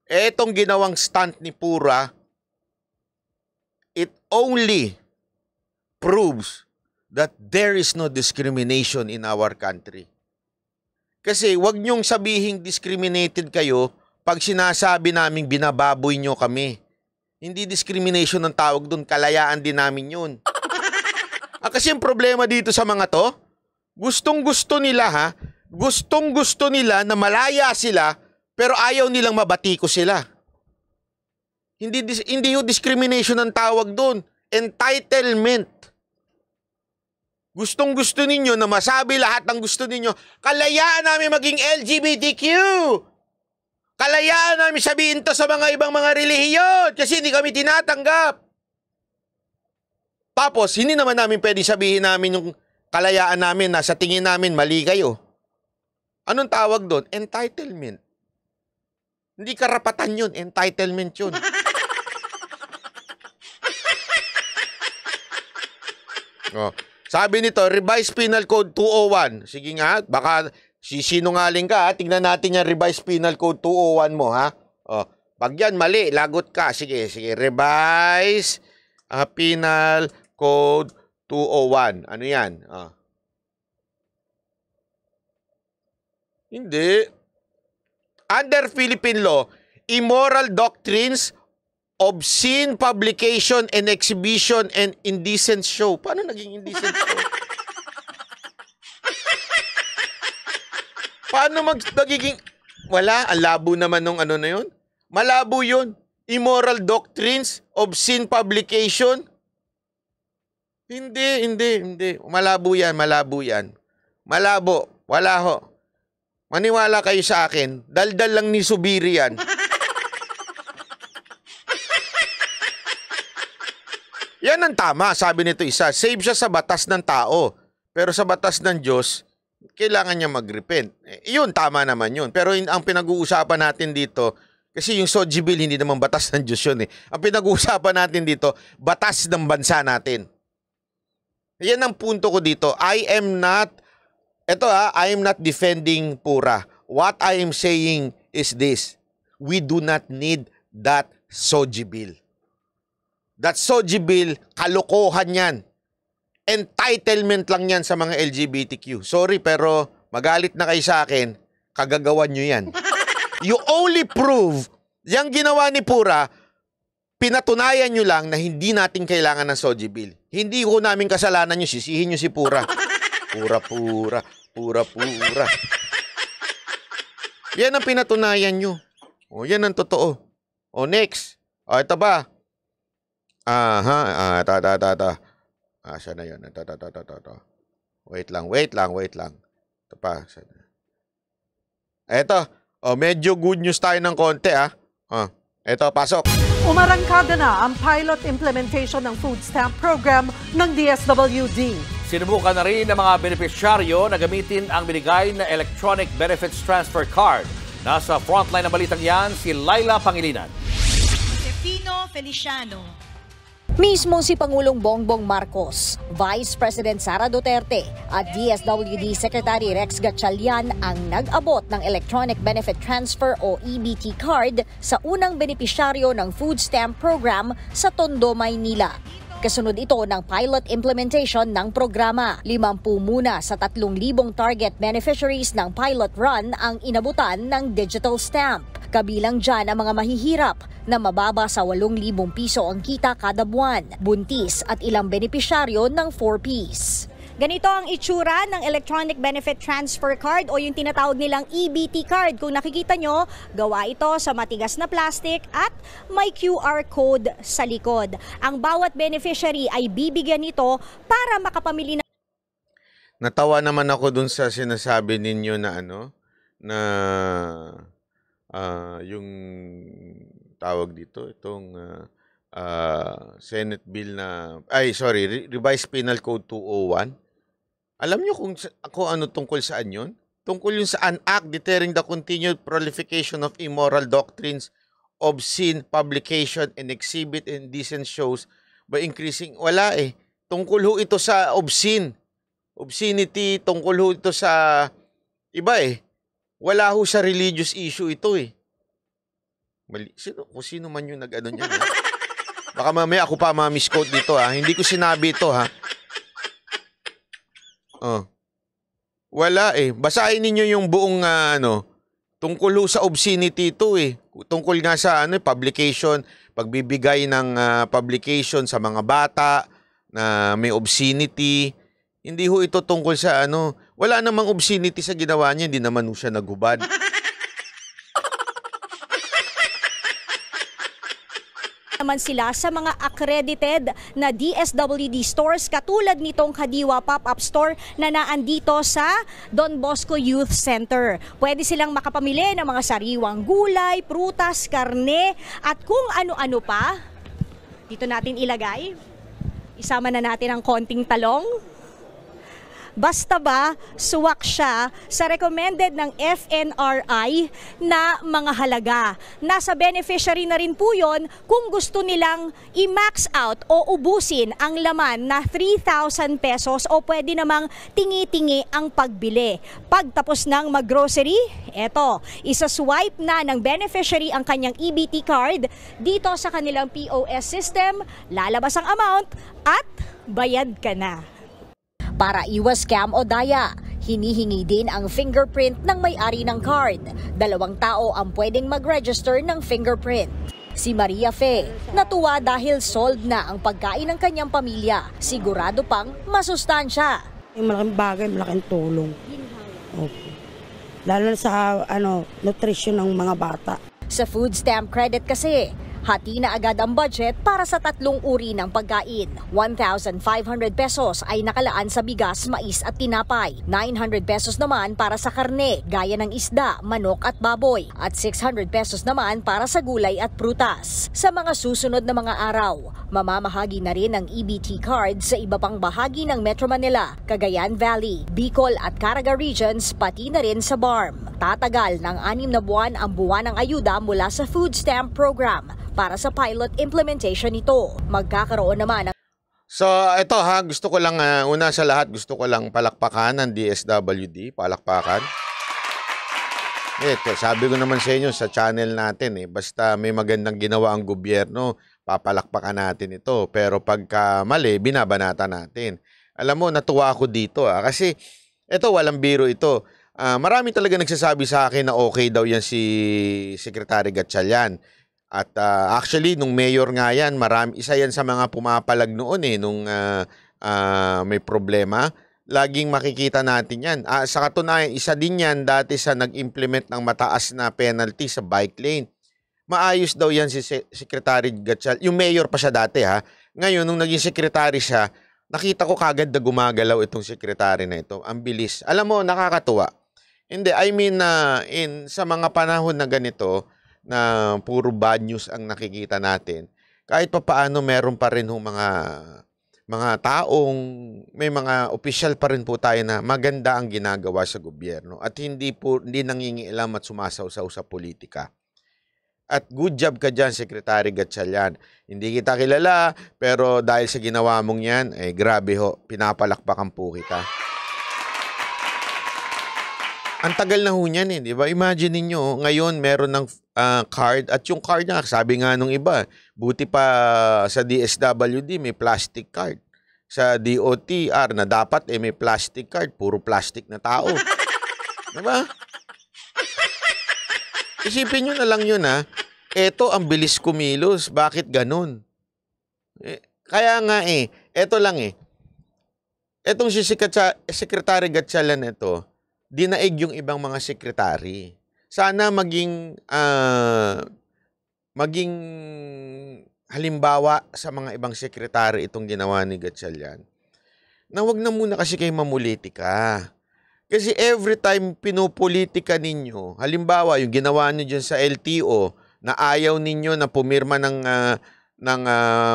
etong ginawang stunt ni Pura, it only proves that there is no discrimination in our country. Kasi wag niyong sabihing discriminated kayo pag sinasabi naming binababoy niyo kami. Hindi discrimination ang tawag doon, kalayaan din namin yun. Kasi yung problema dito sa mga to, gustong-gusto nila gustong-gusto nila na malaya sila, pero ayaw nilang mabati ko sila. Hindi yung discrimination ang tawag doon. Entitlement. Gustong-gusto ninyo na masabi lahat ng gusto ninyo. Kalayaan namin maging LGBTQ. Kalayaan namin sabihin to sa mga ibang mga relihiyon kasi hindi kami tinatanggap. Tapos, hindi naman namin pwede sabihin namin yung kalayaan namin na sa tingin namin mali kayo. Anong tawag doon? Entitlement. Hindi karapatan yun. Entitlement yun. Oh. Sabi nito, Revised Penal Code 201. Sige nga, baka sinungaling ka. Tingnan natin yung Revised Penal Code 201 mo, ha? Oh. Pag yan, mali, lagot ka. Sige. Revised Penal Code 201. Ano yan? Oh. Hindi. Under Philippine law, immoral doctrines, obscene publication and exhibition, and indecent show. Paano naging indecent show? Paano nagiging... Wala, ang labo naman nung ano na yun. Malabo yun. Immoral doctrines, obscene publication. Hindi. Malabo yan. Malabo. Wala ho. Maniwala kayo sa akin, daldal lang ni Subiri yan. Yan ang tama, sabi nito isa. Save siya sa batas ng tao. Pero sa batas ng Diyos, kailangan niya mag-repent. Yun, tama naman yun. Pero ang pinag-uusapan natin dito, kasi yung SOGI bill, hindi naman batas ng Diyos yun eh. Ang pinag-uusapan natin dito, batas ng bansa natin. Yan ang punto ko dito. I am not defending Pura. What I am saying is this. We do not need that SOGI bill. That SOGI bill, kalokohan yan. Entitlement lang yan sa mga LGBTQ. Sorry, pero magalit na kayo sa akin, kagagawan nyo yan. You only prove, yung ginawa ni Pura, pinatunayan nyo lang na hindi natin kailangan ng SOGI bill. Hindi ko namin kasalanan nyo, sisihin nyo si Pura. Pura. Yan ang pinatunayan nyo. O, yan ang totoo. O, next. O, ito ba? Saan na yun? Ito. Wait lang. Ito pa. Ito. O, medyo good news tayo ng konti, ha? O, ito, pasok. Umarangkada na ang pilot implementation ng food stamp program ng DSWD. Sinubukan na rin ng mga benepisyaryo na gamitin ang binigay na Electronic Benefits Transfer Card. Nasa frontline ng balitang yan, si Laila Pangilinan. Josefino Feliciano. Mismo si Pangulong Bongbong Marcos, Vice President Sara Duterte at DSWD Secretary Rex Gatchalian ang nag-abot ng Electronic Benefit Transfer o EBT card sa unang benepisyaryo ng food stamp program sa Tondo, Maynila. Kasunod ito ng pilot implementation ng programa. 50 muna sa 3,000 target beneficiaries ng pilot run ang inabutan ng digital stamp. Kabilang dyan ang mga mahihirap na mababa sa 8,000 piso ang kita kada buwan, buntis at ilang benepisyaryo ng 4Ps. Ganito ang itsura ng Electronic Benefit Transfer Card o yung tinatawag nilang EBT card. Kung nakikita nyo, gawa ito sa matigas na plastic at may QR code sa likod. Ang bawat beneficiary ay bibigyan nito para makapamili na. Natawa naman ako dun sa sinasabi ninyo na yung tawag dito, itong Senate Bill na, Revised Penal Code 201. Alam niyo kung ano tungkol saan yun? Tungkol yun sa an act deterring the continued proliferation of immoral doctrines, obscene publication, and exhibit indecent shows by increasing. Wala eh. Tungkol ho ito sa obscenity, tungkol ho ito sa iba eh. Wala ho sa religious issue ito eh. Kung sino man yung nag-ano niyan. Baka mamaya ako pa ma-misquote dito ha. Hindi ko sinabi ito ha. Wala eh. Basahin ninyo yung buong tungkol ho sa obscenity ito eh. Tungkol nga sa publication, pagbibigay ng publication sa mga bata na may obscenity. Hindi ho ito tungkol sa wala namang obscenity sa ginawa niya, hindi naman ho siya naghubad. Naman sila sa mga accredited na DSWD stores katulad nitong Kadiwa Pop-Up Store na naandito sa Don Bosco Youth Center. Pwede silang makapamili ng mga sariwang gulay, prutas, karne at kung ano-ano pa. Dito natin ilagay. Isama na natin ang konting talong. Basta ba, suwak siya sa recommended ng FNRI na mga halaga. Nasa beneficiary na rin po yun kung gusto nilang i-max out o ubusin ang laman na 3,000 pesos o pwede namang tingi-tingi ang pagbili. Pagtapos ng mag-grocery, eto, isa-swipe na ng beneficiary ang kanyang EBT card dito sa kanilang POS system, lalabas ang amount at bayad ka na. Para iwas scam o daya, hinihingi din ang fingerprint ng may-ari ng card. 2 tao ang pwedeng mag-register ng fingerprint. Si Maria Fe, natuwa dahil solved na ang pagkain ng kanyang pamilya. Sigurado pang masustansya. Yung malaking bagay, malaking tulong. Okay. Lalo na sa nutrition ng mga bata. Sa food stamp credit kasi, hati na agad ang budget para sa 3 uri ng pagkain. 1,500 pesos ay nakalaan sa bigas, mais at tinapay. 900 pesos naman para sa karne, gaya ng isda, manok at baboy. At 600 pesos naman para sa gulay at prutas. Sa mga susunod na mga araw, mamamahagi na rin ang EBT card sa iba pang bahagi ng Metro Manila, Cagayan Valley, Bicol at Caraga regions, pati na rin sa BARM. Tatagal ng 6 na buwan ang buwan ng ayuda mula sa food stamp program. Para sa pilot implementation nito, magkakaroon naman ng... So, ito ha, gusto ko lang, una sa lahat, gusto ko lang palakpakan ng DSWD, palakpakan. Ito, sabi ko naman sa inyo sa channel natin basta may magandang ginawa ang gobyerno, papalakpakan natin ito. Pero pagka mali, binabanata natin. Alam mo, natuwa ako dito kasi ito, walang biro ito. Marami talaga nagsasabi sa akin na okay daw yan si Secretary Gatchalian. At actually, nung mayor nga yan, isa yan sa mga pumapalag noon nung may problema. Laging makikita natin yan. Sa katunayan, isa din yan dati sa nag-implement ng mataas na penalty sa bike lane. Maayos daw yan si Secretary Gatchalian. Yung mayor pa siya dati ha. Ngayon, nung naging secretary siya, nakita ko kagad na gumagalaw itong secretary na ito. Ang bilis. Alam mo, nakakatuwa. Hindi, I mean, sa mga panahon na ganito, na puro bad news ang nakikita natin, kahit pa paano meron pa rin mga taong, may mga opisyal pa rin po tayo na maganda ang ginagawa sa gobyerno at hindi nangingialam at sumasawsaw sa politika. At good job ka dyan, Secretary Gatchalian. Hindi kita kilala, pero dahil sa ginawa mong yan, grabe ho, pinapalakpakan po kita. Ang tagal na ho niyan di ba? Imagine niyo ngayon meron ng card at yung card niya, sabi nga nung iba, buti pa sa DSWD may plastic card. Sa DOTR na dapat may plastic card, puro plastic na tao. Diba? Isipin nyo na lang yun eto ang bilis kumilos, bakit ganun? Kaya nga eto lang Etong si Secretary Gatchalian ito, dinaig yung ibang mga sekretary. Sana maging halimbawa sa mga ibang sekretary itong ginawa ni Gatchalian. Na wag na muna kasi kayo mamulitika. Kasi every time pinopolitika ninyo, halimbawa yung ginawa niyo dyan sa LTO, na ayaw ninyo na pumirma ng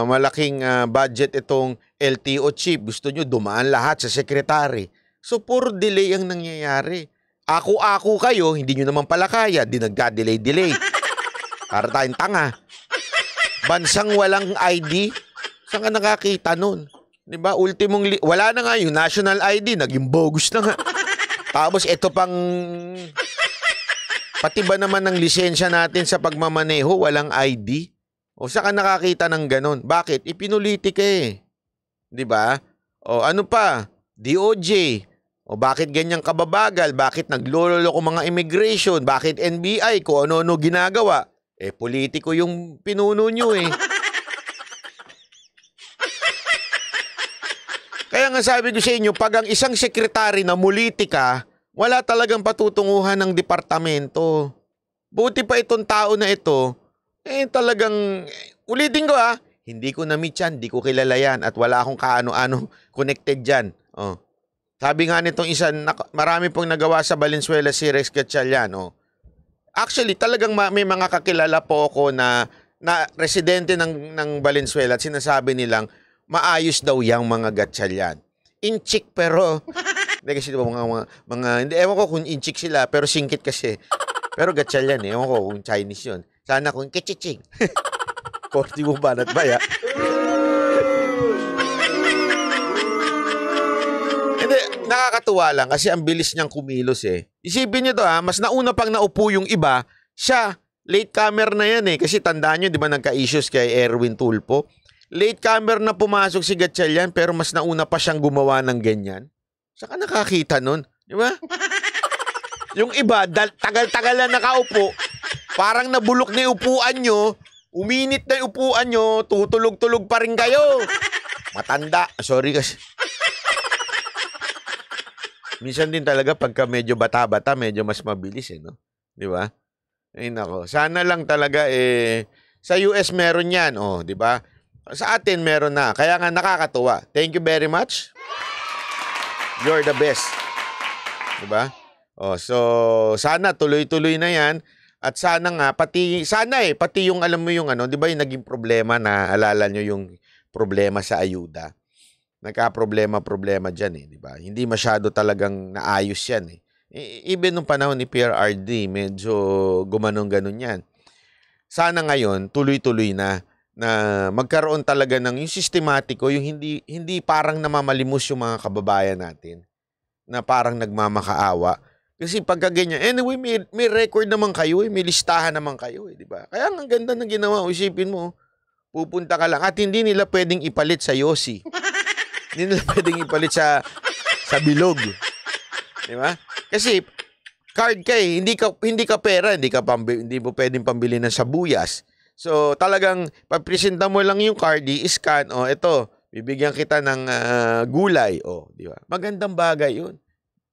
malaking budget itong LTO chief. Gusto nyo dumaan lahat sa secretary. So, puro delay ang nangyayari. Ako kayo, hindi nyo naman pala kaya. Di nagka-delay. Para tayong tanga. Bansang walang ID, saan ka nakakita nun? Diba? Wala na nga yung national ID, naging bogus na nga. Tapos ito pang... Pati ba naman ng lisensya natin sa pagmamaneho, walang ID? O saan ka nakakita ng ganun? Bakit? Ipinulitika eh. Di ba? O ano pa? DOJ. O bakit ganyang kababagal? Bakit nagloloko mga immigration? Bakit NBI? Kung ano-ano ginagawa? Eh, politiko yung pinuno nyo eh. Kaya nga sabi ko sa inyo, pag ang isang sekretary na mulitika, wala talagang patutunguhan ng departamento. Buti pa itong tao na ito, talagang, ulitin ko hindi ko na-meet yan, hindi ko kilala yan, at wala akong kaano-ano connected dyan. Oh. Sabi nga nitong isa, marami pong nagawa sa Valenzuela si Rex Gatchalian. Oh. Actually, talagang may mga kakilala po ako na residente ng Valenzuela at sinasabi nilang, maayos daw yung mga Gatchalian. Inchik pero... Hindi kasi diba hindi, ewan ko kung inchik sila, pero singkit kasi. Pero Gatchalian ewan ko kung Chinese yun. Sana kung kichiching. Korti mo banat ba ya? Hindi, nakakatuwa lang kasi ang bilis niyang kumilos eh. Isipin niyo to mas nauna pang naupo yung iba, siya, late comer na yan eh. Kasi tandaan niyo, di ba nagka-issues kay Erwin Tulfo? Late comer na pumasok si Gatchalian pero mas nauna pa siyang gumawa ng ganyan. Saka nakakita nun, di ba? Yung iba, tagal-tagal na nakaupo, parang nabulok na yung upuan nyo, uminit na yung upuan nyo, tutulog-tulog pa rin kayo. Matanda. Sorry kasi. Minsan din talaga pagka medyo bata-bata, medyo mas mabilis no? Di ba? Ay nako. Sana lang talaga sa US meron yan, di ba? Sa atin meron na. Kaya nga nakakatuwa. Thank you very much. You're the best. Diba? So sana tuloy-tuloy na 'yan at sana nga pati yung alam mo yung 'di ba yung naging problema na alala nyo yung problema sa ayuda. Nagka-problema diyan 'di ba? Hindi masyado talagang naayos 'yan Even nung panahon ni PRRD, medyo gumanong-ganon 'yan. Sana ngayon tuloy-tuloy na magkaroon talaga ng yung sistematiko, yung hindi parang namamalimos yung mga kababayan natin na parang nagmamakaawa. Kasi pagka ganyan, anyway, may record naman kayo, may listahan naman kayo, di ba? Kaya ang ganda ng ginawa, isipin mo, pupunta ka lang at hindi nila pwedeng ipalit sa Yossi. Hindi nila pwedeng ipalit sa bilog. Di ba? Kasi card ka hindi ka pera, hindi mo pwedeng pambili ng sabuyas. So, talagang, pagpresenta mo lang yung card, i-scan, ito, bibigyan kita ng gulay, di ba? Magandang bagay yun.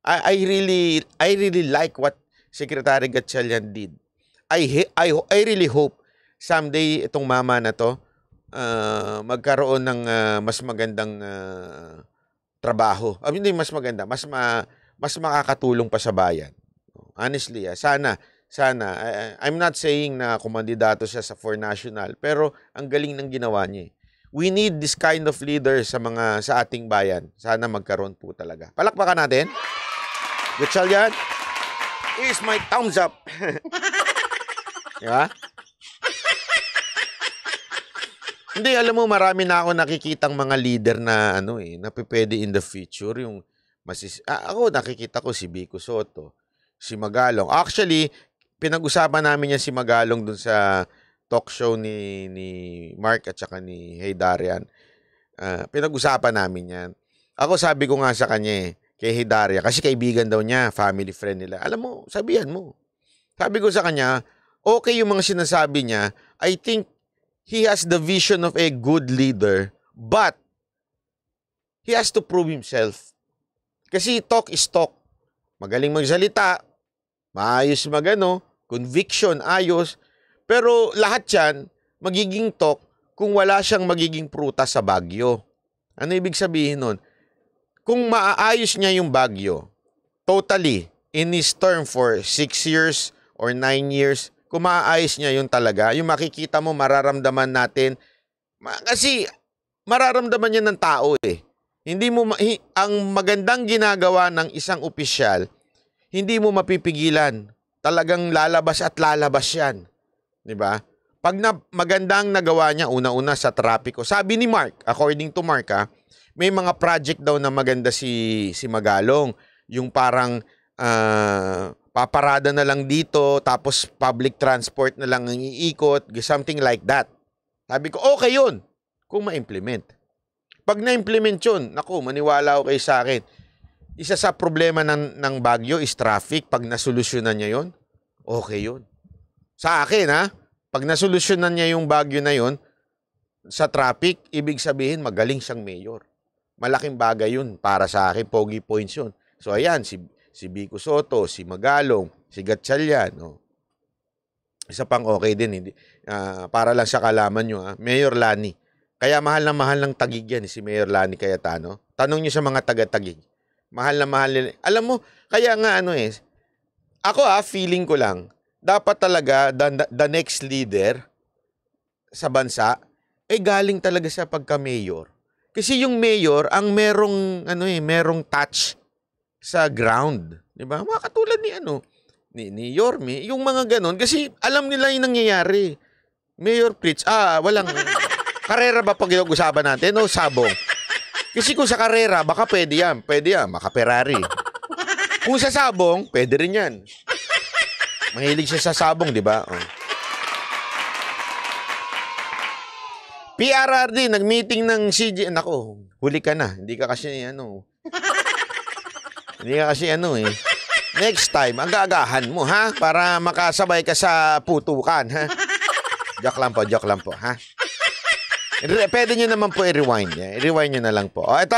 I really like what Secretary Gatchalian did. I really hope someday itong mama na to magkaroon ng mas magandang trabaho. Hindi mas maganda, mas makakatulong pa sa bayan. Honestly, sana, I'm not saying na kumandidato siya sa for national, pero ang galing ng ginawa niya. We need this kind of leader sa ating bayan. Sana magkaroon po talaga. Palakpakan natin. Gatchalian, is my thumbs up. Diba? Hindi, alam mo, marami na ako nakikitang mga leader na na pwede in the future. Yung ako nakikita ko si Vico Soto, si Magalong. Actually, pinag-usapan namin yan si Magalong dun sa talk show ni Mark at saka ni Hey Darian. Pinag-usapan namin yan. Ako sabi ko nga sa kanya kay Hey Daria, kasi kaibigan daw niya, family friend nila. Alam mo, sabihan mo. Sabi ko sa kanya, okay yung mga sinasabi niya. I think he has the vision of a good leader, but he has to prove himself. Kasi talk is talk. Magaling magsalita, maayos magano, conviction, ayos. Pero lahat yan, magiging talk kung wala siyang magiging prutas sa Baguio. Ano ibig sabihin nun? Kung maaayos niya yung Baguio, totally, in his term for 6 years or 9 years, kung maaayos niya yun talaga, yung makikita mo, mararamdaman natin, kasi mararamdaman niya ng tao eh. Hindi mo ang magandang ginagawa ng isang opisyal, hindi mo mapipigilan. Talagang lalabas at lalabas 'yan. 'Di ba? Pag magandang nagawa niya una-una sa trapiko. Sabi ni Mark, according to Mark, may mga project daw na maganda si Magalong, yung parang paparada na lang dito tapos public transport na lang ang iikot, something like that. Sabi ko, okay 'yun kung ma-implement. Pag na-implement yun, naku, maniwala ko kayo sa akin. Isa sa problema ng Baguio is traffic. Pag nasolusyonan niya yun, okay yun. Sa akin, pag nasolusyonan niya yung Baguio na yun, sa traffic, ibig sabihin, magaling siyang mayor. Malaking bagay yun para sa akin, pogi points yun. So, ayan, si Vico Soto, si Magalong, si Gatchalian, isa pang okay din, hindi, para lang sa kalaman nyo, Mayor Lani. Kaya mahal ng Taguig yan, si Mayor Lani Cayetano. Tanong niyo sa mga taga-Taguig. Mahal na mahal nila. Alam mo, kaya nga ako feeling ko lang, dapat talaga the next leader sa bansa, galing talaga sa pagka-mayor. Kasi yung mayor, ang merong touch sa ground. Diba? Mga katulad ni Yorme, yung mga ganon. Kasi alam nila yung nangyayari. Mayor Pritz, walang... Karera ba pag usapan natin o sabong? Kasi kung sa karera, baka pwede yan. Pwede yan, maka-Ferrari. Kung sa sabong, pwede rin yan. Mahilig siya sa sabong, di ba? PRRD, nag-meeting ng CG. Nako, huli ka na. Hindi ka kasi Hindi ka kasi Next time, agagahan mo, ha? Para makasabay ka sa putukan, ha? Joke lang po, ha? Pwede nyo naman po i-rewind. I-rewind nyo na lang po. Ito.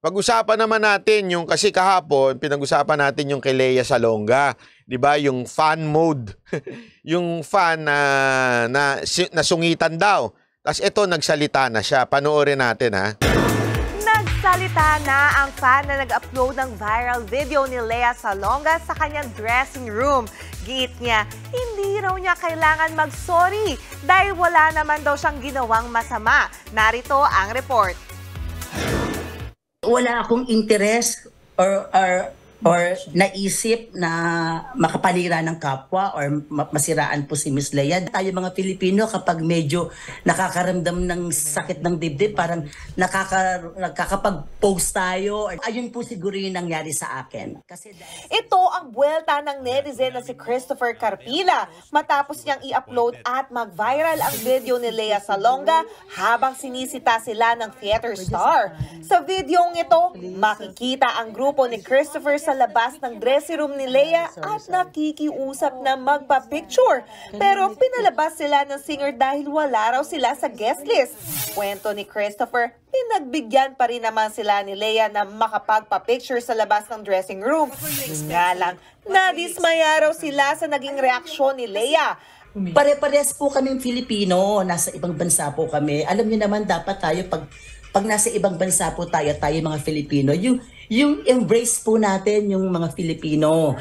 Pag-usapan naman natin yung, kasi kahapon, pinag-usapan natin yung kay Lea Salonga. Diba? Yung fan mode. Yung fan na sungitan daw. Tapos ito, nagsalita na siya. Panoorin natin, ha? Nagsalita na ang fan na nag-upload ng viral video ni Lea Salonga sa kanyang dressing room. Giit niya, hindi raw niya kailangan mag-sorry dahil wala naman daw siyang ginawang masama. Narito ang report. Wala akong interest or naisip na makapanira ng kapwa or masiraan po si Miss Lea. Tayo mga Pilipino kapag medyo nakakaramdam ng sakit ng dibdib, parang nakakapag-post tayo. Ayun po siguro yung nangyari sa akin. Ito ang buwelta ng netizen na si Christopher Carpila matapos niyang i-upload at mag-viral ang video ni Lea Salonga habang sinisita sila ng theater star. Sa videong ito, makikita ang grupo ni Christopher sa labas ng dressing room ni Lea at nakikiusap na magpa-picture. Pero pinalabas sila ng singer dahil wala raw sila sa guest list. Kwento ni Christopher, pinagbigyan pa rin naman sila ni Lea na makapagpa-picture sa labas ng dressing room. Nga lang, nadismaya raw sila sa naging reaksyon ni Lea. Pare-pares po kaming Filipino, nasa ibang bansa po kami. Alam niyo naman dapat tayo pag nasa ibang bansa po tayo mga Filipino, yung embrace po natin yung mga Filipino.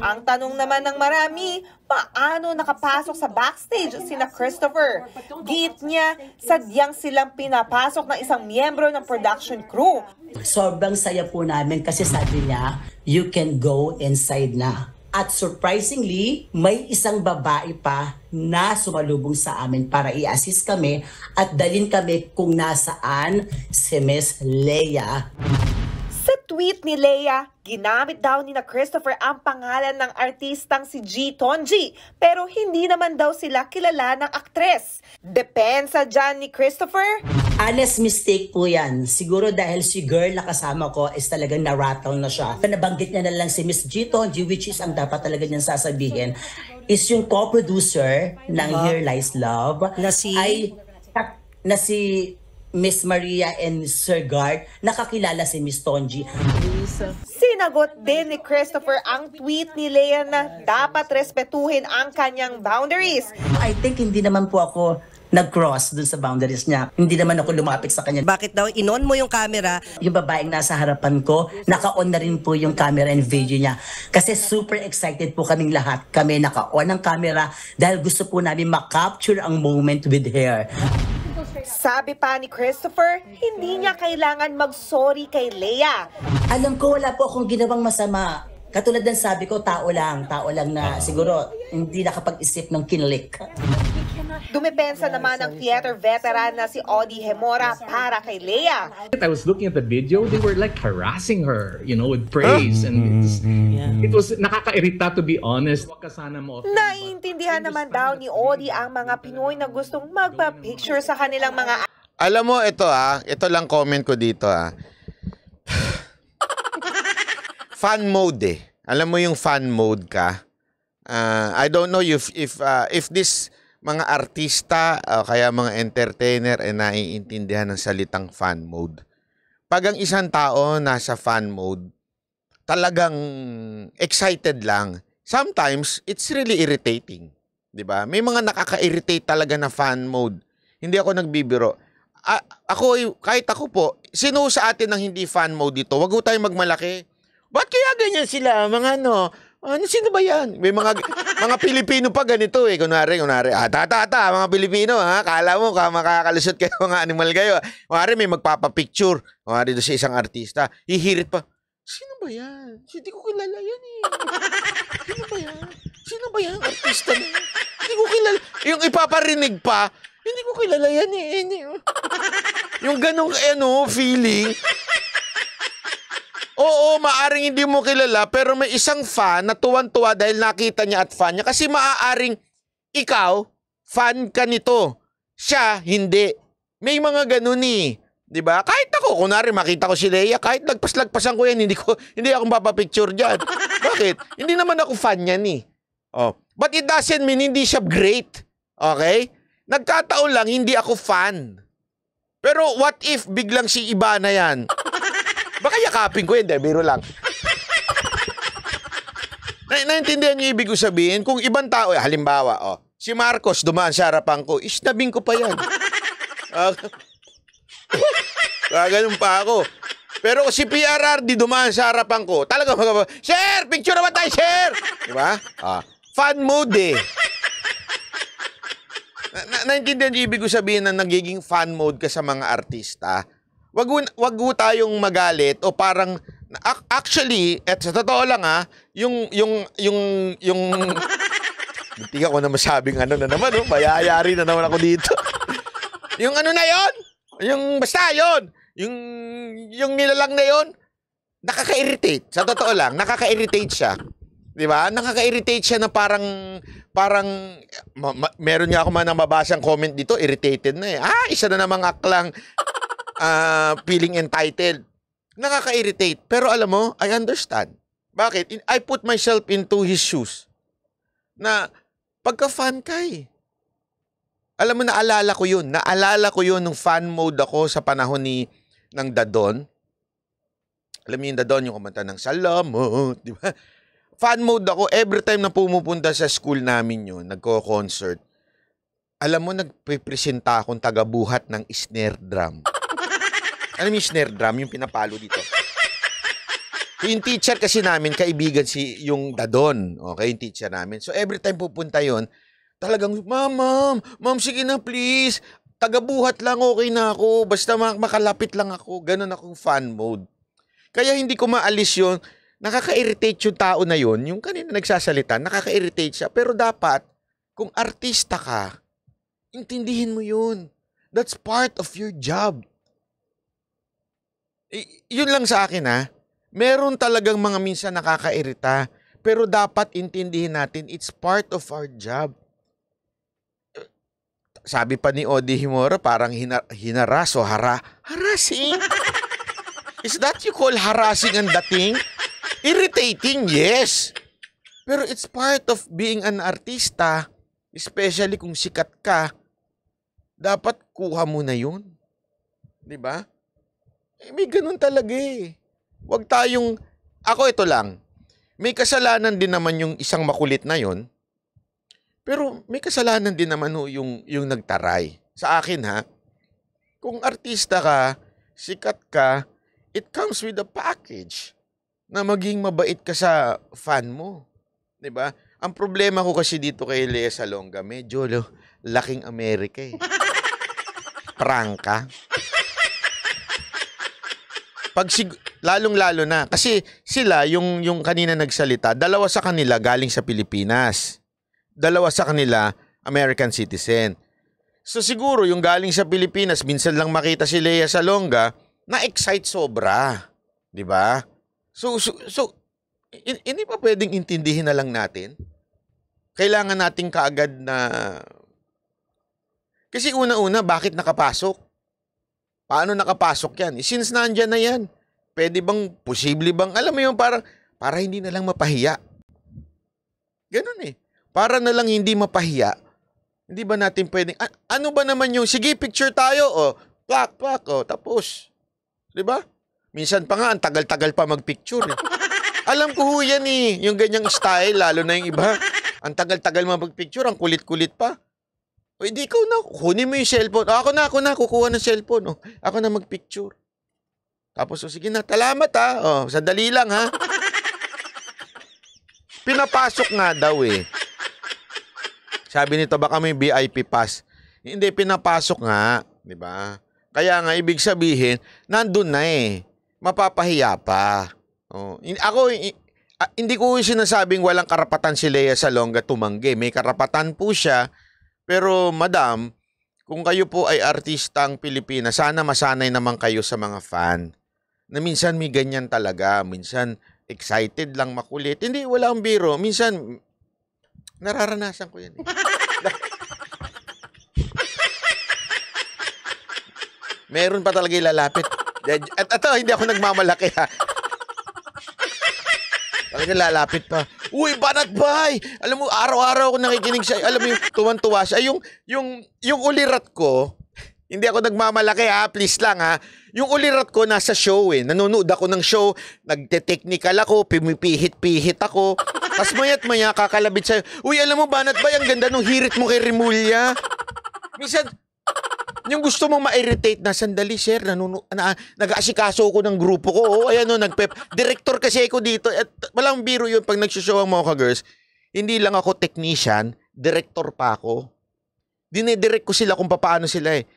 Ang tanong naman ng marami, paano nakapasok sa backstage sina Christopher? Giit niya, sadyang silang pinapasok ng isang miyembro ng production crew. Sobrang saya po namin kasi sabi niya, you can go inside na. At surprisingly, may isang babae pa na sumalubong sa amin para i-assist kami at dalhin kami kung nasaan si Miss Lea. Sa tweet ni Lea, ginamit daw ni Christopher ang pangalan ng artistang si G. Tonji, pero hindi naman daw sila kilala ng aktres. Depensa dyan ni Christopher? Honest mistake po yan. Siguro dahil si girl na kasama ko is talagang na-rattle na siya. Nabanggit niya na lang si Miss G. Tonji, which is ang dapat talaga niyang sasabihin, is yung co-producer ng Here Lies Love. Na si Miss Maria and Sir Guard, nakakilala si Miss Tonji. Sinagot din ni Christopher ang tweet ni Lea na dapat respetuhin ang kanyang boundaries. I think hindi naman po ako nag-cross dun sa boundaries niya. Hindi naman ako lumapit sa kanya. Bakit daw inon mo yung camera? Yung babaeng nasa harapan ko, naka-on na rin po yung camera and video niya. Kasi super excited po kaming lahat. Kami naka-on ang camera dahil gusto po namin makapture ang moment with her. Sabi pa ni Christopher, hindi niya kailangan mag-sorry kay Lea. Alam ko wala po akong ginawang masama. Katulad ng sabi ko, tao lang na siguro hindi nakapag-isip ng kinlik. Dumepensa naman ang theater veteran na si Audie Gemora para kay Lea. I was looking at the video, they were like harassing her, you know, with praise. And it was nakakairita, to be honest. Naiintindihan naman daw ni Audie ang mga Pinoy na gustong magpa-picture sa kanilang mga... Alam mo, ito lang comment ko dito fan mode eh. Alam mo yung fan mode ka. I don't know if this mga artista o kaya mga entertainer ay naiintindihan ng salitang fan mode. Pag ang isang tao nasa fan mode, talagang excited lang. Sometimes, it's really irritating. Diba? May mga nakaka-irritate talaga na fan mode. Hindi ako nagbibiro. Kahit ako po, sino sa atin ang hindi fan mode dito? Wag ho tayong magmalaki. Ba't kaya ganyan sila? Mga sino ba yan? May mga Pilipino pa ganito eh. Kunwari, mga Pilipino kala mo makakalusot kayo, mga animal kayo. Kunwari may magpapapicture. Kunwari doon sa isang artista. Hihirit pa. Sino ba yan? Hindi ko kilala yan eh. Sino ba yan? Sino ba yan? Artista na yan? Hindi ko kilala. Yung ipaparinig pa, hindi ko kilala yan eh. Yung ganong feeling. Oo, maaring hindi mo kilala, pero may isang fan na tuwan-tuwa dahil nakita niya at fan niya. Kasi maaaring ikaw, fan ka nito. Siya, hindi. May mga ganun eh. Diba? Kahit ako, kunwari makita ko si Lea, kahit lagpas-lagpasan ko yan, hindi ako mapapicture dyan. Bakit? Hindi naman ako fan yan eh. Oh. But it doesn't mean hindi siya great. Okay? Nagkataon lang, hindi ako fan. Pero what if biglang si iba na yan? Baka yakapin ko yun, biro lang. Naintindihan niyo ibig ko sabihin? Kung ibang tao, halimbawa, si Marcos dumaan sa harapan ko, isnabing ko pa yan. Ganun pa ako. Pero si PRRD dumaan sa harapan ko, talaga share! Picture naman tayo, share! Diba? Fan mode eh. Naintindihan niyo ibig ko sabihin na nagiging fan mode ka sa mga artista? Wag ho tayong magalit o parang actually, at sa totoo lang yung hindi ako na masabing na naman, mayayari na naman ako dito. Yung na yon, yung basta yon, yung nilalang na yon, nakaka-irritate. Sa totoo lang, nakaka-irritate siya. 'Di ba? Nakaka-irritate siya na parang meron niya ako man mababasang comment dito, irritated na eh. Isa na namang aklang feeling entitled. Nakaka-irritate. Pero alam mo, I understand. Bakit? I put myself into his shoes. Na pagka-fan ka eh. Alam mo, naalala ko yun. Naalala ko yun nung fan mode ako sa panahon ng Dadon. Alam mo yung Dadon, yung kumanta ng Salamat. Di ba? Fan mode ako. Every time na pumupunta sa school namin yun, nagko-concert, alam mo, nagpipresenta akong tagabuhat ng snare drum. Alam mo yung snare drum, yung pinapalo dito. Yung teacher kasi namin, kaibigan yung Dadon. Okay, yung teacher namin. So every time pupunta yon, talagang, Ma'am, sige na please. Tagabuhat lang, okay na ako. Basta makalapit lang ako. Ganon akong fan mode. Kaya hindi ko maalis yun. Nakaka-irritate yung tao na yun. Yung kanina nagsasalita, nakaka-irritate siya. Pero dapat, kung artista ka, intindihin mo yun. That's part of your job. Yun lang sa akin Meron talagang mga minsan nakakairita, pero dapat intindihin natin it's part of our job. Sabi pa ni Audie Gemora, parang hinaras o harassing. Is that you call harassing ang dating? Irritating, yes. Pero it's part of being an artista, especially kung sikat ka. Dapat kuha mo na yun. Di ba? May ganun talaga eh. Huwag tayong... Ako ito lang. May kasalanan din naman yung isang makulit na yon. Pero may kasalanan din naman yung nagtaray. Sa akin ha, kung artista ka, sikat ka, it comes with a package na maging mabait ka sa fan mo. Diba? Ang problema ko kasi dito kay Lea Salonga, medyo laking Amerika eh. Prangka. Lalong-lalo na. Kasi sila, yung kanina nagsalita, dalawa sa kanila galing sa Pilipinas. Dalawa sa kanila, American citizen. So siguro, yung galing sa Pilipinas, minsan lang makita si Lea Salonga, na-excite sobra. Diba? So hindi pa pwedeng intindihin na lang natin? Kailangan natin kaagad na... Kasi una-una, bakit nakapasok? Paano nakapasok yan? Since nandyan na yan, pwede bang, posible bang, alam mo yung para hindi na lang mapahiya. Ganun eh. Para na lang hindi mapahiya. Hindi ba natin pwedeng, ano ba naman yung, sige, picture tayo, o, plak, o, tapos. Diba? Minsan pa nga, ang tagal-tagal pa magpicture eh. Alam ko ho yan eh, yung ganyang style, lalo na yung iba. Ang tagal-tagal magpicture, ang kulit-kulit pa. O, hindi ikaw na, kunin mo yung cellphone. O, ako na, kukuha ng cellphone. O, ako na magpicture. Tapos, o, sige na, salamat ha. O, sandali lang ha. Pinapasok nga daw eh. Sabi nito, baka may VIP pass. Hindi, pinapasok nga. Diba? Kaya nga, ibig sabihin, nandun na eh. Mapapahiya pa. Oh. Ako, hindi ko sinasabing walang karapatan si Lea Salonga tumanggi. May karapatan po siya. Pero, madam, kung kayo po ay artistang Pilipinas, sana masanay naman kayo sa mga fan. Na minsan may ganyan talaga. Minsan, excited lang, makulit. Hindi, wala ang biro. Minsan, nararanasan ko yan. Meron pa talaga ilalapit. At ito, hindi ako nagmamalaki ha. Talaga lalapit pa. Uy, Banat Bay! Alam mo, araw-araw ako nakikinig siya. Alam mo yung tuwan-tuwa siya. Yung ulirat ko, hindi ako nagmamalaki ha, please lang ha. Yung ulirat ko nasa show eh. Nanonood ako ng show, nagte-technical ako, pimipihit-pihit ako. Tapos maya't-maya kakalabit sa'yo. Uy, alam mo, Banat Bay, ang ganda nung hirit mo kay Rimulya. Minsan, yung gusto mong ma-irritate na, sandali, sir, nag-aasikaso ko ng grupo ko. Oh, ayan o, director kasi ako dito. At walang biro yun pag nagsushow ang Mocha Girls. Hindi lang ako technician, director pa ako. Dinedirect ko sila kung paano sila eh.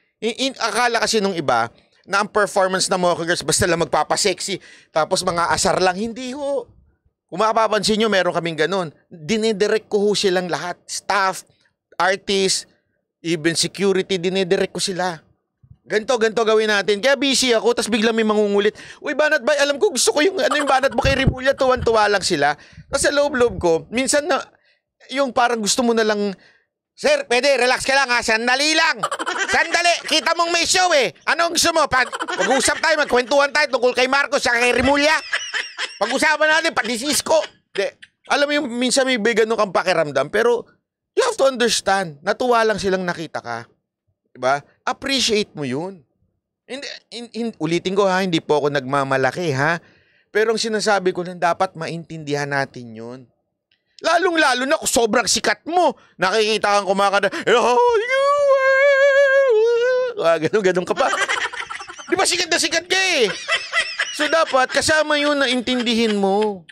Akala kasi nung iba, na ang performance ng Mocha Girls, basta lang magpapasexy, tapos mga asar lang. Hindi ho. Kung makapapansin nyo, meron kaming ganun. Dinedirect ko ho silang lahat. Staff, artist, even security, dinedirect ko sila. Ganto gawin natin. Kaya busy ako, tapos biglang may mangungulit. Uy, Banat Bay, alam ko, gusto ko yung Banat mo kay Rimulya, tuwan-tuwa lang sila. Tapos sa loob-loob ko, minsan na, yung parang gusto mo na lang, sir, pwede, relax ka lang ha, sandali lang. Sandali, kita mong may show eh. Anong gusto mo? Pag-usap tayo, magkwentuhan tayo tungkol kay Marcos at kay Rimulya. Pag-usapan natin, pati si Isko. Alam mo yung minsan may ganun kang pakiramdam, pero you have to understand, natuwa lang silang nakita ka. Diba? Appreciate mo yun. Ulitin ko ha, hindi po ako nagmamalaki ha. Pero ang sinasabi ko lang, dapat maintindihan natin yun. Lalong-lalo na kung sobrang sikat mo. Nakikita kang kumakanta, ganun ka pa. Di ba sikat na sikat ka eh? So dapat, kasama yun na intindihin mo.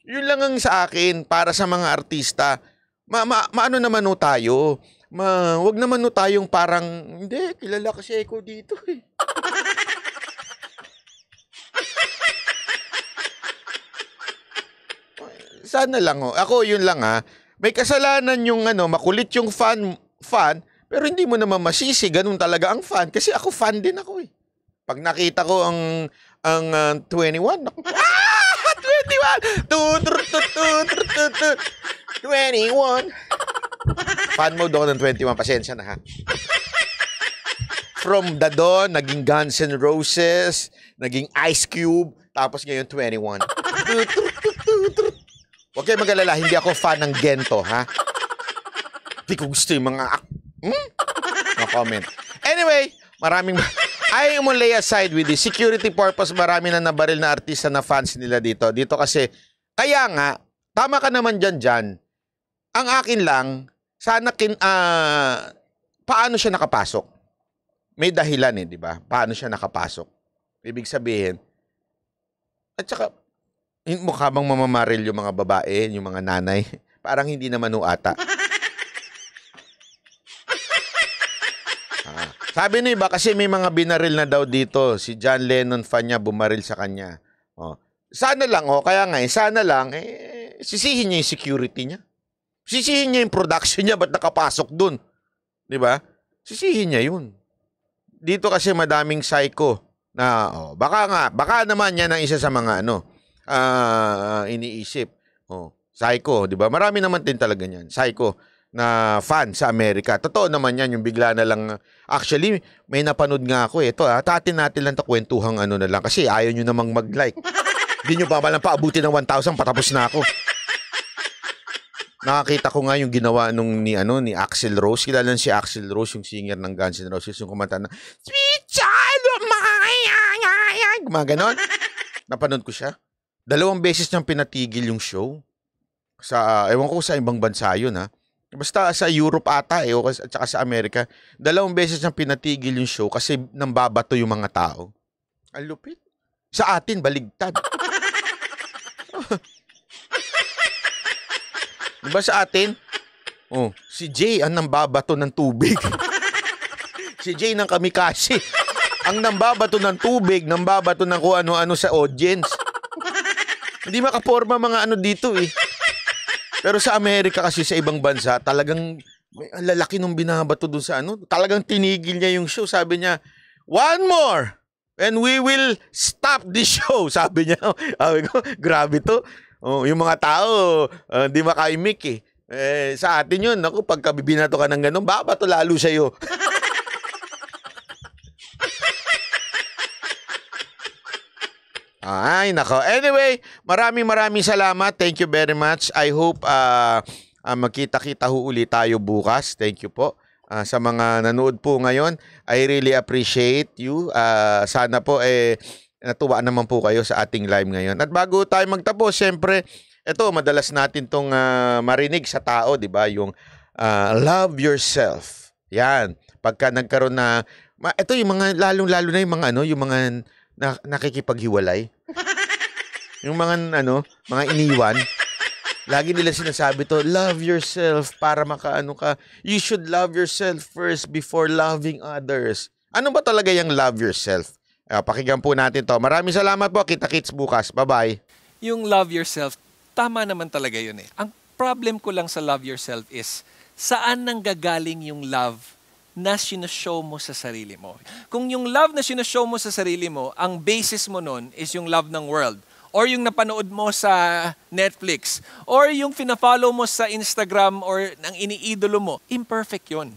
Yun lang ang sa akin, para sa mga artista. Maano naman o tayo? Wag naman o tayong parang, hindi, kilala kasi ako dito eh. Sana lang o. Ako yun lang ha. May kasalanan yung makulit yung fan, pero hindi mo naman masisi, ganun talaga ang fan. Kasi ako fan din ako eh. Pag nakita ko ang 21, 21! 21! Fan mode ako ng 21. Pasensya na ha. From The Dawn, naging Guns N' Roses, naging Ice Cube, tapos ngayon 21. Huwag kayo mag-alala, hindi ako fan ng Gento, ha? Hindi ko gusto yung mga... No comment. Anyway, maraming... I am lay aside with the security purpose. Marami na nabaril na artista na fans nila dito. Dito kasi, kaya nga, tama ka naman dyan. Ang akin lang, sana paano siya nakapasok? May dahilan di ba? Paano siya nakapasok? Ibig sabihin, at saka, mukha bang mamamaril yung mga babae, yung mga nanay? Parang hindi naman ata. Sabi nyo iba, kasi may mga binaril na daw dito. Si John Lennon fan niya, bumaril sa kanya. Sana lang, kaya nga, sana lang, sisihin niya yung security niya. Sisihin niya yung production niya, ba't nakapasok dun? Di ba? Sisihin niya yun. Dito kasi madaming psycho na, baka naman yan ang isa sa mga, iniisip. Psycho, di ba? Marami naman din talaga yan. Psycho na fan sa Amerika. Totoo naman yan, yung bigla na lang. Actually, may napanood nga ako. Ito, tatin natin lang kwentuhang na lang. Kasi ayaw nyo namang mag-like. Hindi nyo pa malang paabuti ng 1,000, patapos na ako. Nakakita ko nga yung ginawa ni Axl Rose. Kilala si Axl Rose, yung singer ng Guns N' Roses, yung kumanta na, Sweet Child of Mine! Gumaganon. Napanood ko siya. 2 beses niyang pinatigil yung show. Ewan ko sa ibang bansa yun, ha. Basta sa Europe ata at saka sa Amerika, 2 beses niyang pinatigil yung show kasi nambabato yung mga tao. Ang lupit. Sa atin, baligtad. Diba sa atin? Si Jay ang nambabato ng tubig. Si Jay ng kamikaze. Ang nambabato ng tubig, nambabato ng kung ano-ano sa audience. Hindi makaporma mga dito Pero sa Amerika kasi sa ibang bansa, talagang may lalaki nung binabato dun sa talagang tinigil niya yung show. Sabi niya, 1 more and we will stop the show. Sabi niya, sabi ko, grabe to. Yung mga tao, di makaimik sa atin yun, pagka binato ka ng ganun, babato lalo sa'yo. Ay, nako. Anyway, maraming salamat. Thank you very much. I hope magkita-kita ulit tayo bukas. Thank you po. Sa mga nanood po ngayon, I really appreciate you. Sana po natuwa naman po kayo sa ating live ngayon. At bago tayo magtapos, syempre, ito madalas natin tong marinig sa tao, 'di ba? Yung love yourself. Yan. Pagka nagkaroon na ito yung mga lalong-lalo na yung mga yung mga nakikipaghiwalay. Yung mga mga iniwan. Lagi nila sinasabi to, love yourself para makaano ka. You should love yourself first before loving others. Ano ba talaga yung love yourself? Pakinggan po natin to. Maraming salamat po. Kita-kits bukas. Bye-bye. Yung love yourself, tama naman talaga yun Ang problem ko lang sa love yourself is, saan nanggagaling yung love na sinashow mo sa sarili mo? Kung yung love na sinashow mo sa sarili mo, ang basis mo nun is yung love ng world, or yung napanood mo sa Netflix, or yung fina-follow mo sa Instagram, or ang iniidolo mo, imperfect yun.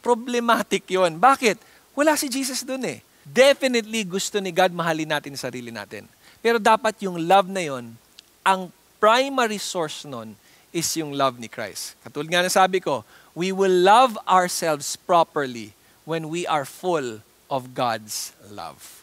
Problematic yun. Bakit? Wala si Jesus dun Definitely gusto ni God mahalin natin ang sarili natin. Pero dapat yung love na yun, ang primary source nun is yung love ni Christ. Katulad nga na sabi ko, we will love ourselves properly when we are full of God's love.